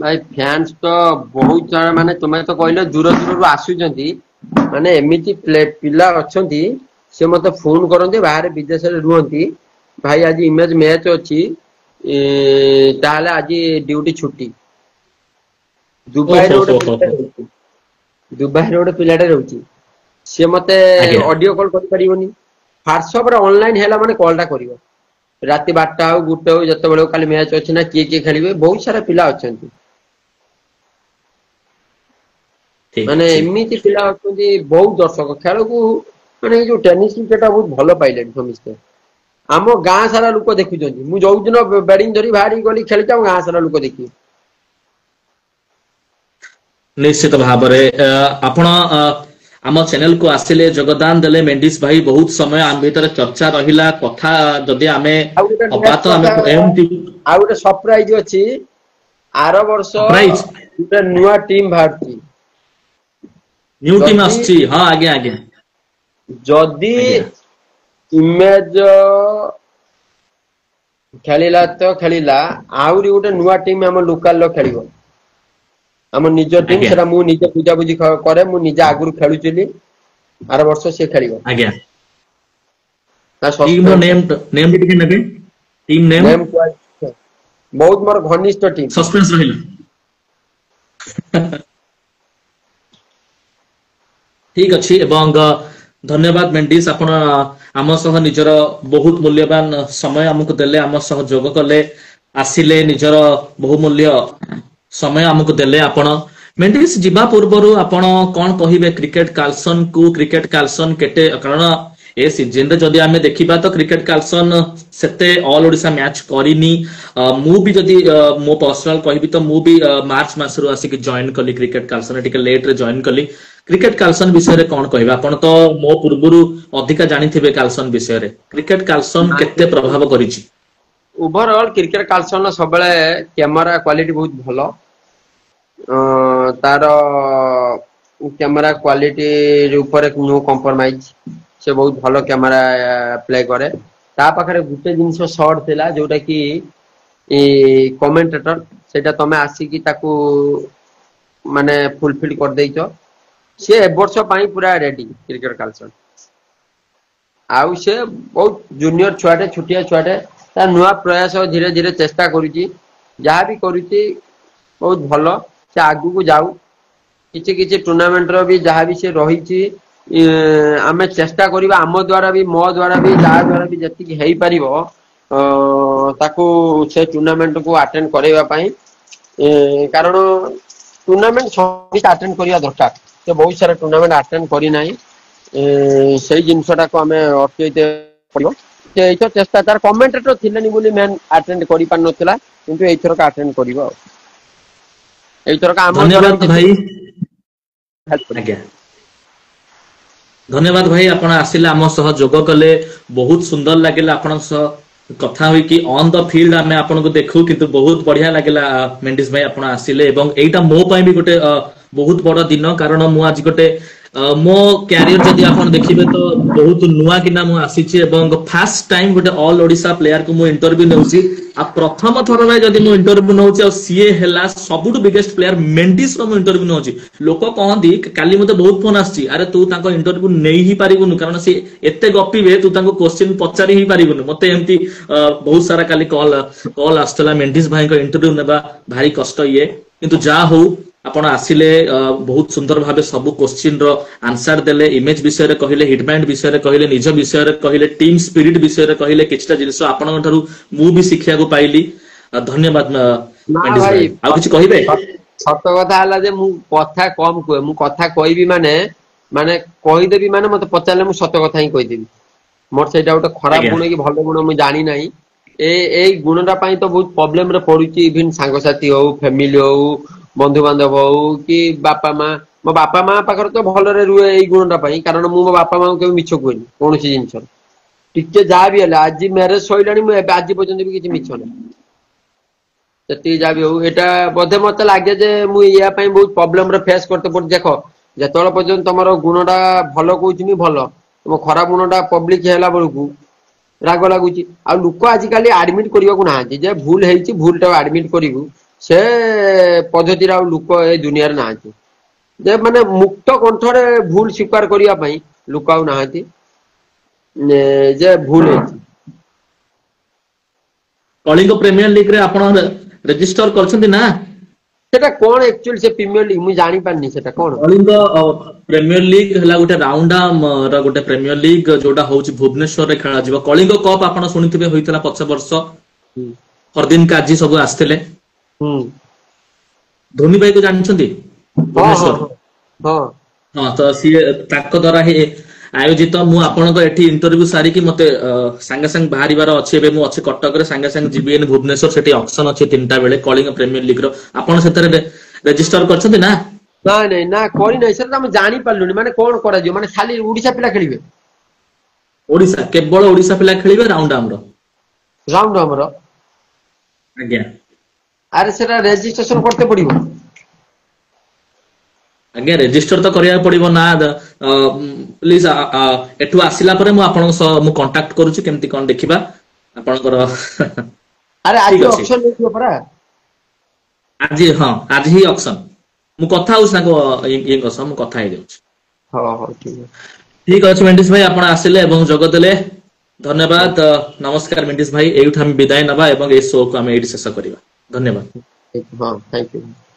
ଭାଇ ଫ୍ୟାନ୍ସ ତ ବହୁତ ଜଣ, ମାନେ ତୁମେ ତ କହିଲ ଦୂର ଦୂରରୁ ଆସୁଛନ୍ତି, ମାନେ ଏମିତି ପିଲା ଅଛନ୍ତି ସେ ମତେ ଫୋନ କରନ୍ତି ବାହାରେ ବିଦେଶରେ ରୁହନ୍ତି, ଭାଇ ଆଜି ଇମେଜ ମ୍ୟାଚ ଅଛି ତାହେଲେ ଆଜି ଡ୍ୟୁଟି ଛୁଟି। ଦୁବାଇରେ ଓହୋ ଗୋଟେ ହୋ ହୋ ପିଲାଟେ ହୋ ରହୁଛି, ଦୁବାଇରେ ଗୋଟେ ପିଲାଟେ ରହୁଛି, ସିଏ ମତେ ଆଜ୍ଞା ଅଡିଓ କଲ କରିପାରିବନି, ହ୍ୱାଟ୍ସଆପ ରେ ଅନଲାଇନ ହେଲା ମାନେ କଲ ଟା କରିବ। ରାତି 12ଟା ହଉ 1ଟା ହଉ ଯେତେବେଳେ କାଲି ମ୍ୟାଚ ଅଛି ନା କିଏ କିଏ ଖେଳିବେ, ବହୁତ ସାରା ପିଲା ଅଛନ୍ତି। ଠିକ ମାନେ ଅଛି। ଏମିତି ପିଲା ଅଛନ୍ତି, ବହୁତ ଦର୍ଶକ ଖେଳକୁ, ମାନେ ଏଇ ଯୋଉ ଟେନିସ କ୍ରିକେଟ ବହୁତ ଭଲ ପାଇଲେଣି ସମସ୍ତେ। ଆମ ଗାଁ ସାରା ଲୋକ ଦେଖୁଛନ୍ତି, ମୁଁ ଯୋଉ ଦିନ ବ୍ୟାଟିଂ ଧରି ବାହାରିକି ଗଲି ଖେଳିଛି ଆମ ଗାଁ ସାରା ଲୋକ ଦେଖିବେ। ନିଶ୍ଚିତ ଭାବରେ ଆପଣ ଆମ ଚ୍ୟାନେଲକୁ ଆସିଲେ, ଯୋଗଦାନ ଦେଲେ ମେଣ୍ଡିସ ଭାଇ। ବହୁତ ସମୟ ଆମ ଭିତରେ ଚର୍ଚ୍ଚା ରହିଲା, କଥା ଯଦି ଆମେ ଆଉ ଗୋଟେ ହବା ନେକ୍ସଟ ତ ଆମେ କଥା, ଏମିତି ଆଉ ଗୋଟେ ସରପ୍ରାଇଜ ଅଛି, ଆର ବର୍ଷ ସରପ୍ରାଇଜ ଗୋଟେ ନୂଆ ଟିମ୍ ବାହାରୁଛି। ନ୍ୟୁ ଟିମ୍ ଯଦି ଆସୁଛି, ହଁ ଆଜ୍ଞା ଆଜ୍ଞା ଯଦି ଆଜ୍ଞା ଇମେଜ ଖେଳିଲା ତ ଖେଳିଲା, ଆହୁରି ଗୋଟେ ନୂଆ ଟିମ୍ ଆମ ଲୋକାଲ ର ଖେଳିବ। ଆମ ନିଜ ଟିମ୍, ଆଜ୍ଞା ସେଟା ମୁଁ ନିଜେ ବୁଝାବୁଝି କରେ, ମୁଁ ନିଜେ ଆଗରୁ ଖେଳୁଥିଲି, ଆର ବର୍ଷ ସେ ଖେଳିବ। ଆଜ୍ଞା। ତା ଟିମ୍ ର ସସ୍ପେନ୍ସ ନେମ୍ ବି ଟିକେ ନେବେ, ଟିମ୍ ନେମ୍। ବହୁତ ମୋର ଘନିଷ୍ଠ ଟିମ୍। ସସ୍ପେନ୍ସ ରହିଲା। ଠିକ ଅଛି, ଏବଂ ଧନ୍ୟବାଦ ମେଣ୍ଡିସ୍, ଆପଣ ଆମ ସହ ନିଜର ବହୁତ ମୂଲ୍ୟବାନ ସମୟ ଆମକୁ ଦେଲେ, ଆମ ସହ ଯୋଗ କଲେ, ଆସିଲେ, ନିଜର ବହୁମୂଲ୍ୟ ସମୟ ଆମକୁ ଦେଲେ ଆପଣ। ମେଣ୍ଡିସ୍ ଯିବା ପୂର୍ବରୁ ଆପଣ କଣ କହିବେ କ୍ରିକେଟ କାଲସନ କୁ? କ୍ରିକେଟ କାଲସନ କେତେ, କାରଣ ଏ ସିଜନରେ ଯଦି ଆମେ ଦେଖିବା ତ କ୍ରିକେଟ କାଲସନ ସେତେ ଅଲ ଓଡିଶା ମ୍ୟାଚ କରିନି। ମୁଁ ବି ଯଦି ମୋ ପର୍ସନାଲ କହିବି ତ ମୁଁ ବି ମାର୍ଚ୍ଚ ମାସରୁ ଆସିକି ଜଏନ କଲି କ୍ରିକେଟ କାଲସନ, ଟିକେ ଲେଟ ରେ ଜଏନ କଲି। କ୍ରିକେଟ କାଲସନ ବିଷୟରେ କଣ କହିବେ? ଆପଣ ତ ମୋ ପୂର୍ବରୁ ଅଧିକା ଜାଣିଥିବେ କାଲସନ ବିଷୟରେ। କ୍ରିକେଟ କାଲସନ କେତେ ପ୍ରଭାବ କରିଛି? ଓଭରଅଲ କ୍ରିକେଟ କାଲସନ ସବୁବେଳେ କ୍ୟାମେରା କ୍ୱାଲିଟି ବହୁତ ଭଲ। ତାର କ୍ୟାମେରା କ୍ୱାଲିଟି ଉପରେ ନୋ କମ୍ପ୍ରମାଇଜ। ସେ ବହୁତ ଭଲ କ୍ୟାମେରା ପ୍ଲେ କରେ। ତା ପାଖରେ ଗୋଟେ ଜିନିଷ ସର୍ଟ ଥିଲା, ଯୋଉଟା କି କମେଣ୍ଟେଟର, ସେଇଟା ତମେ ଆସିକି ତାକୁ ମାନେ ଫୁଲଫିଲ କରିଦେଇଛ। ସେ ଏ ବର୍ଷ ପାଇଁ ପୁରା ରେଡି କ୍ରିକେଟ କାଲସନ। ଆଉ ସେ ବହୁତ ଜୁନିୟର ଛୁଆଟେ, ଛୋଟିଆ ଛୁଆଟେ, ତା ନୂଆ ପ୍ରୟାସ ଧୀରେ ଧୀରେ ଚେଷ୍ଟା କରୁଛି, ଯାହାବି କରୁଛି ବହୁତ ଭଲ। ସେ ଆଗକୁ ଯାଉ, କିଛି କିଛି ଟୁର୍ଣ୍ଣାମେଣ୍ଟ ର ବି ଯାହା ବି ସେ ରହିଛି, ଆମେ ଚେଷ୍ଟା କରିବା ଆମ ଦ୍ଵାରା ବି, ମୋ ଦ୍ଵାରା ବି, ଯାହା ଦ୍ଵାରା ବି ଯେତିକି ହେଇପାରିବ ତାକୁ ସେ ଟୁର୍ଣ୍ଣାମେଣ୍ଟ କୁ ଆଟେଣ୍ଡ କରିବା ପାଇଁ। କାରଣ ଟୁର୍ଣ୍ଣାମେଣ୍ଟ ସମସ୍ତେ ଆଟେଣ୍ଡ କରିବା ଦରକାର, ସେ ବହୁତ ସାରା ଟୁର୍ଣ୍ଣାମେଣ୍ଟ ଆଟେଣ୍ଡ କରିନାହିଁ। ସେଇ ଜିନିଷ ଟାକୁ ଆମେ ଅଟକେଇତେ ପଡିବ। ଏଇତ ଚେଷ୍ଟା ତାର, କମେଣ୍ଟେଟର ଥିଲେନି ବୋଲି ମ୍ୟାଚ ଆଟେଣ୍ଡ କରିପାରୁନଥିଲା, କିନ୍ତୁ ଏଇଥରକ ଆଟେଣ୍ଡ କରିବ ଆଉ। ଏଇଥରକ ଆମ ଦ୍ଵାରା ବି ଧନ୍ୟବାଦ ଭାଇ। ଯେତିକି ହେଲ୍ପ କରିବ। ଆଜ୍ଞା, ଧନ୍ୟବାଦ ଭାଇ, ଆପଣ ଆସିଲେ, ଆମ ସହ ଯୋଗ କଲେ, ବହୁତ ସୁନ୍ଦର ଲାଗିଲା ଆପଣଙ୍କ ସହ କଥା ହୋଇକି। ଅନ୍ ଦ ଫିଲ୍ଡ ଆମେ ଆପଣଙ୍କୁ ଦେଖୁ, କିନ୍ତୁ ବହୁତ ବଢିଆ ଲାଗିଲା ମେଣ୍ଡିସ୍ ଭାଇ ଆପଣ ଆସିଲେ। ଏବଂ ଏଇଟା ମୋ ପାଇଁ ବି ଗୋଟେ ବହୁତ ବଡ ଦିନ, କାରଣ ମୁଁ ଆଜି ଗୋଟେ ମୋ କ୍ୟାରିୟର ଯଦି ଆପଣ ଦେଖିବେ ତ ବହୁତ ନୂଆ କିନା ମୁଁ ଆସିଛି, ଏବଂ ଫାଷ୍ଟ ଟାଇମ ଗୋଟେ ଅଲ ଓଡିଶା ପ୍ଲେୟାରକୁ ମୁଁ ଇଣ୍ଟରଭ୍ୟୁ ନେଉଛି। ଆଉ ପ୍ରଥମ ଥର ପାଇଁ ଯଦି ମୁଁ ଇଣ୍ଟରଭ୍ୟୁ ନେଉଛି, ଆଉ ସିଏ ହେଲା ସବୁଠୁ ବିଗେଷ୍ଟ ପ୍ଲେୟାର ମେଣ୍ଡିସ୍ ର ମୁଁ ଇଣ୍ଟରଭ୍ୟୁ ନେଉଛି। ଲୋକ କହନ୍ତି, କାଲି ମତେ ବହୁତ ଫୋନ ଆସିଛି, ଆରେ ତୁ ତାଙ୍କ ଇଣ୍ଟରଭ୍ୟୁ ନେଇ ହିଁ ପାରିବୁନୁ, କାରଣ ସେ ଏତେ ଗପିବେ, ତୁ ତାଙ୍କୁ କୋଶ୍ଚିନ୍ ପଚାରି ହିଁ ପାରିବୁନୁ। ମତେ ଏମିତି ବହୁତ ସାରା କାଲି କଲ ଆସୁଥିଲା, ମେଣ୍ଡିସ୍ ଭାଇଙ୍କ ଇଣ୍ଟରଭ୍ୟୁ ନେବା ଭାରି କଷ୍ଟ ଇଏ। କିନ୍ତୁ ଯାହା ହଉ ଆପଣ ଆସିଲେ, ବହୁତ ସୁନ୍ଦର ଭାବେ ସବୁ କୋଶ୍ଚିନ୍ ର ଆନ୍ସର ଦେଲେ, ଇମେଜ ବିଷୟରେ କହିଲେ, ହିଟମ୍ୟାଣ୍ଡ ବିଷୟରେ କହିଲେ, ନିଜ ବିଷୟରେ କହିଲେ, ଟିମ୍ ସ୍ପିରିଟ ବିଷୟରେ କହିଲେ। କିଛିଟା ଜିନିଷ ଆପଣଙ୍କ ଠାରୁ ମୁଁ ବି ଶିଖିବାକୁ ପାଇଲି। ଧନ୍ୟବାଦ ନା ମେଣ୍ଡିସ୍ ଭାଇ, ଆଉ କିଛି କହିବେ? ସତ କଥା ହେଲା ଯେ ମୁଁ କଥା କମ କୁହେ। ମୁଁ କଥା କହିବି ମାନେ କହିଦେବି, ମାନେ ମତେ ପଚାରିଲେ ମୁଁ ସତ କଥା ହିଁ କହିଦେବି। ମୋର ସେଇଟା ଗୋଟେ ଖରାପ ଆଜ୍ଞା ଗୁଣ କି ଭଲ ଗୁଣ ମୁଁ ଜାଣି ନାହିଁ। ଏଇ ଗୁଣଟା ପାଇଁ ତ ବହୁତ ପ୍ରୋବ୍ଲେମ ରେ ପଡୁଛି ଇଭିନ୍ ସାଙ୍ଗସାଥି ହଉ ଫ୍ୟାମିଲି ହଉ ବନ୍ଧୁବାନ୍ଧବ ହଉ କି ବାପା ମା ମୋ ବାପା ମା ପାଖରେ ତ ଭଲରେ ରୁହେ ଏଇ ଗୁଣଟା ପାଇଁ କାରଣ ମୁଁ ମୋ ବାପା ମାଙ୍କୁ କେବେ ମିଛ କୁହେନି କୌଣସି ଜିନିଷ ଟିକେ ଯାହା ବି ହେଲା ଆଜି ମ୍ୟାରେଜ ସରିଲାଣି ମୁଁ ଏବେ ଆଜି ପର୍ଯ୍ୟନ୍ତ ବି କିଛି ମିଛ ନାହିଁ ସେତିକି ଯାହା ବି ହଉ ଏଇଟା ବୋଧେ ମତେ ଲାଗେ ଯେ ମୁଁ ୟା ପାଇଁ ବହୁତ ପ୍ରୋବ୍ଲେମ ରେ ଫେସ୍ କରତେ ପଡୁଛି ଦେଖ ଯେତେବେଳେ ପର୍ଯ୍ୟନ୍ତ ତମର ଗୁଣଟା ଭଲ କହୁଛି ଭଲ ତମ ଖରାପ ଗୁଣଟା ପବ୍ଲିକ ହେଲା ବେଳକୁ ରାଗ ଲାଗୁଛି ଆଉ ଲୋକ ଆଜିକାଲି ଆଡମିଟ କରିବାକୁ ନାହାନ୍ତି ଯେ ଭୁଲ ହେଇଛି ଭୁଲଟାକୁ ଆଡମିଟ କରିବୁ ସେ ପଦ୍ଧତିରେ ଆଉ ଲୋକ ଏ ଦୁନିଆରେ ନାହାନ୍ତି ଯେ ମାନେ ମୁକ୍ତ କଣ୍ଠରେ ଭୁଲ ସ୍ୱୀକାର କରିବା ପାଇଁ ଲୋକ ଆଉ ନାହାନ୍ତି ଯେ ଭୁଲ ହେଇଛି କଳିଙ୍ଗ ପ୍ରିମିୟର ଲିଗ ରେ ଆପଣ ରେଜିଷ୍ଟର କରିଛନ୍ତି ନା ସେଟା କଣ ଆକ୍ଚୁଆଲି ସେ ପ୍ରିମିୟର ଲିଗ ମୁଁ ଜାଣି ପାରିନି ସେଟା କଣ କଳିଙ୍ଗ ପ୍ରିମିୟର ଲିଗ ହେଲା ଗୋଟେ ରାଉଣ୍ଡ ର ଗୋଟେ ପ୍ରିମିୟର ଲିଗ ଯୋଉଟା ହଉଛି ଭୁବନେଶ୍ୱରରେ ଖେଳାଯିବ କଳିଙ୍ଗ କପ୍ ଆପଣ ଶୁଣିଥିବେ ହୋଇଥିଲା 5 ବର୍ଷ ହରଦିନ କାଜି ସବୁ ଆସିଥିଲେ ଧୋନି ଭାଇ କୁ ଜାଣିଛନ୍ତି ଭୁବନେଶ୍ୱର ହଁ ତ ସିଏ ତାଙ୍କ ଦ୍ୱାରା ହିଁ ଆୟୋଜିତ ମୁଁ ଆପଣଙ୍କ ଏଠି ଇଣ୍ଟରଭ୍ୟୁ ସାରିକି ମତେ ସାଙ୍ଗେ ସାଙ୍ଗେ ବାହାରିବାର ଅଛି ଏବେ ମୁଁ ଅଛି କଟକରେ ସାଙ୍ଗେ ସାଙ୍ଗେ ଯିବି ଭୁବନେଶ୍ୱର ସେଠି ଅକ୍ସନ ଅଛି 3ଟା ବେଳେ କଳିଙ୍ଗ ପ୍ରିମିୟର ଲିଗ ର ଆପଣ ସେଥିରେ ରେଜିଷ୍ଟର କରିଛନ୍ତି ନା ନାଇଁ ନାଇଁ ନା କରିନାହିଁ ସେଟା ଆମେ ଜାଣିପାରିଲୁନି ମାନେ କଣ କରାଯିବ ମାନେ ଖାଲି ଓଡିଶା ପିଲା ଖେଳିବେ ଓଡିଶା କେବଳ ଓଡିଶା ପିଲା ଖେଳିବେ ରାଉଣ୍ଡ ଆମର ଆଜ୍ଞା ଆରେ ସେଟା ରେଜିଷ୍ଟ୍ରେସନ କରତେ ପଡିବ ଆଜ୍ଞା ରେଜିଷ୍ଟର ତ କରିବାକୁ ପଡିବ ନା ପ୍ଲିଜ ଏଠୁ ଆସିଲା ପରେ ମୁଁ ଆପଣଙ୍କ ସହ ମୁଁ କଣ୍ଟାକ୍ଟ କରୁଛି କେମିତି କଣ ଦେଖିବା ଆପଣଙ୍କର ଆରେ ଠିକ ଆଜି ଅଛି ଅକ୍ସନ ହେଇଯିବ ପରା ଆଜି ହଁ ଆଜି ହିଁ ଅକ୍ସନ ମୁଁ କଥା ହଉଛି ତାଙ୍କ ଇଏଙ୍କ ସହ ମୁଁ କଥା ହେଇଯାଉଛି ହଉ ଠିକ ଅଛି ମେଣ୍ଡିସ ଭାଇ ଆପଣ ଆସିଲେ ଏବଂ ଯୋଗ ଦେଲେ ଧନ୍ୟବାଦ ନମସ୍କାର ମେଣ୍ଡିସ ଭାଇ ଏଇଠୁ ଆମେ ବିଦାୟ ନେବା ଏବଂ ଏଇ ଶୋକୁ ଆମେ ଏଇଠି ଶେଷ କରିବା ଧନ୍ୟବାଦ ହଁ ଥ୍ୟାଙ୍କ ୟୁ